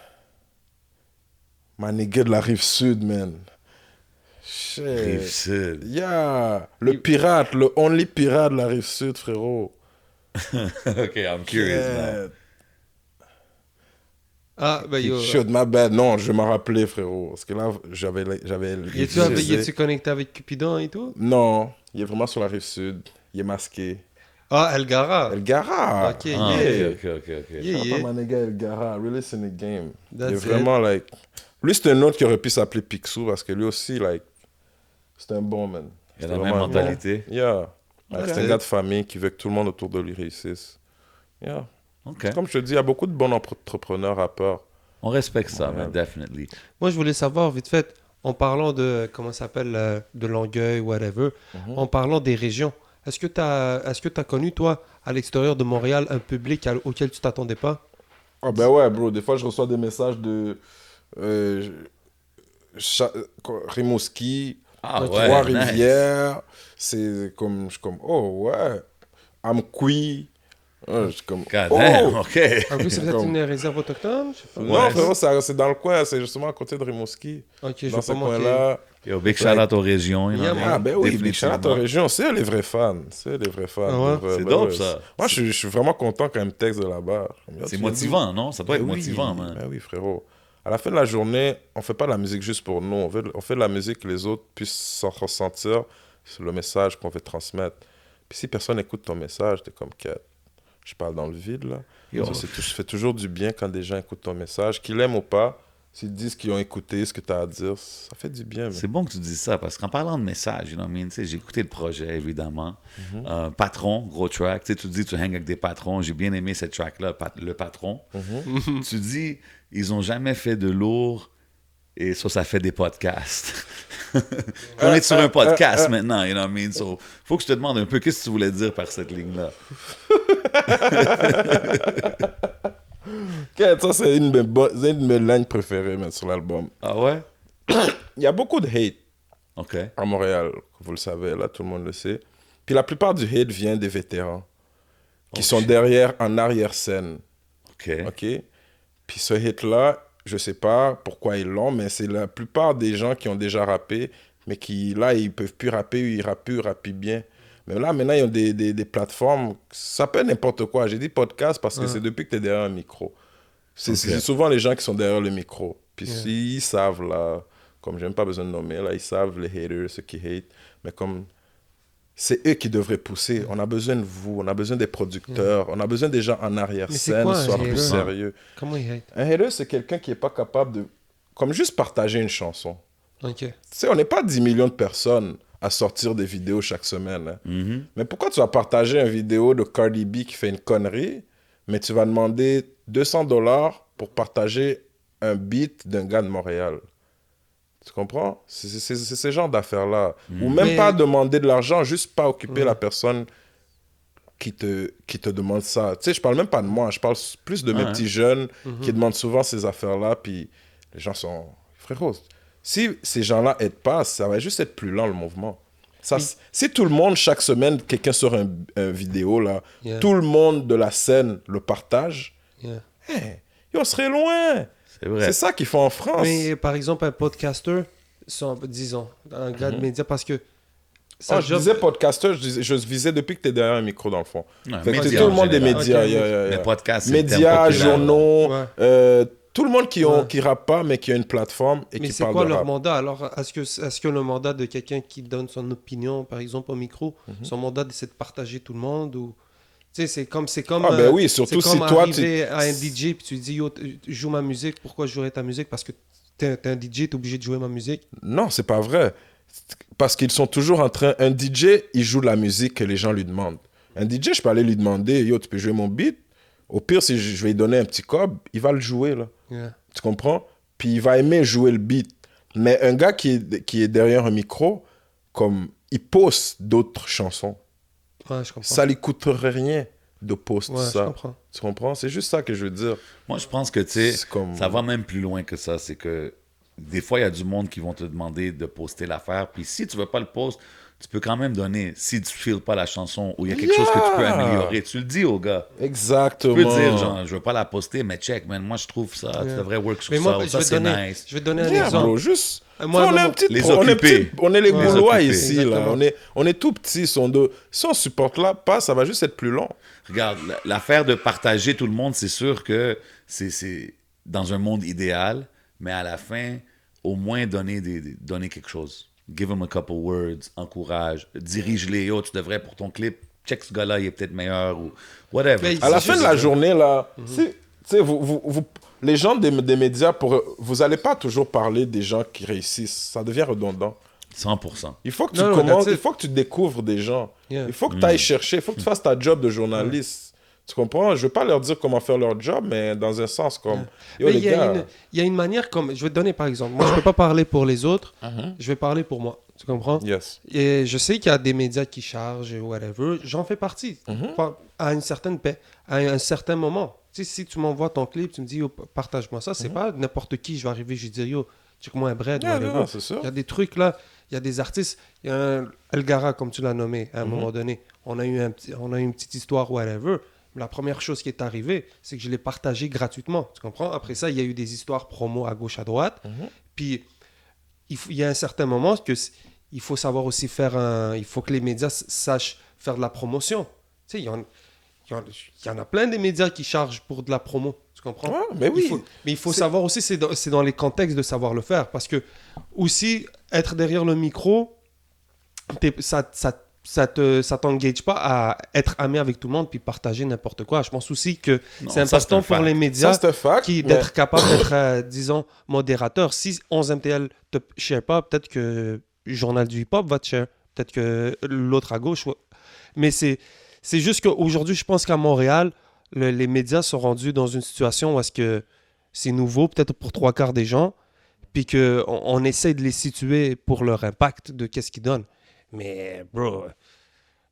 Ma nigga de la rive sud, man. Shit. Rive Sud. Yeah. Le pirate, le only pirate de la rive sud, frérot. OK, I'm curious now. Quête. Ah, ben yo. Shit, my bad. Non, je m'en rappelais, frérot. Parce que là, j'avais Es-tu connecté avec Cupidon et tout? Non, il est vraiment sur la rive sud. Il est masqué. Ah, Elgara. El Gara. Ok, Ah, yeah. OK. Yeah, Shout out yeah. à my nigga El Gara. Really, c'est the game. That's il est it. vraiment, like... Lui, c'est un autre qui aurait pu s'appeler Picsou parce que lui aussi, like... C'est un bon, man. Il a C'est la même vraiment un mentalité. bon. Yeah. Like, Ok. c'est un gars de famille qui veut que tout le monde autour de lui réussisse. Yeah. OK. Comme je te dis, il y a beaucoup de bons entrepreneurs, rappeurs. On respecte ça, Ouais. man, definitely. Moi, je voulais savoir, vite fait, en parlant de, comment ça s'appelle, de Longueuil, whatever, en parlant des régions, est-ce que tu as connu, toi, à l'extérieur de Montréal, un public auquel tu t'attendais pas? Ah ben ouais, bro. Des fois, je reçois des messages de... Rimouski, Ah ouais, Trois-Rivières. C'est comme... Je suis comme, oh ouais. Amqui. Je suis comme, God oh. damn, OK. En plus, c'est peut-être Comme- une réserve autochtone, je sais pas. Non, Ouais. frérot, c'est dans le coin. C'est justement à côté de Rimouski. Ok, je Dans vais ce pas manquer. coin-là. Yo, big shout-out aux régions. Yeah, man. Ah ben oui, les Définitivement. shout-out aux régions, c'est les vrais fans. C'est les vrais fans. Ah ouais? de vrai. C'est Ben dope, ouais. ça. Moi, je suis vraiment content quand même me texte de là-bas. C'est motivant, non? Ça doit être Ben oui, motivant, man. ben oui, frérot. À la fin de la journée, on fait pas de la musique juste pour nous. On fait de la musique que les autres puissent s'en ressentir. C'est le message qu'on veut transmettre. Puis si personne n'écoute ton message, t'es comme quête. Je parle dans le vide, là. Yo. Ça fait toujours du bien quand des gens écoutent ton message. Qu'ils l'aiment ou pas, s'ils disent qu'ils ont écouté ce que tu as à dire, ça fait du bien. C'est bon que tu dises ça, parce qu'en parlant de message, you know what I mean, tu sais, j'ai écouté le projet, évidemment. Patron, gros track. Tu sais, tu dis tu hang avec des patrons. J'ai bien aimé cette track-là, le patron. Tu dis, ils ont jamais fait de lourd, et ça fait des podcasts. On est sur un podcast maintenant, you know what I mean? So, faut que je te demande un peu, qu'est-ce que tu voulais dire par cette ligne-là? Quête, ça, c'est une de mes lignes préférées man, sur l'album. Ah ouais? Il y a beaucoup de hate OK. à Montréal, vous le savez, là, tout le monde le sait. Puis la plupart du hate vient des vétérans qui sont derrière, en arrière-scène. OK. OK? Puis ce hit-là, je sais pas pourquoi ils l'ont, mais c'est la plupart des gens qui ont déjà rappé, mais qui, là, ils peuvent plus rapper, ils rappent bien. Mais là, maintenant, ils ont des plateformes, ça peut être n'importe quoi. J'ai dit podcast parce que c'est depuis que tu es derrière un micro. C'est souvent les gens qui sont derrière le micro. Puis s'ils savent, là, comme j'ai même pas besoin de nommer, là, ils savent, les haters, ceux qui hate, mais comme c'est eux qui devraient pousser. On a besoin de vous, on a besoin des producteurs, on a besoin des gens en Mais c'est arrière-scène, quoi, un soient hater? plus sérieux. Comment il hate? Un hater, c'est quelqu'un qui est pas capable de, comme juste partager une chanson. Ok. Tu sais, on n'est pas 10 millions de personnes à sortir des vidéos chaque semaine. Hein. Mhm. Mais pourquoi tu vas partager une vidéo de Cardi B qui fait une connerie, mais tu vas demander $200 pour partager un beat d'un gars de Montréal? Tu comprends? C'est ce genre d'affaires-là. Ou même Mais- pas demander de l'argent, juste pas occuper la personne qui te demande ça. Tu sais, je parle même pas de moi, je parle plus de mes Ouais. petits jeunes qui demandent souvent ces affaires-là, puis les gens sont... Frérot, si ces gens-là aident pas, ça va juste être plus lent, le mouvement. Ça, si tout le monde, chaque semaine, quelqu'un sort un vidéo, là, Yeah. tout le monde de la scène le partage, Yeah. on serait loin. C'est vrai. C'est ça qu'ils font en France. Mais par exemple, un podcaster, disons, un gars de médias, parce que Ah, je disais podcaster, je visais depuis que tu es derrière un micro, dans le fond. Ouais, Fait que médias c'est tout le en monde des général. médias. Ok, Mais podcast, c'est le terme Médias, populaire. journaux, Ouais. tout le monde qui Ouais. rappe pas, mais qui a une plateforme et Mais qui c'est parle quoi de leur rap. mandat? Alors, est-ce que le mandat de quelqu'un qui donne son opinion, par exemple, au micro, son mandat, c'est de partager tout le monde ou... Tu sais, c'est comme... Ah ben oui, surtout c'est si comme toi, arriver à un DJ puis tu lui dis, yo, joue ma musique, pourquoi je jouerais ta musique? Parce que t'es un DJ, t'es obligé de jouer ma musique. Non, c'est pas vrai. Parce qu'ils sont toujours en train... Un DJ, il joue de la musique que les gens lui demandent. Un DJ, je peux aller lui demander, yo, tu peux jouer mon beat? Au pire, si je vais lui donner un petit cob, il va le jouer, là. Yeah. Tu comprends? Puis il va aimer jouer le beat. Mais un gars qui est derrière un micro, comme il poste d'autres chansons, Ouais, je comprends. ça lui coûterait rien de poster Ouais, je ça. comprends. Tu comprends? C'est juste ça que je veux dire. Moi, je pense que, tu sais, C'est comme- ça va même plus loin que ça. C'est que des fois, il y a du monde qui vont te demander de poster l'affaire. Puis si tu veux pas le post, tu peux quand même donner. Si tu files pas la chanson ou il y a quelque chose que tu peux améliorer, tu le dis au gars. Exactement. Tu peux dire, genre, je veux pas la poster, mais check, man, moi, je trouve ça. Tu devrais work sur Mais moi, ça. je Ça, vais c'est donner, nice. je vais te donner un Yeah, exemple. bro, juste... Moi, on est non, un petit... les on est occuper. petit- on est les Ouais. Gaulois Les ici, occuper. là. On est tout petits. Si on supporte là, pas, ça va juste être plus long. Regarde, l'affaire de partager tout le monde, c'est sûr que c'est dans un monde idéal, mais à la fin, au moins donner quelque chose. Give them a couple words, encourage, dirige-les. Yo, tu devrais pour ton clip, check ce gars-là, il est peut-être meilleur ou whatever. Mais À la C'est fin de juste la que- journée, là, tu sais, les gens des médias, vous n'allez pas toujours parler des gens qui réussissent. Ça devient redondant. 100%. Il faut que tu Non, non, commences, that's it. il faut que tu découvres des gens. Yeah. Il faut que tu ailles chercher, il faut que tu fasses ta job de journaliste. Tu comprends? Je ne veux pas leur dire comment faire leur job, mais dans un sens comme... Yo, Mais les il y a gars, il y a une manière comme... Je vais te donner par exemple. Moi, je ne peux pas parler pour les autres. Je vais parler pour moi. Tu comprends? yes. Et je sais qu'il y a des médias qui chargent, whatever. J'en fais partie. À une certaine paix, à un certain moment. Tu sais, si tu m'envoies ton clip, tu me dis, yo, partage-moi ça. C'est pas n'importe qui, je vais arriver, je vais dire, yo, check-moi un bread, Yeah, whatever. non, c'est sûr. Il y a des trucs là, il y a des artistes. Il y a un Elgara, comme tu l'as nommé, à un moment donné. On a eu une petite histoire, whatever. La première chose qui est arrivée, c'est que je l'ai partagé gratuitement. Tu comprends? Après ça, il y a eu des histoires promo à gauche, à droite. Puis, il y a un certain moment que il faut savoir aussi faire il faut que les médias sachent faire de la promotion. Tu sais, il y en a plein des médias qui chargent pour de la promo. Tu comprends? Ouais, mais oui. Mais il faut savoir aussi, c'est dans les contextes de savoir le faire. Parce que, aussi, être derrière le micro, ça t'engage pas à être ami avec tout le monde puis partager n'importe quoi. Je pense aussi que Non, c'est ça, important c'est un pour fact. les médias Ça, c'est un fact, mais- d'être capable d'être, disons, modérateur. Si 11 MTL te share pas, peut-être que Journal du Hip-Hop va te share. Peut-être que l'autre à gauche. Mais c'est juste qu'aujourd'hui, je pense qu'à Montréal, les médias sont rendus dans une situation où est-ce que c'est nouveau, peut-être pour 3/4 des gens, puis qu'on essaie de les situer pour leur impact de qu'est-ce qu'ils donnent. Mais, bro,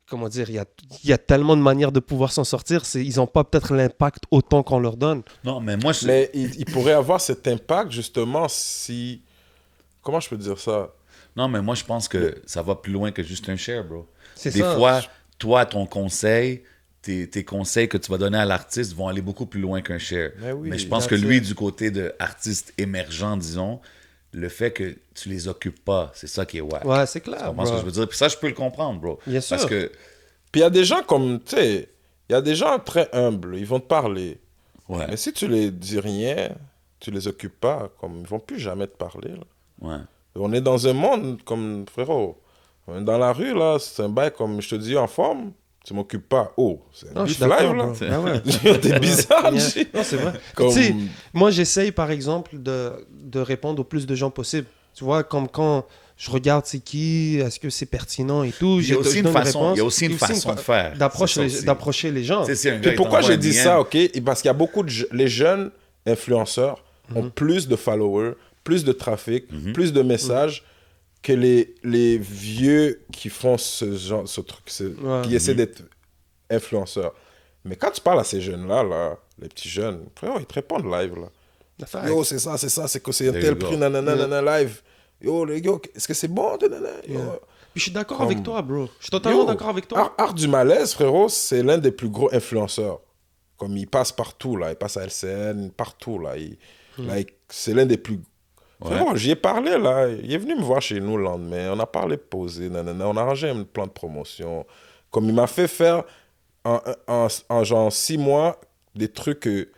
comment dire, il y a tellement de manières de pouvoir s'en sortir. Ils n'ont pas peut-être l'impact autant qu'on leur donne. Non, mais moi, je... Mais il pourrait avoir cet impact, justement, si... Comment je peux dire ça? Non, mais moi, je pense que ça va plus loin que juste un share, bro. C'est Des ça. fois, toi, ton conseil, tes conseils que tu vas donner à l'artiste vont aller beaucoup plus loin qu'un share. Mais oui, je pense que that's lui, it. du côté de artiste émergent, disons, le fait que tu les occupes pas, c'est ça qui est wack. Ouais, c'est Tu clair. comprends ce que bro. je veux dire? Puis ça, je peux le comprendre, bro. Bien Parce sûr. que, Puis il y a des gens comme, tu sais, il y a des gens très humbles, ils vont te parler. ouais, Mais si tu les dis rien, tu les occupes pas, comme ils vont plus jamais te parler. Là. ouais. On est dans un monde comme, frérot, on est dans la rue, là, c'est un bail comme, je te dis, en forme, tu m'occupes pas. Oh, c'est un Non, je beef suis d'accord, live, là. bro. Ah ouais. T'es bizarre, Yeah. G. Non, c'est vrai. Comme- Tu sais, moi, j'essaye, par exemple, de répondre au plus de gens possible. Tu vois, comme quand je regarde c'est qui, est-ce que c'est pertinent et tout. Il y a aussi je une donne façon, réponse. il y a aussi une façon de faire. C'est ça aussi. D'approcher les gens. Tu sais, si un gars, Puis il pourquoi t'envoie j'ai un dit DM, ça, ok? Parce qu'il y a beaucoup de... Les jeunes influenceurs ont plus de followers, plus de trafic, plus de messages que les vieux qui font ce truc, Ouais. qui essaient d'être influenceurs. Mais quand tu parles à ces jeunes-là, là, les petits jeunes, frérot, ils te répondent live, là. L'affaire, Yo, c'est ça, c'est que c'est un There tel you go. prix, nanana, nanana, live. Yo, les gars, est-ce que c'est bon? Nanana, yo. Yeah. Puis je suis d'accord Comme- avec toi, bro. Je suis totalement Yo, d'accord avec toi. Art du Malaise, frérot, c'est l'un des plus gros influenceurs. Comme il passe partout, là. Il passe à LCN, partout, là. C'est l'un des plus... Frérot, j'y ai parlé, là. Il est venu me voir chez nous le lendemain. On a parlé posé, nanana. On a arrangé un plan de promotion. Comme il m'a fait faire, en genre 6 mois, des trucs que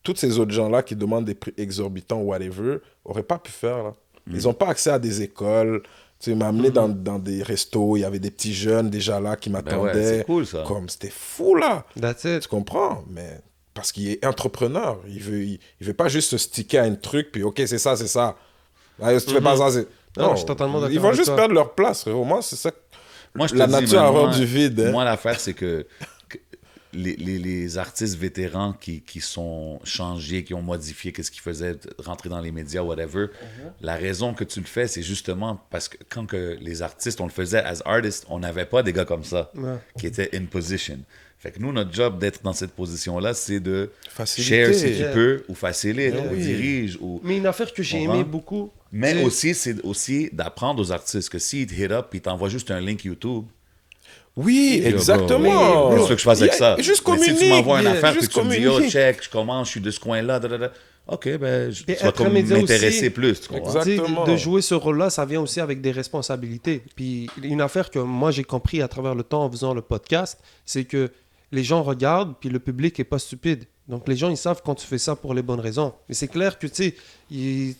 tous ces autres gens-là qui demandent des prix exorbitants ou whatever, n'auraient pas pu faire, là. Ils n'ont pas accès à des écoles. Tu sais, il m'a amené dans des restos. Il y avait des petits jeunes déjà là qui Ben ouais, m'attendaient. c'est cool, ça. Comme, c'était fou, là. That's it. Tu comprends? Mais parce qu'il est entrepreneur. Il veut pas juste se sticker à un truc, puis OK, c'est ça, c'est ça. Là, si tu fais pas ça, c'est... Non, je suis totalement d'accord Ils vont avec juste toi. perdre leur place, frérot. Moi, c'est ça. Moi, je te La dis, nature man, a horreur moi- du vide, hein. Moi, l'affaire, c'est que les artistes vétérans qui sont changés, qui ont modifié qu'est-ce qu'ils faisaient, rentrer dans les médias, whatever, la raison que tu le fais, c'est justement parce que quand que les artistes, on le faisait as artists, on n'avait pas des gars comme ça Ouais. qui étaient in position. Fait que nous, notre job d'être dans cette position-là, c'est de Faciliter. share si tu Yeah. peux, ou facilite, ou oui. dirige, ou... Mais une affaire que j'ai On aimé vend. beaucoup. Mais c'est- aussi, c'est aussi d'apprendre aux artistes que s'ils te hit up et t'envoient juste un link YouTube, Oui, Yo, exactement. qu'est-ce que je fasse avec ça? Juste Mais communique. si tu m'envoies une affaire que juste tu me dis, yo, communique. check, je commence, je suis de ce coin-là, ok, ben, tu Et vas être comme média m'intéresser aussi. plus, tu comprends? Exact. Tu sais, Exactement. de jouer ce rôle-là, ça vient aussi avec des responsabilités. Puis une affaire que moi j'ai compris à travers le temps en faisant le podcast, c'est que les gens regardent, puis le public est pas stupide. Donc les gens, ils savent quand tu fais ça pour les bonnes raisons. Mais c'est clair que, tu sais,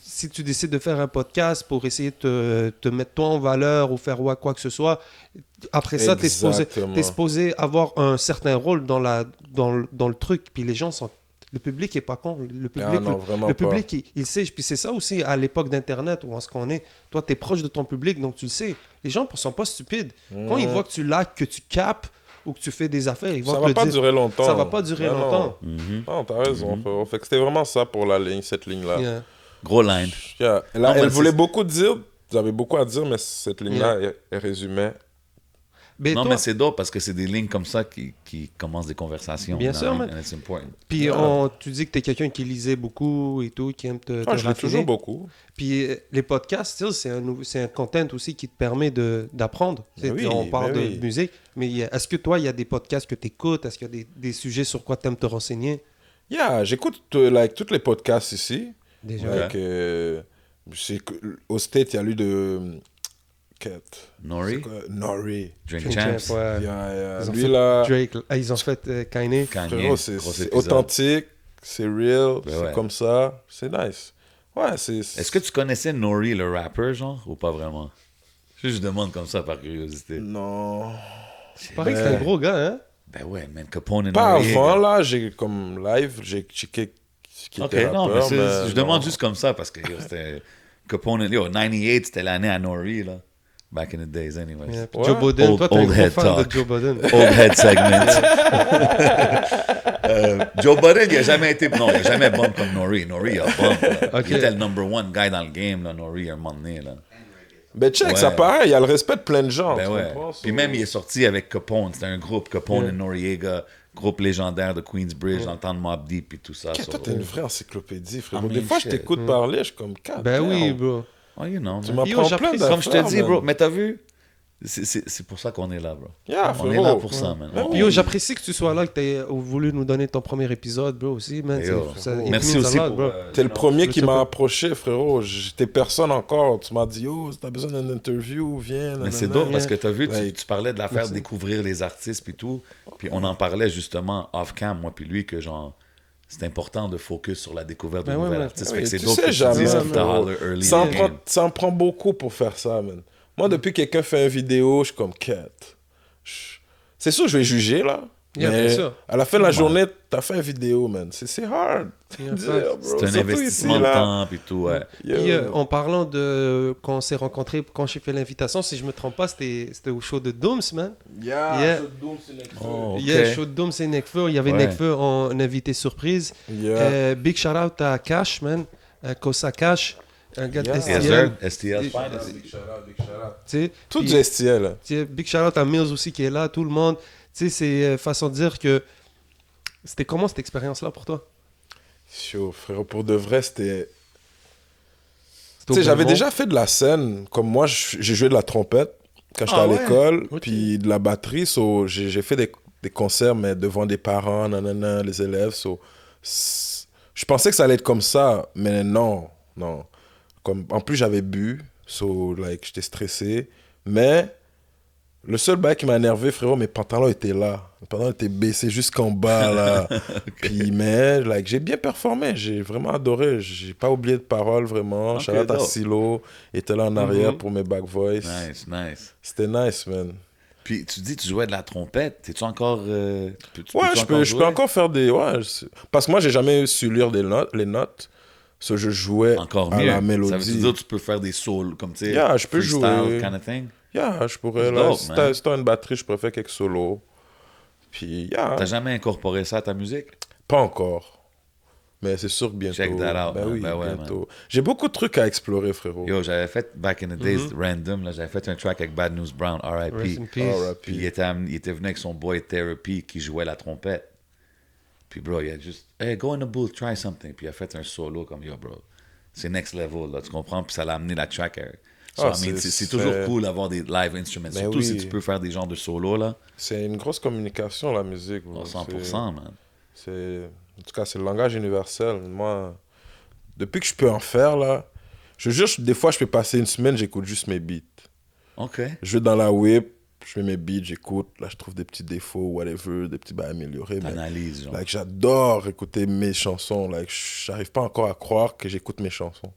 si tu décides de faire un podcast pour essayer de te mettre toi en valeur ou faire quoi que ce soit, après ça, tu es Exactement. supposé avoir un certain rôle dans le truc. Puis les gens sont... Le public est pas con. Le public, Ah non, vraiment le pas. public il sait. Puis c'est ça aussi à l'époque d'Internet où on se connaît. Toi, tu es proche de ton public, donc tu le sais. Les gens ne sont pas stupides. Quand ils voient que tu likes, que tu capes ou que tu fais des affaires, ils vont Ça te va le pas dire. durer longtemps. Ça va pas durer Ah non. longtemps. Non, t'as raison, frérot. Fait que c'était vraiment ça pour la ligne, cette ligne-là. Yeah. Gros line. Yeah. Non, mais Elle voulait c'est- beaucoup dire, vous avez beaucoup à dire, mais cette ligne-là, elle résumait. Mais Non, toi, mais c'est dope parce que c'est des lignes comme ça qui commencent des conversations. Bien you sûr, know, man. and it's important. puis tu dis que tu es quelqu'un qui lisait beaucoup et tout, qui aime te Ah, je l'ai raffiner. toujours beaucoup. Puis les podcasts, still, c'est un content aussi qui te permet d'apprendre. Tu sais, Oui, on parle ben de oui. musique, mais est-ce que toi, il y a des podcasts que tu écoutes? Est-ce qu'il y a des sujets sur quoi tu aimes te renseigner? Yeah, j'écoute tous les podcasts ici. Déjà. Ouais. Au State, il y a eu de... Nori, Nori. Drink Champ, Champs, ouais. Yeah. Ils ont Lui, fait là, Drake, ils ont fait Kanye. Kanye, frérot, c'est gros c'est épisode. authentique, c'est real, Ben c'est ouais. comme ça, c'est nice. Ouais, c'est... Est-ce que tu connaissais Nori, le rapper, genre, ou pas vraiment? Je demande comme ça par curiosité. Non... Il paraît que c'est un gros gars, hein? Ben ouais, man, Capone et Pas Nori. avant, là, j'ai comme live, j'ai checké qui Ok, était non, mais rappeur, mais je demande non. juste comme ça parce que yo, c'était Capone. Yo, 98, c'était l'année à Nori, là. Back in the days, anyways. Yeah, puis Ouais. Joe Budden, Old- toi, t'es un old gros head fan talk. de Joe Budden. Old head segment. Joe Budden, il a jamais été. Non, il a jamais bump comme Nori. Nori, il a bump. Là. Ok. Il était le number one guy dans le game, là, Nori, à un moment donné. Là. Ben check, Ouais. ça paraît, il y a le respect de plein de gens. Ben tu ouais. comprends, Puis so- même, il est sorti avec Capone. C'était un groupe, Capone Yeah. et Noriega, groupe légendaire de Queensbridge dans le temps de Mobb Deep et tout ça. Toi, so- t'es une vraie encyclopédie, frérot. I mean, Des fois, je shit. t'écoute parler, je suis comme... Ben oui, bro. Oh, you know, Tu man. Yo, m'apprends plein j'apprécie. d'affaires, Comme je te dis, man. bro, mais t'as vu? C'est pour ça qu'on est là, bro. Yeah, On est frérot. là pour ça, man. Ben On- oui. Yo, j'apprécie que tu sois là, que tu aies voulu nous donner ton premier épisode, bro, aussi, man. Yo, Ça- it merci means a aussi lot, pour... bro. T'es le premier le qui sais m'a pas. approché, frérot. J'étais personne encore. Tu m'as dit, yo, si t'as besoin d'une interview, viens. Mais c'est nanana. dope parce que t'as vu, Ouais. tu parlais de l'affaire Merci. découvrir les artistes puis tout. Puis on en parlait justement off-cam, moi puis lui, que genre, c'est important de focus sur la découverte de Ben ouais, nouveaux ouais. artistes. Oui, Fait que c'est tu dope sais que tu jamais, dises man. to holler early Ça in en, the prend, game. ça en prend beaucoup pour faire ça, man. Moi, depuis que quelqu'un fait une vidéo, je suis comme, quête. C'est sûr, je vais juger, là. Yeah, bien mais sûr. à la fin de la journée, t'as fait une vidéo, man. C'est hard. Yeah, Dire, facts. bro. C'est un Surtout investissement ici, de là. temps et tout, ouais. Yo. Puis, en parlant de quand on s'est rencontrés, quand j'ai fait l'invitation, si je me trompe pas, c'était au show de Dooms, man. Yeah. Oh, ok. Yeah, show de Dooms et Nekfeu. Il y avait Ouais. Nekfeu en invité surprise. Yeah. Big shout out à Cash, man. Kosa Cash. Un gars de Yeah. Yes, STL. sir. STL Et- Finest. Big shout out, big shout out. Tu sais, Tout puis- du STL. là. tu sais, big shout out à Mills aussi qui est là, tout le monde. Tu sais, c'est façon de dire que c'était comment cette expérience-là pour toi? Chaud, frérot. Pour de vrai, c'était. C'était au Tu sais, j'avais Belmont? déjà fait de la scène. Comme moi, j'ai joué de la trompette quand j'étais Ah à ouais? l'école, Ok. puis de la batterie. So, j'ai fait des concerts, mais devant des parents, nanana, les élèves. So, je pensais que ça allait être comme ça, mais non, non. Comme, en plus, j'avais bu, so, like, j'étais stressé. Mais le seul bail qui m'a énervé, frérot, mes pantalons étaient là. Mes pantalons étaient baissés jusqu'en bas, là. Puis, mais, like, j'ai bien performé. J'ai vraiment adoré. J'ai pas oublié de paroles, vraiment. Ok, Shout-out à dope. Silo. Il était là en arrière Mhm. pour mes back voice. Nice, nice. C'était nice, man. Puis tu dis, tu jouais de la trompette. T'es-tu encore. Tu Ouais, peux-tu je peux jouer? encore faire des... Ouais, parce que moi, j'ai jamais su lire les notes. So, je jouais Encore à mieux. la Ça veut mélodie. dire que tu peux faire des solos, comme tu sais. Yeah, je peux freestyle jouer. kind of thing. Yeah, je pourrais, C'est là, dope, si man. t'as une batterie, je pourrais faire quelques solos. Puis, yeah, T'as jamais incorporé ça à ta musique? pas encore. Mais c'est sûr que bientôt. Check that out, Ben man. oui, Ben ouais, bientôt. J'ai beaucoup de trucs à explorer, frérot. Yo, j'avais fait, back in the days, random, là, j'avais fait un track avec Bad News Brown, Rest in R.I.P. peace. Puis il était venu avec son boy Therapy qui jouait la trompette. Puis bro, il a juste, hey, go in the booth, try something. Puis il a fait un solo comme, yo, bro, c'est next level, là, tu comprends? Puis ça l'a amené la track. So, Ah, I mean, c'est- c'est toujours c'est- cool d'avoir des live instruments, Ben surtout si oui. tu peux faire des genres de solos, là. C'est une grosse communication, la musique. bro. 100%, man. En tout cas, c'est le langage universel. Moi, depuis que je peux en faire, là, je jure, des fois, je peux passer une semaine, j'écoute juste mes beats. OK. Je vais dans la whip, je mets mes beats, j'écoute. Là, je trouve des petits défauts, whatever, des petits bails améliorés. Mais, T'analyses, genre. like, j'adore écouter mes chansons. Like, j'arrive pas encore à croire que j'écoute mes chansons.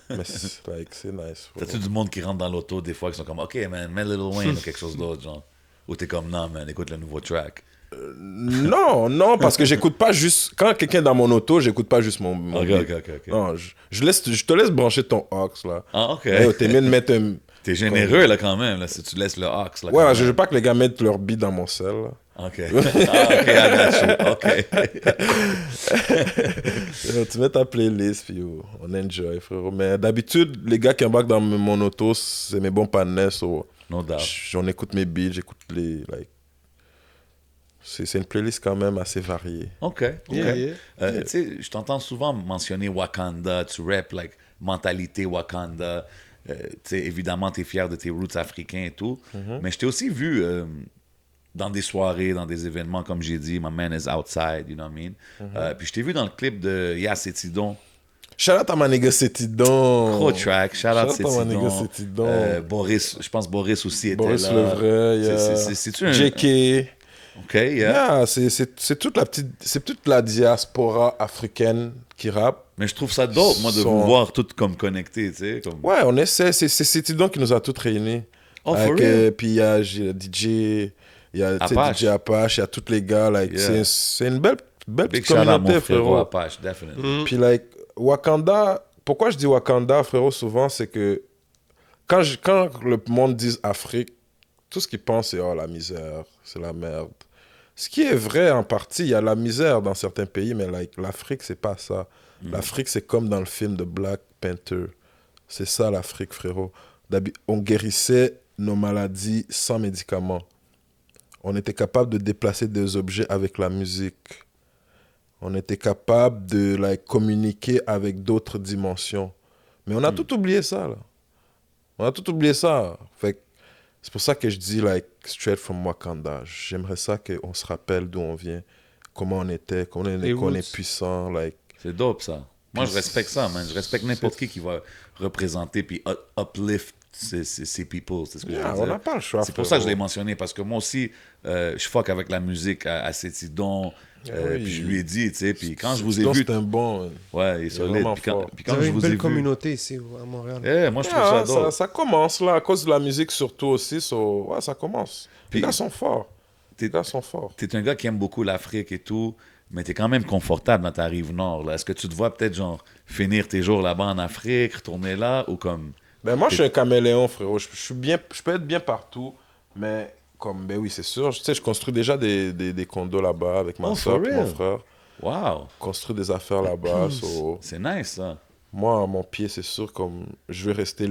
Mais c'est nice. T'as-tu du monde qui rentre dans l'auto des fois qui sont comme, OK, man, mets Lil Wayne ou quelque chose d'autre, genre. Ou t'es comme, non, man, écoute le nouveau track. Non, non, parce que j'écoute pas juste... Quand quelqu'un est dans mon auto, j'écoute pas juste mon OK, beat. OK. Non, je te laisse brancher ton aux, là. Ah, OK. Hey, t'es mieux de mettre un... T'es généreux, là, quand même, là, si tu laisses le Ox, là. Ouais, quand je même. veux pas que les gars mettent leur beat dans mon sel, là. OK. Ah, OK, I got you. OK. Tu mets ta playlist, puis on enjoy, frérot. Mais d'habitude, les gars qui embarquent dans mon auto, c'est mes bons panneaux. So, No doubt. j'en écoute mes beats, j'écoute les... Like, c'est une playlist quand même assez variée. OK. Yeah, yeah. Tu sais, je t'entends souvent mentionner Wakanda, tu rap, like, mentalité Wakanda. Tu sais, évidemment, t'es fier de tes roots africains et tout. Mais je t'ai aussi vu dans des soirées, dans des événements, comme j'ai dit, My Man is Outside, you know what I mean? Puis je t'ai vu dans le clip de Yass et Tidon. Shout out à ma nigga Setidon. Gros track, shout out Shout out à ma nigga Setidon. Setidon. Boris, je pense Boris aussi était Boris là. Levray, C'est-tu un... JK. OK, yeah. Yeah, c'est toute la diaspora africaine qui rappe. Mais je trouve ça dope, moi, de Son- vous voir toutes comme connectés, tu sais. Comme... Ouais, on essaie. C'est Setidon qui nous a toutes réunis. Oh, for real? Puis il y a DJ, il y a tu sais, Apache. DJ Apache, il y a tous les gars. Like, Yeah. c'est une belle Big petite shout out à communauté, mon frérot frérot. Apache, definitely. Puis, like, Wakanda, pourquoi je dis Wakanda, frérot, souvent, c'est que quand le monde dit Afrique, tout ce qu'ils pensent, c'est oh, la misère, c'est la merde. Ce qui est vrai en partie, il y a la misère dans certains pays, mais like, l'Afrique, c'est pas ça. L'Afrique, c'est comme dans le film de Black Panther. C'est ça l'Afrique, frérot. On guérissait nos maladies sans médicaments. On était capable de déplacer des objets avec la musique. On était capable de like, communiquer avec d'autres dimensions. Mais on a tout oublié ça, là. On a tout oublié ça. Fait que c'est pour ça que je dis, like, straight from Wakanda. J'aimerais ça qu'on se rappelle d'où on vient, comment on était, qu'on Les est roots. puissant, like... C'est dope, ça. Moi, je respecte ça, man. Je respecte n'importe qui va représenter puis uplift ces people. C'est ce que je veux Yeah, dire. on n'a pas le choix, C'est pour ça que je l'ai frérot. mentionné, parce que moi aussi, je fuck avec la musique à Sétidon. Oui. Puis je lui ai dit, tu sais, puis quand je vous ai Donc, vu... c'est un bon. Ouais, il est Il est solide. vraiment Puis quand, fort. puis Vous quand avez je une vous belle ai vu... communauté ici à Montréal. Moi, je trouve ça Yeah, dope. ça commence là, à cause de la musique surtout aussi. Ouais, ça commence. Puis- Les gars sont forts. T'es- Les gars sont forts. T'es un gars qui aime beaucoup l'Afrique et tout, mais t'es quand même confortable dans ta rive nord. Là. Est-ce que tu te vois peut-être genre finir tes jours là-bas en Afrique, retourner là, ou comme... Ben, moi, je suis un caméléon, frérot. Je suis bien, je peux être bien partout, mais comme, ben oui, c'est sûr. Tu sais, je construis déjà des condos là-bas avec ma Oh, soeur for et mon real? frère. Wow! Construire des affaires là-bas. So, C'est nice, ça. moi, à mon pied, c'est sûr, comme je vais rester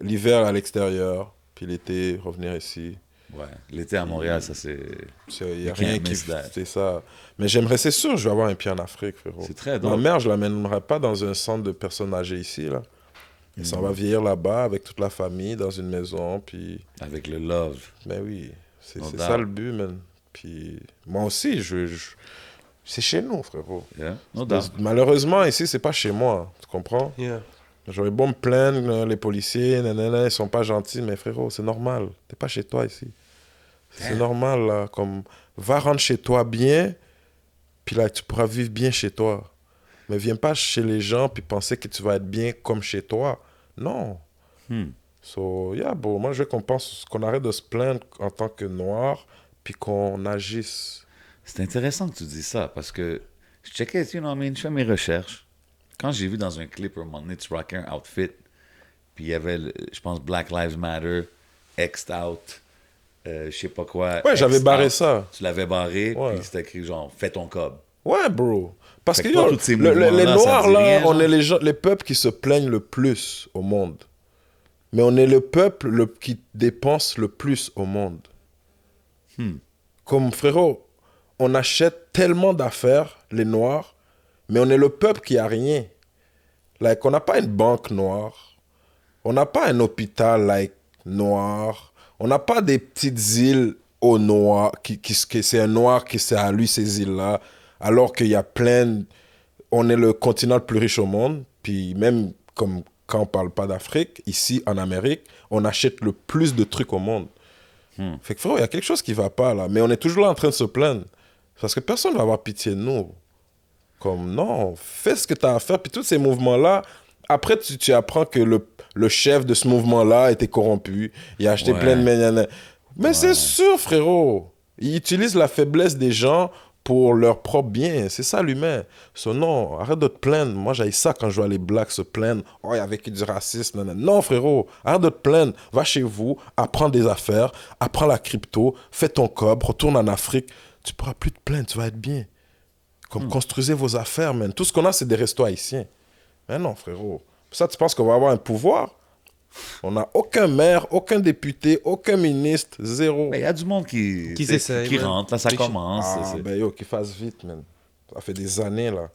l'hiver à l'extérieur, puis l'été, revenir ici. Ouais, l'été à Montréal, ça c'est... Il n'y a You rien can't qui miss that. fait ça. Mais j'aimerais, c'est sûr, je vais avoir un pied en Afrique, frérot. C'est très Ma drôle. mère, je l'amènerai pas dans un centre de personnes âgées ici, là. Et ça va vieillir là-bas avec toute la famille, dans une maison, puis... Avec le love. Ben oui, c'est No ça doubt. le but, man. Puis moi aussi, c'est chez nous, frérot. Yeah? No doubt. Malheureusement, ici, c'est pas chez moi, tu comprends? Yeah. J'aurais beau me plaindre, les policiers, nanana, ils sont pas gentils, mais frérot, c'est normal. T'es pas chez toi ici. C'est normal, là. Comme, va rentrer chez toi bien, puis là, tu pourras vivre bien chez toi. Mais viens pas chez les gens, puis penser que tu vas être bien comme chez toi. Non. Hmm. So, yeah, bon, moi, je veux qu'on arrête de se plaindre en tant que noir, puis qu'on agisse. C'est intéressant que tu dis ça, parce que je checkais, you know, je fais mes recherches. Quand j'ai vu dans un clip, un moment donné, tu rockais un outfit, puis il y avait, je pense, Black Lives Matter, X'd Out, je sais pas quoi. Ouais, j'avais X'd barré out. ça. Tu l'avais barré, Ouais. puis c'était écrit genre, fais ton cob. Ouais, bro. Parce Fait que que toi, yo, tous ces les mouvements-là, ça Noirs, dit là, rien, on genre? est les peuples qui se plaignent le plus au monde. Mais on est le peuple qui dépense le plus au monde. Comme frérot, on achète tellement d'affaires, les Noirs, mais on est le peuple qui a rien. Like, on n'a pas une banque noire. On n'a pas un hôpital noir. On n'a pas des petites îles au noir, que c'est un noir qui c'est à lui ces îles-là, alors qu'il y a plein... On est le continent le plus riche au monde, puis même comme quand on parle pas d'Afrique, ici en Amérique, on achète le plus de trucs au monde. Fait que frérot, il y a quelque chose qui va pas là, mais on est toujours là en train de se plaindre. Parce que personne ne va avoir pitié de nous. Comme non, fais ce que tu as à faire, puis tous ces mouvements-là, après tu apprends que le chef de ce mouvement-là était corrompu, il a acheté Ouais. plein de ménanes. Mais c'est sûr, frérot. Il utilise la faiblesse des gens pour leur propre bien. C'est ça l'humain. Non, arrête de te plaindre. Moi, j'ai ça quand je vois les blacks se plaindre. Oh, il y avait du racisme. Nanana. Non, frérot, arrête de te plaindre. Va chez vous, apprends des affaires, apprends la crypto, fais ton cob, retourne en Afrique. Tu pourras plus te plaindre, tu vas être bien. Comme construisez vos affaires, man. Tout ce qu'on a, c'est des restos haïtiens. Mais non, frérot. Ça, tu penses qu'on va avoir un pouvoir? On n'a aucun maire, aucun député, aucun ministre, zéro. Mais il y a du monde qui essayent, qui ouais. rentre, là, ça commence. Ah, c'est- ben yo, qu'il fasse vite, man. Ça fait des années, là.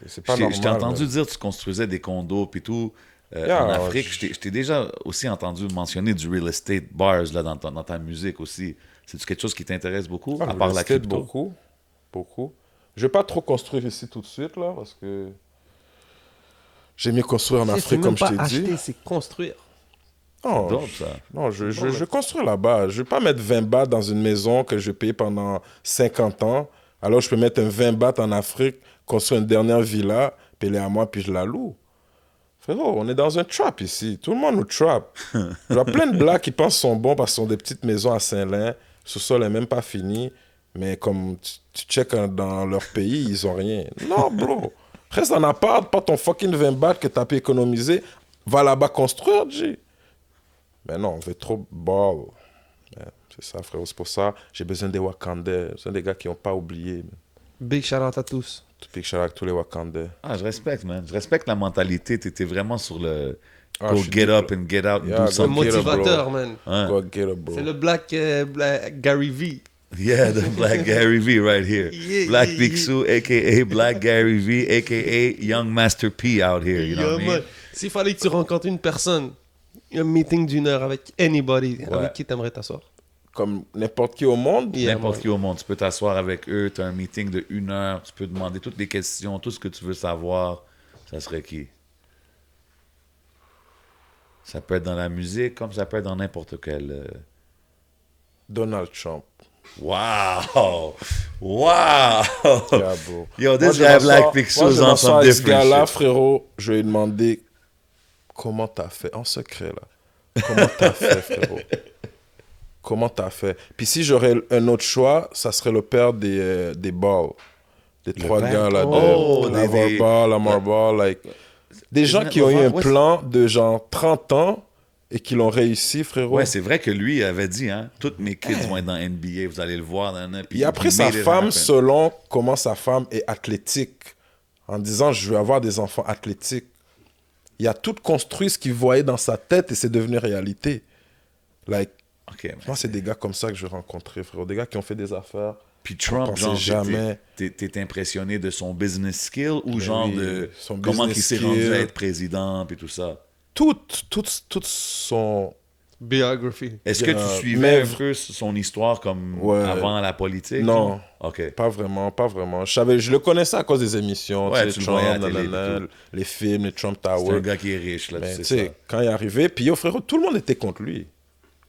C'est pas Je normal. t'ai entendu man. dire que tu construisais des condos puis tout Yeah, en Afrique. je- Je t'ai déjà aussi entendu mentionner du real estate bars là, dans ta musique aussi. C'est-tu quelque chose qui t'intéresse beaucoup, Ah, à part le la skate, crypto? beaucoup. Beaucoup. Je vais pas trop construire ici tout de suite, là, parce que j'ai mieux construire en C'est Afrique, même comme je pas t'ai acheter, dit. c'est construire. Non, Dope, ça. non, je vais construire là-bas. Je vais pas mettre 20 bahts dans une maison que je vais payer pendant 50 ans. Alors, je peux mettre un 20 bahts en Afrique, construire une dernière villa, payer à moi, puis je la loue. Frérot, on est dans un trap ici. Tout le monde nous trap. Je vois plein de blacks qui pensent qu'ils sont bons parce qu'ils ont des petites maisons à Saint-Lin. Le sous-sol n'est même pas fini. Mais comme tu checkes dans leur pays, ils ont rien. Non, bro. Reste en appart, pas ton fucking 20 bahts que tu as pu économiser. Va là-bas construire, G. Mais non, on veut trop ball. Ouais, c'est ça, frérot. C'est pour ça j'ai besoin des Wakandais. J'ai besoin des gars qui n'ont pas oublié. Man. Big shout out à tous. Big shout out à tous les Wakandais. Ah, je respecte, man. Je respecte la mentalité. Tu étais vraiment sur le Ah, go je suis get deep, up là. and get out and Yeah, do go Le something. get up, bro. motivateur, man. Hein? Go get up, bro. C'est le Black Gary V. Yeah, the Black Gary V right here. Yeah, Black yeah, Picsou, a.k.a. Black Gary V, a.k.a. Young Master P out here. You know Yeah, what I mean? man. S'il fallait que tu rencontres une personne, un meeting d'une heure avec anybody, Ouais. avec qui t'aimerais t'asseoir? Comme n'importe qui au monde. Yeah, N'importe man. qui au monde. Tu peux t'asseoir avec eux, tu as un meeting de 1 heure, tu peux demander toutes les questions, tout ce que tu veux savoir. Ça serait qui? Ça peut être dans la musique, comme ça peut être dans n'importe quel... Donald Trump. Wow! Wow! Yeah, bro. Yo, Moi, this je guy m'assois- Black moi, Pixels je on m'assois some avec ce different gars-là, shit. frérot, je vais lui demander comment t'as fait, en secret, là. Comment t'as fait, frérot? Comment t'as fait? Puis si j'aurais un autre choix, ça serait le père des balls. Des trois père? gars, là, Oh, de la des- Ball, la Marball, like... Des gens Isn't it qui ont eu un Lavar- plan de genre 30 ans et qui l'ont réussi, frérot. Ouais, c'est vrai que lui avait dit, hein, toutes mes kids vont être dans NBA, vous allez le voir. Puis Et après, he sa made it femme, happen. selon comment sa femme est athlétique, en disant, je veux avoir des enfants athlétiques. Il a tout construit ce qu'il voyait dans sa tête et c'est devenu réalité. Like, Ok, man. moi, c'est des gars comme ça que je veux rencontrer, frérot. Des gars qui ont fait des affaires. Puis Trump, pensait genre, jamais. t'es impressionné de son business skill ou genre oui, de son comment il business s'est rendu skill. à être président puis tout ça. Tout son... Biography. Est-ce que Yeah, tu suivais mais- un peu son histoire comme Ouais. avant la politique? Non. genre? OK. Pas vraiment, pas vraiment. Je le connaissais à cause des émissions. Ouais, tu sais, tu le voyais à la télé et nanana, les films, les Trump C'est un Tower. gars qui est riche, là, Mais tu tu sais sais, ça. quand il est arrivé, puis yo, frérot, tout le monde était contre lui.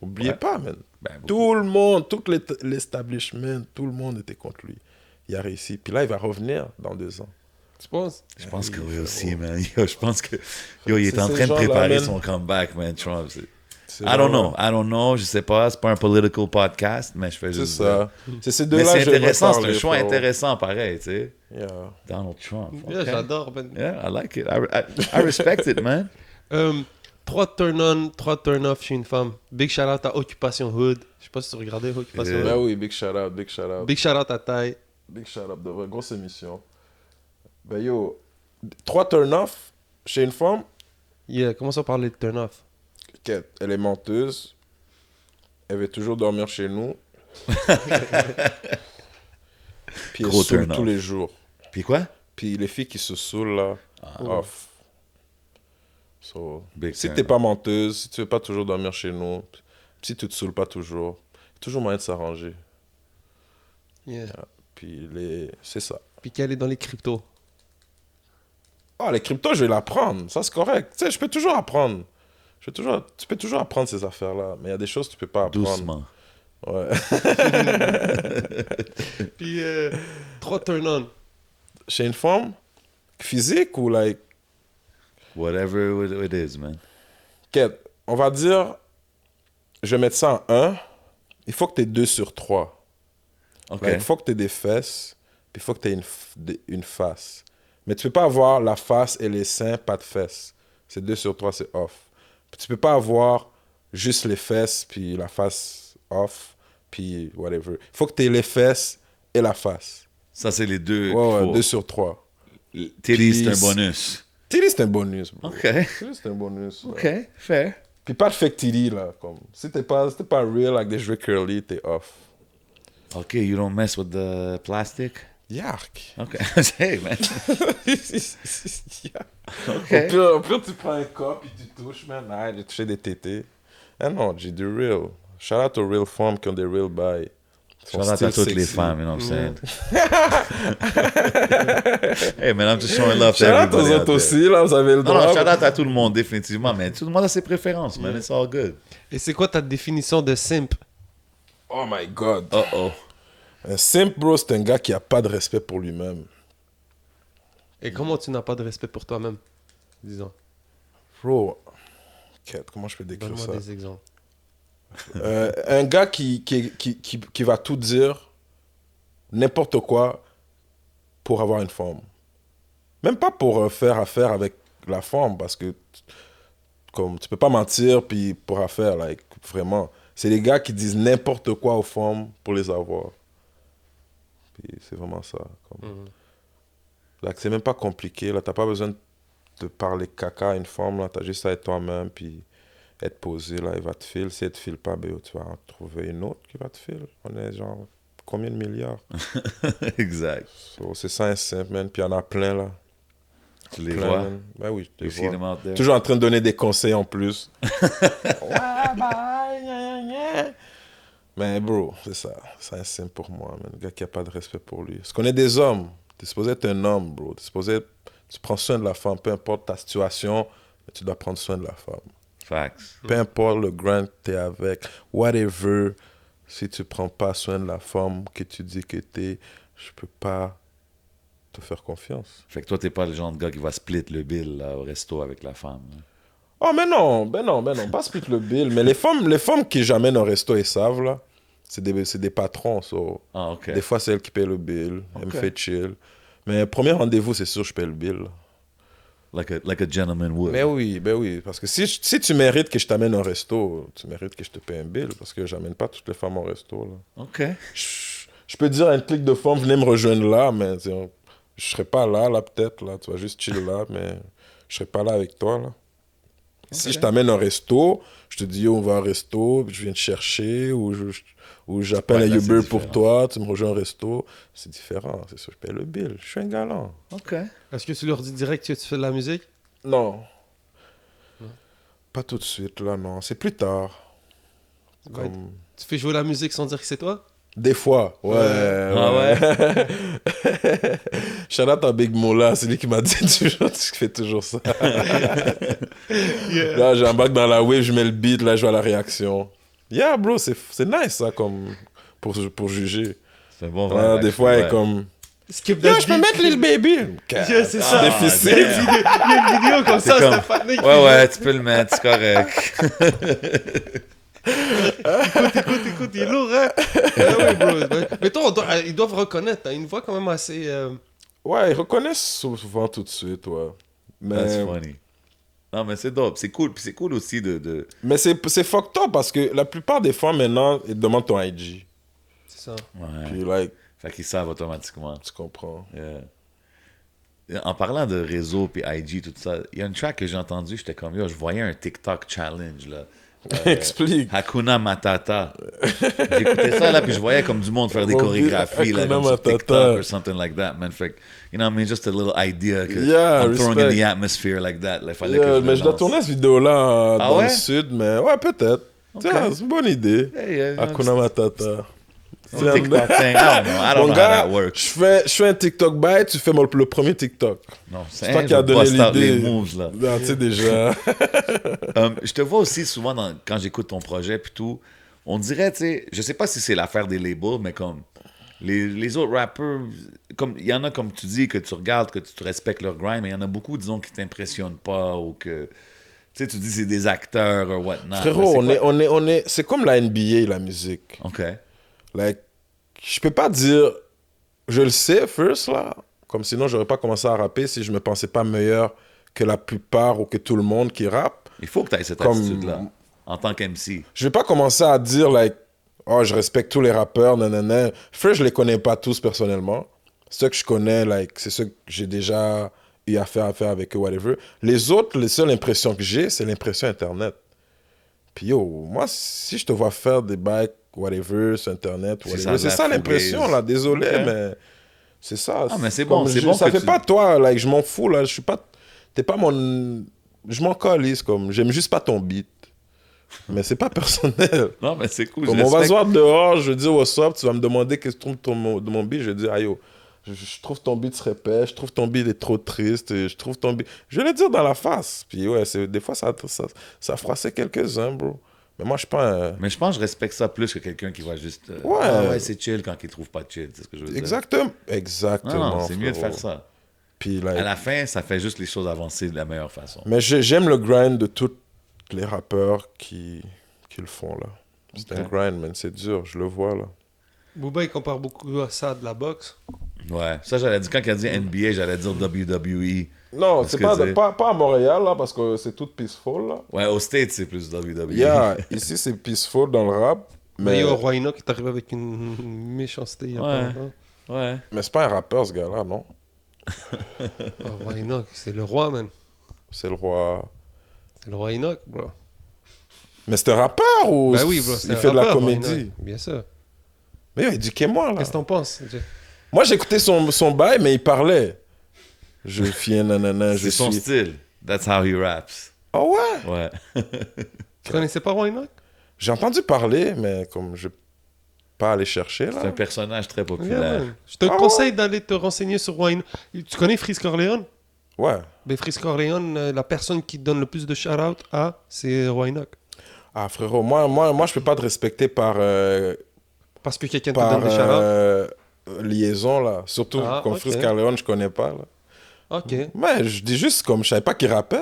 Oubliez Ouais. pas, man. Ben, beaucoup. Tout le monde, tout l'establishment, tout le monde était contre lui. Il a réussi. Puis là, il va revenir dans 2 ans. Tu penses? Je pense que oui aussi, man. Yo, je pense que yo, il est C'est en ces train de gens-là, préparer man. son comeback, man, Trump. C'est I don't genre- know, je sais pas, c'est pas un political podcast, mais je fais C'est juste ça. C'est ces Mais deux-là c'est que je veux intéressant, c'est un parler, choix frérot. intéressant pareil, tu sais. Yeah. Donald Trump. Yeah, ok. j'adore, man. Yeah, I like it. I respect it, man. 3 turn-on, 3 turn-off chez une femme. Big shout-out à Occupation Hood. Je sais pas si tu regardais Occupation Yeah. Hood. Ben oui, big shout out, big shout out. Big shout-out à Ty. Big shout out, de vraie grosse émission. Ben yo, 3 turn-off chez une femme, Yeah, commençons par les turn-off. elle est menteuse. Elle veut toujours dormir chez nous. Puis elle Gros saoule turn-off. tous les jours. Puis quoi? Puis les filles qui se saoulent là, off. So, Big si turn t'es off. pas menteuse, si tu veux pas toujours dormir chez nous, si tu te saoules pas toujours, toujours moyen de s'arranger. Yeah. Puis c'est ça. Puis qu'elle est dans les cryptos. Ah, les cryptos, je vais l'apprendre. Ça, c'est correct. Tu sais, je peux toujours apprendre. Tu peux toujours apprendre ces affaires-là. Mais il y a des choses que tu peux pas apprendre. Doucement. Ouais. Puis 3 turn-on. Chez une femme, physique ou like... Whatever it is, man. Quête, on va dire, je vais mettre ça en 1. Il faut que tu aies 2 sur 3. OK. Il faut que tu aies des fesses, puis il faut que tu aies une face. Mais tu peux pas avoir la face et les seins, pas de fesses. C'est 2 sur 3, c'est off. Puis tu peux pas avoir juste les fesses, puis la face off, puis whatever. Il faut que tu aies les fesses et la face. Ça, c'est les deux. Ouais, qu'il ouais, faut. 2 sur 3. Titty, c'est un Puis- bonus. Titty, c'est un bonus, bro. OK. Titty, c'est un bonus. ouais. OK, fair. Puis pas de fake titty, là. Comme, si t'es pas real avec des cheveux curly, t'es off. OK, you don't mess with the plastic? Yark. OK. Hey, man. OK. Au pire, tu prends un cop et tu touches, man. Ah, j'ai touché des tétés. Ah non, j'ai du real. Shout out aux real femmes qui ont des real bails. Shout out à toutes les femmes, you know what I'm saying? Hey, man, I'm just showing love to Shout out everybody aux out autres there. aussi, là, vous avez le Non, droit. non, shout out à tout le monde, définitivement, mais tout le monde a ses préférences, man. It's all good. Et c'est quoi ta définition de simp? Oh my god. Uh-oh. Un simp, bro, c'est un gars qui a pas de respect pour lui-même. Et comment tu n'as pas de respect pour toi-même? Disons. Bro, Quête, comment je peux décrire Donne-moi ça? des exemples. Un gars qui va tout dire, n'importe quoi, pour avoir une femme. Même pas pour faire affaire avec la femme, parce que comme tu peux pas mentir puis pour affaire, like, vraiment. C'est les gars qui disent n'importe quoi aux femmes pour les avoir. Puis c'est vraiment ça. Comme. Like, c'est même pas compliqué, là. T'as pas besoin de parler caca à une femme, là. T'as juste à être toi-même, puis être posé, là. Il va te filer. Si elle te file pas, ben, tu vas en trouver une autre qui va te filer. On est genre, combien de milliards? Exact. So, c'est ça, un simple, man. Puis il y en a plein, là. Tu les Plein, vois? man. Ben oui, je You les see them vois. out there? Toujours en train de donner des conseils en plus. Mais bro, c'est ça. C'est un simple pour moi, man. Le gars qui a pas de respect pour lui. Parce qu'on est des hommes. T'es supposé être un homme, bro. T'es supposé... Tu prends soin de la femme, peu importe ta situation, mais tu dois prendre soin de la femme. Facts. Peu importe le grind que t'es avec, whatever, Si tu prends pas soin de la femme que tu dis que t'es, je peux pas te faire confiance. Fait que toi, t'es pas le genre de gars qui va split le bill là, au resto avec la femme. Là. Oh, mais non, pas split le bill. Mais les femmes qui j'amène au resto, ils savent, là, c'est des patrons. So. Ah, OK. Des fois, c'est elle qui paye le bill. Elle me Ok. fait chill. Mais premier rendez-vous, c'est sûr, je paye le bill. Like a gentleman would. Ben oui. Parce que si tu mérites que je t'amène au resto, tu mérites que je te paye un bill. Parce que j'amène pas toutes les femmes au resto, là. OK. Je peux dire à une clique de femmes, venez me rejoindre là, mais je serai pas là, peut-être, là. Tu vas juste chill là, mais je serai pas là avec toi, là. Si je t'amène au resto, je te dis, yo, on va au resto, puis je viens te chercher, ou j'appelle Ouais, un là, c'est Uber pour différent. toi, tu me rejoins au resto. C'est différent, c'est sûr, je paye le bill. Je suis un galant. OK. Est-ce que tu leur dis direct que tu fais de la musique? Non. Pas tout de suite, là, non. C'est plus tard. Ouais. Comme... Tu fais jouer la musique sans dire que c'est toi? Des fois, ouais. Ah ouais? Shout out à Big Mola, c'est lui qui m'a dit toujours, tu fais toujours ça. Là, j'embarque dans la wave, je mets le beat, là, je vois la réaction. Yeah, bro, c'est nice, ça, comme, pour juger. C'est bon, Là, vibe, des fois, elle est ouais. comme, Skip yo, that je peux beat. mettre Lil Baby. Yeah, c'est ça. Ah, difficile. Il y a une vidéo comme ça, C'est comme- Stéphane. Ouais, tu peux le mettre, c'est correct. Écoute, il est lourd, hein? Ah oui, bro. Mais toi, ils doivent reconnaître. T'as une voix quand même assez... Ouais, ils reconnaissent souvent tout de suite, ouais. That's Mais, funny. Non, mais c'est dope, c'est cool. Puis c'est cool aussi de... mais c'est fucked up parce que la plupart des fois, maintenant, ils te demandent ton IG. C'est ça. Ouais. Puis, like, Fait qu'ils savent automatiquement. tu comprends. Yeah. En parlant de réseau puis IG, tout ça, il y a une track que j'ai entendue, j'étais comme, yo, je voyais un TikTok challenge, là. Explique. Hakuna Matata. J'écoutais ça, là, puis je voyais comme du monde faire des Mon chorégraphies, là, Hakuna comme sur Matata. TikTok or something like that, man. Fait que, you know what I mean, just a little idea que Yeah, I'm throwing in respect. the atmosphere like that. Là, fallait Yeah, que mais je dois lance. tourner cette vidéo-là Ah dans ouais? le sud, mais ouais, peut-être. Tiens, c'est une bonne idée. Hey, Hakuna Matata. It's a TikTok thing. I don't know. I don't Mon know how gars, that works. je fais un TikTok by, tu fais le premier TikTok. Non, C'est toi qui as donné bust out les l'idée. moves, là. Non, tu sais déjà. Je te vois aussi souvent quand j'écoute ton projet puis tout, on dirait, tu sais, je sais pas si c'est l'affaire des labels, mais comme les autres rappeurs, comme il y en a comme tu dis que tu regardes, que tu respectes leur grind, mais il y en a beaucoup, disons, qui t'impressionnent pas ou que, tu sais, tu dis c'est des acteurs ou whatnot. Frérot, Mais c'est on est, c'est comme la NBA, la musique. quoi? OK. Like, je peux pas dire, je le sais, first, là, comme sinon j'aurais pas commencé à rapper si je me pensais pas meilleur que la plupart ou que tout le monde qui rappe. Il faut que tu aies cette Comme- attitude-là en tant qu'MC. Je vais pas commencer à dire, like, oh, je respecte tous les rappeurs, nanana. First, je les connais pas tous personnellement. Ceux que je connais, like, c'est ceux que j'ai déjà eu affaire avec eux, whatever. Les autres, les seules impressions que j'ai, c'est l'impression Internet. Puis yo, moi, si je te vois faire des bails, whatever, sur Internet, C'est whatever, ça, c'est ça la l'impression, fourgaise. là. Désolé, Ok. mais c'est ça. Ah, mais c'est Comme bon, c'est bon Ça que fait tu- pas toi, like, je m'en fous, là. Je suis pas... T'es pas mon... Je m'en calisse, comme... J'aime juste pas ton beat. Mais c'est pas personnel. Non, mais c'est cool. Comme je on va se respecte. voir dehors, je vais dire what's up, tu vas me demander qu'est-ce que tu trouves de mon beat, je vais dire aïe yo, je trouve ton beat se répète, je trouve ton beat est trop triste, et je trouve ton beat... Je vais le dire dans la face. Puis ouais, des fois ça froissait quelques-uns, bro. Mais moi je suis pas un... Mais je pense que je respecte ça plus que quelqu'un qui va juste. Ouais. Ah ouais, c'est chill quand il trouve pas de chill. C'est ce que je veux dire. Exactement. Non, Exactement. non, c'est mieux de frérot. faire ça. Puis, À like, la fin, ça fait juste les choses avancer de la meilleure façon. mais j'aime le grind de tous les rappeurs qui le font là. C'est Ok. un grind, man, c'est dur, je le vois là. Booba, il compare beaucoup à ça de la boxe. Ouais, ça j'allais dire, quand il a dit NBA, j'allais dire WWE. Non, Parce c'est que pas à Montréal là, parce que c'est tout peaceful là. Ouais, au States, c'est plus WWE. Yeah, ici c'est peaceful dans le rap, Mais mais, yo, Roy Enoch est arrivé avec une méchanceté. Il y a Ouais. pas longtemps. Ouais. mais c'est pas un rappeur ce gars-là, non? Oh, Roy Enoch, c'est le roi, man. C'est le roi. C'est le roi Enoch, bro. Mais c'est un rappeur ou Bah oui, bro. c'est il un fait de la rappeur, Roy comédie? Enoch. Bien sûr. Mais yo, éduquez-moi là. Qu'est-ce que t'en penses? Moi j'écoutais son bail, mais il parlait. Je suis un nanana, je C'est son suis. style. That's how he raps. Oh ouais? Ouais. Tu connaissais pas Roy Enoch? J'ai entendu parler, mais comme je vais pas aller chercher C'est un là. personnage très Yeah, populaire. man. Je te Ah conseille d'aller te renseigner sur Roy Enoch. Tu connais Frisk Corleone? Ouais. Ben, Frisk Corleone, la personne qui donne le plus de shout-out à, c'est Roy Enoch. Ah frérot, moi je peux pas te respecter par Parce que quelqu'un te par donne des shout-outs? liaison, là. Surtout Ah, comme ok. Freeze Carleone, je connais pas, là. Ok. Mais je dis juste comme je savais pas qu'il rappait.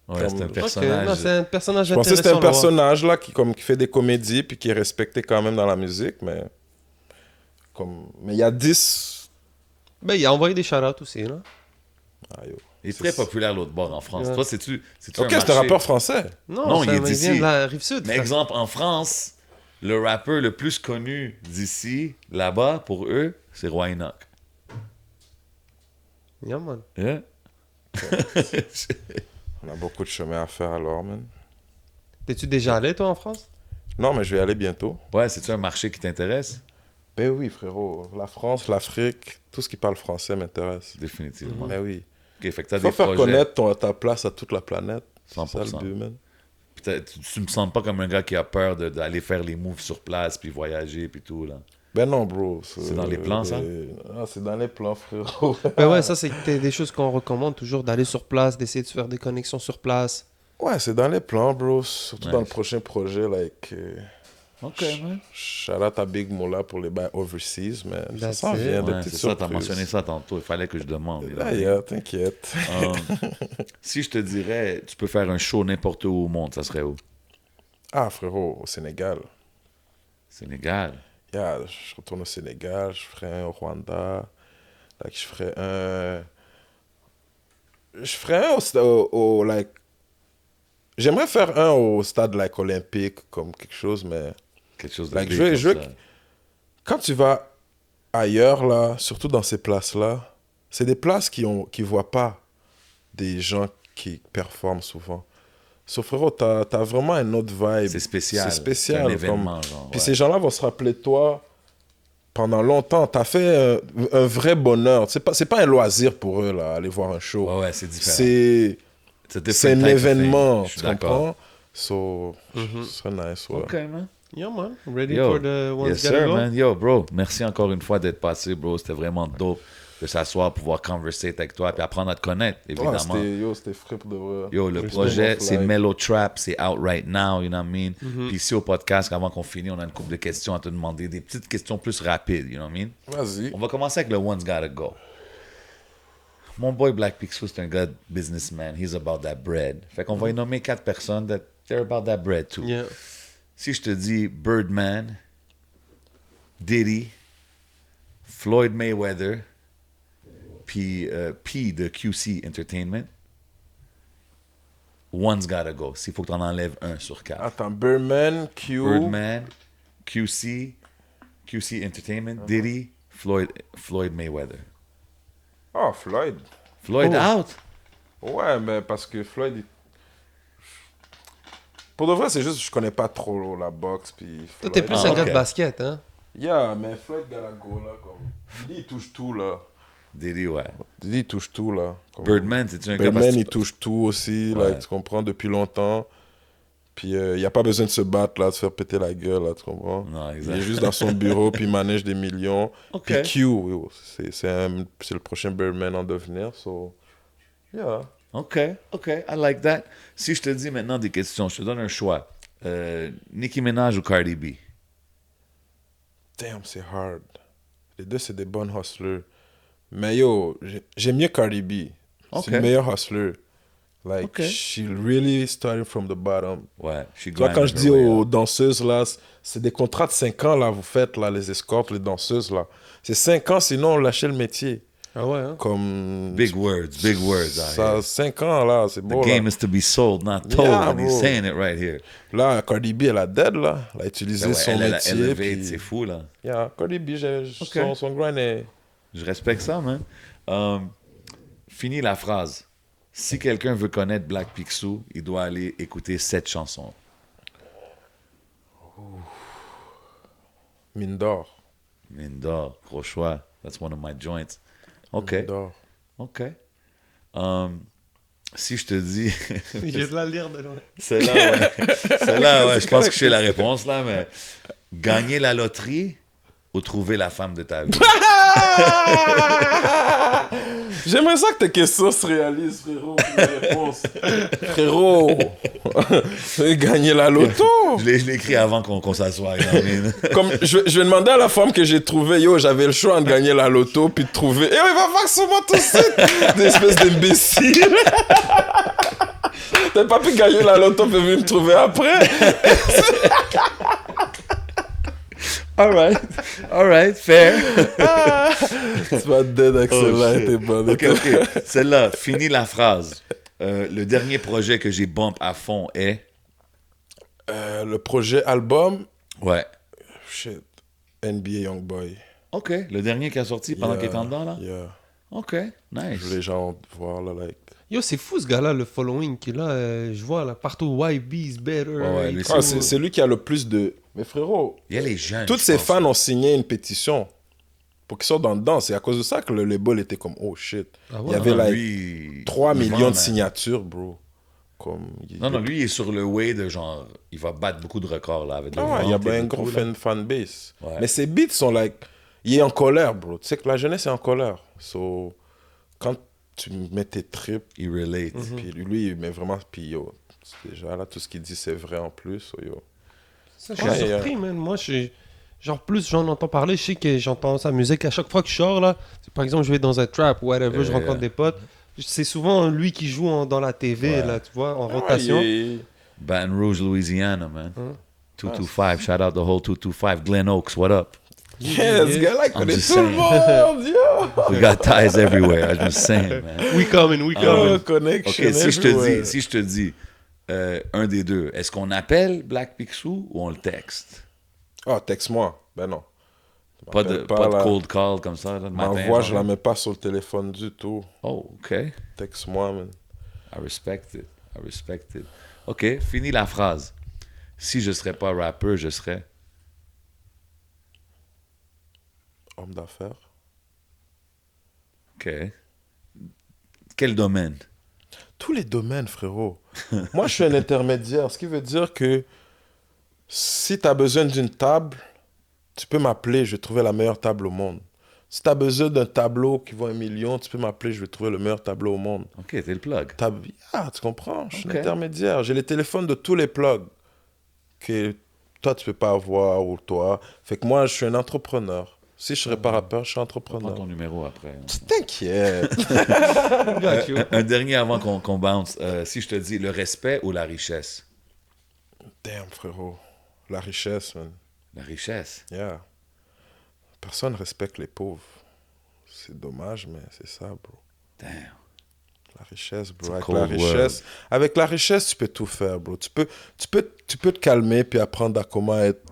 Ouais, c'est un Ok, personnage. Non, c'est un personnage Je pensais que c'était intéressant. un personnage là qui fait des comédies puis qui est respecté quand même dans la musique, mais il y a 10. Ben, il a envoyé des shout-outs aussi, là. Ah, yo. Il est très populaire l'autre bord en France. Ouais. Toi, c'est-tu Ok, un c'est un marché? rappeur français. Non, il est il d'ici. vient de la Rive-Sud. Mais frère. exemple, en France, le rappeur le plus connu d'ici, là-bas, pour eux, c'est Roy Enoch. Yeah, man. Yeah. On a beaucoup de chemin à faire alors, man. T'es-tu déjà allé, toi, en France? Non, mais je vais y aller bientôt. Ouais, c'est-tu un marché qui t'intéresse? Ben oui, frérot. La France, l'Afrique, tout ce qui parle français m'intéresse. Définitivement. Ben oui. Ok, fait que t'as Faut des faire projets. connaître ta place à toute la planète. C'est ça 100%. le but, man. Puis tu me sens pas comme un gars qui a peur d'aller faire les moves sur place, puis voyager, puis tout, là. Ben non, bro. C'est dans les plans, ça? Ah, c'est dans les plans, frérot. Ben ouais, ça, c'est des choses qu'on recommande toujours, d'aller sur place, d'essayer de faire des connexions sur place. Ouais, c'est dans les plans, bro. Surtout dans le Nice. prochain projet, like... Ok, man. Shout out à Big Moula pour les bails overseas, mais ça That's s'en it. vient, des Ouais, petites c'est ça, t'as surprises. mentionné ça tantôt. Il fallait que je demande. Ah, yeah, t'inquiète. Si je te dirais, tu peux faire un show n'importe où au monde, ça serait où? Ah, frérot, au Sénégal. Sénégal. Yeah, je retourne au Sénégal, je ferai un au Rwanda. Like, je ferai un... Je ferai un like... J'aimerais faire un au stade like, olympique, comme quelque chose, mais... Quelque chose de Like, big je veux comme ça. Quand tu vas ailleurs, là, surtout dans ces places-là, c'est des places qui voient pas des gens qui performent souvent. Sauf frérot, t'as vraiment un autre vibe. C'est spécial. C'est spécial. C'est un événement, genre. Puis ouais. ces gens-là vont se rappeler de toi pendant longtemps. T'as fait un vrai bonheur. C'est pas un loisir pour eux, là, aller voir un show. Ouais, c'est différent. C'est It's a different c'est un type of thing. événement, Je suis tu d'accord. comprends? So, ce serait nice, ouais. Ok, man. Yeah, man. Ready Yo, for the ones yes gotta sir, go? man. Yo, bro, merci encore une fois d'être passé, bro. C'était vraiment dope de s'asseoir, pouvoir converser avec toi, puis apprendre à te connaître, Ouais, évidemment. c'était frais pour de vrai. Yo, le Respect projet, mon c'est fly. Mellow Trap, c'est out right now, you know what I mean? Mm-hmm. Puis ici au podcast, avant qu'on finisse, on a une couple de questions à te demander, des petites questions plus rapides, you know what I mean? Vas-y. On va commencer avec le One's Gotta Go. Mon boy Black Picsou, c'est un gars de businessman. He's about that bread. Fait qu'on va y nommer 4 personnes that they're about that bread too. Yeah. Si je te dis Birdman, Diddy, Floyd Mayweather, puis P de QC Entertainment, One's Gotta Go. S'il faut que tu en enlèves un sur 4. Attends, Birdman, Q... Birdman, QC Entertainment, Diddy, Floyd Mayweather. Oh, Floyd. Floyd Oh. out? Ouais, mais parce que Floyd... Pour de vrai, c'est juste que je connais pas trop la boxe, puis Toi, t'es Floyd. plus Ah, un gars ok. de basket, hein? Yeah, mais Floyd Galago, là, comme... Diddy, il touche tout, là. Diddy, ouais. Diddy, il touche tout, là. Comme- Birdman, c'est un gars... Birdman, parce que- il touche tout aussi, Ouais. là, tu comprends, depuis longtemps. Puis il n'y a pas besoin de se battre, là, de se faire péter la gueule, là, tu comprends? Non, Il exact. est juste dans son bureau, puis il manage des millions. Ok. Puis Q, yo, c'est le prochain Birdman en devenir, so... Yeah. OK, I like that. Si je te dis maintenant des questions, je te donne un choix. Nicki Minaj ou Cardi B? Damn, c'est hard. Les deux, c'est des bonnes hustlers. Mais yo, j'aime mieux Cardi B. Ok. C'est une meilleure hustler. Like, Ok. she really started from the bottom. Ouais, she Tu vois, quand je grinded dis her way aux up. danseuses, là, c'est des contrats de 5 ans, là, vous faites, là, les escortes, les danseuses, là. C'est 5 ans, sinon on lâchait le métier. Ah ouais, hein? Comme... Big words out Ça, here. 5 ans, là, c'est The beau, game là. is to be sold, not told, Yeah, and he's bro. saying it right here. Là, Cardi B, elle a dead, là. Elle a utilisé Ouais, son elle a métier. elevate, puis- c'est fou, là. Yeah, Cardi B, Ok. son grind est... Je respecte ça, man. Fini la phrase. Si quelqu'un veut connaître Black Picsou, il doit aller écouter cette chanson. Mine d'or. Mine d'or, gros choix. That's one of my joints. OK, Mine d'or. OK. Si je te dis... J'ai de la lire de loin. Celle-là, ouais. Celle-là, ouais, je pense que j'ai la réponse, là, mais gagner la loterie ou trouver la femme de ta vie? J'aimerais ça que tes questions se réalisent, frérot. Tes réponses. Frérot, gagner la loto. Je l'ai écrit avant qu'on s'assoie. you know what I mean? Comme je vais demander à la femme que j'ai trouvée, yo, j'avais le choix de gagner la loto puis de trouver. Eh, il va faire sur moi tout de suite. Des espèces d'imbéciles. T'as pas pu gagner la loto, puis venir me trouver après. All right, fair. Tu vas dead avec celle-là, t'es bonne. OK. Celle-là, finis la phrase. Le dernier projet que j'ai bump à fond est... Le projet album, Ouais. shit, NBA Youngboy. OK, le dernier qui a sorti pendant qu'il était en dedans, là? Yeah. OK, nice. Je veux les gens voir, là, like... Yo, c'est fou ce gars-là, le following qu'il a. Je vois là, partout, YB is better. Ouais, et lui, tout. Ah, c'est lui qui a le plus de... Mais frérot, Il y a les jeunes. tous je ses pense. fans ont signé une pétition pour qu'ils sortent dans dedans. C'est à cause de ça que le label était comme, oh shit. Ah ouais? Il y avait Non, like lui, 3 il millions vend, de man. signatures, bro. Comme, Non, lui, il est sur le way de genre... Il va battre beaucoup de records, là, avec le Ah ouais, il y a vente et bien un tout, gros là. fanbase. Ouais. Mais ses beats sont like... Il est en colère, bro. Tu sais que la jeunesse est en colère. So, quand tu mets tes tripes, Il relate. puis lui, il met vraiment... Puis yo, c'est déjà là, tout ce qu'il dit, c'est vrai en plus. So, yo. Ça, je suis Ouais, surpris, man. Moi, je suis... Genre, plus j'en entends parler, je sais que j'entends sa musique à chaque fois que je sors, là. Par exemple, je vais dans un trap, whatever, je rencontre des potes. C'est souvent lui qui joue dans la TV, Ouais. là, tu vois, en Ouais, rotation. Baton Rouge, Louisiana, man. Hein? 225, shout out the whole 225. Glen Oaks, what up? Yeah, ce gars-là, il I'm connaît just tout le saying. monde, yo! We got ties everywhere. I'm just saying, man. We coming, we Ah, coming. ouais. Oh, connection OK, si everywhere. je te dis un des deux, est-ce qu'on appelle Black Picsou ou on le texte? Oh, texte-moi. Ben non. Pas de là. cold call comme ça, là, le Ma matin. voix, genre. je la mets pas sur le téléphone du tout. Oh, OK. Texte-moi, man. I respect it. I respect it. OK, finis la phrase. Si je serais pas rappeur, je serais... Homme d'affaires. OK. Quel domaine? Tous les domaines, frérot. Moi, je suis un intermédiaire, ce qui veut dire que si tu as besoin d'une table, tu peux m'appeler, je vais trouver la meilleure table au monde. Si tu as besoin d'un tableau qui vaut 1 million, tu peux m'appeler, je vais trouver le meilleur tableau au monde. OK, t'es le plug. Ah, tu comprends? Je suis Ok. un intermédiaire. J'ai les téléphones de tous les plugs que toi, tu peux pas avoir ou toi. Fait que moi, je suis un entrepreneur. Si je serais pas rappeur, je suis Prends entrepreneur. ton numéro après. T'inquiète. Got you. Un dernier avant qu'on bounce. Si je te dis le respect ou la richesse? Damn, frérot. La richesse, man. La richesse. Yeah. Personne respecte les pauvres. C'est dommage, mais c'est ça, bro. Damn. La richesse, bro. It's a Avec la richesse, tu peux tout faire, bro. Tu peux te calmer puis apprendre à comment être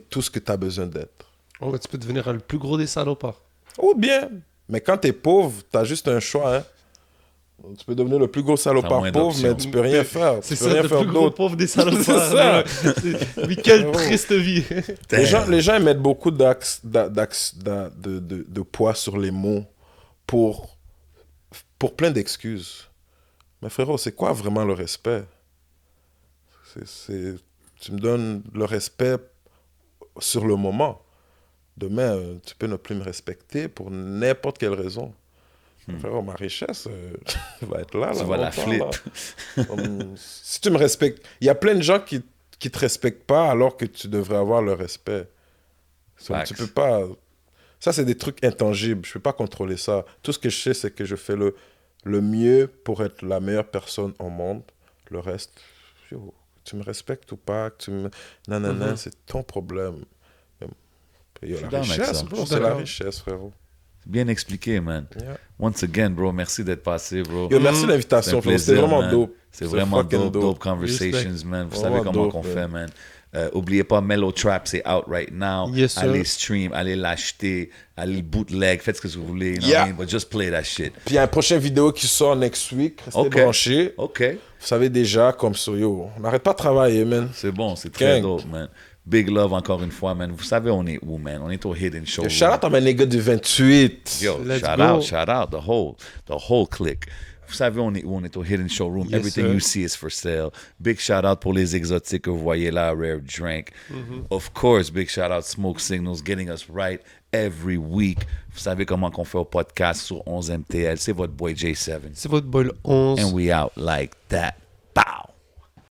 tout ce que tu as besoin d'être. Oh, tu peux devenir le plus gros des salopards. Ou bien, mais quand t'es pauvre, t'as juste un choix, hein. Tu peux devenir le plus gros T'as salopard moins pauvre, mais d'options. tu peux rien faire. C'est tu peux ça, rien le faire plus gros d'autre. pauvre des salopards. C'est ça. Mais quelle Oh. triste vie. Les gens ils mettent beaucoup de poids sur les mots pour plein d'excuses. Mais frérot, c'est quoi vraiment le respect? Tu me donnes le respect sur le moment. Demain, tu peux ne plus me respecter pour n'importe quelle raison. Frérot, ma richesse va être là. Tu là, vas la longtemps, flip. là. Si tu me respectes... Il y a plein de gens qui te respectent pas alors que tu devrais avoir le respect. So, Facts. tu peux pas... Ça, c'est des trucs intangibles. Je peux pas contrôler ça. Tout ce que je sais, c'est que je fais le mieux pour être la meilleure personne au monde. Le reste, yo, tu me respectes ou pas, que tu me... Nanana, c'est ton problème. Yo, suis la down avec richesse, ça. bro, Je suis c'est la d'accord. richesse, frérot. Bien expliqué, man. Yeah. Once again, bro, merci d'être passé, bro. Yo, merci de C'est un l'invitation, frérot. C'était plaisir, vraiment man. dope. C'est vraiment fucking dope conversations, man. Vous savez Vraiment comment dope, qu'on man. fait, man. Oubliez pas, Mellow Trap, c'est out right now. Yes, sir. Allez stream, allez l'acheter, allez le bootleg, faites ce que vous voulez. You know Yeah. what I mean? But just play that shit. Puis il y a une prochaine vidéo qui sort next week. Restez Ok. branchés. OK. Vous savez déjà, comme ça, yo, on n'arrête pas de travailler, man. C'est bon, c'est très Gang. dope, man. Big love encore une fois, man. Vous savez, on est où, man? On est au Hidden Show. Shout out à mes niggas du 28. Yo, Let's shout go. out, the whole clique. Vous savez, on est où? On est au Hidden Showroom. Yes, Everything sir. you see is for sale. Big shout out pour les exotiques que vous voyez là, Rare Drink. Of course, big shout out Smoke Signals, getting us right every week. Vous savez comment qu'on fait au podcast sur 11 MTL. C'est votre boy J7. C'est votre boy le 11. And we out like that. Pow!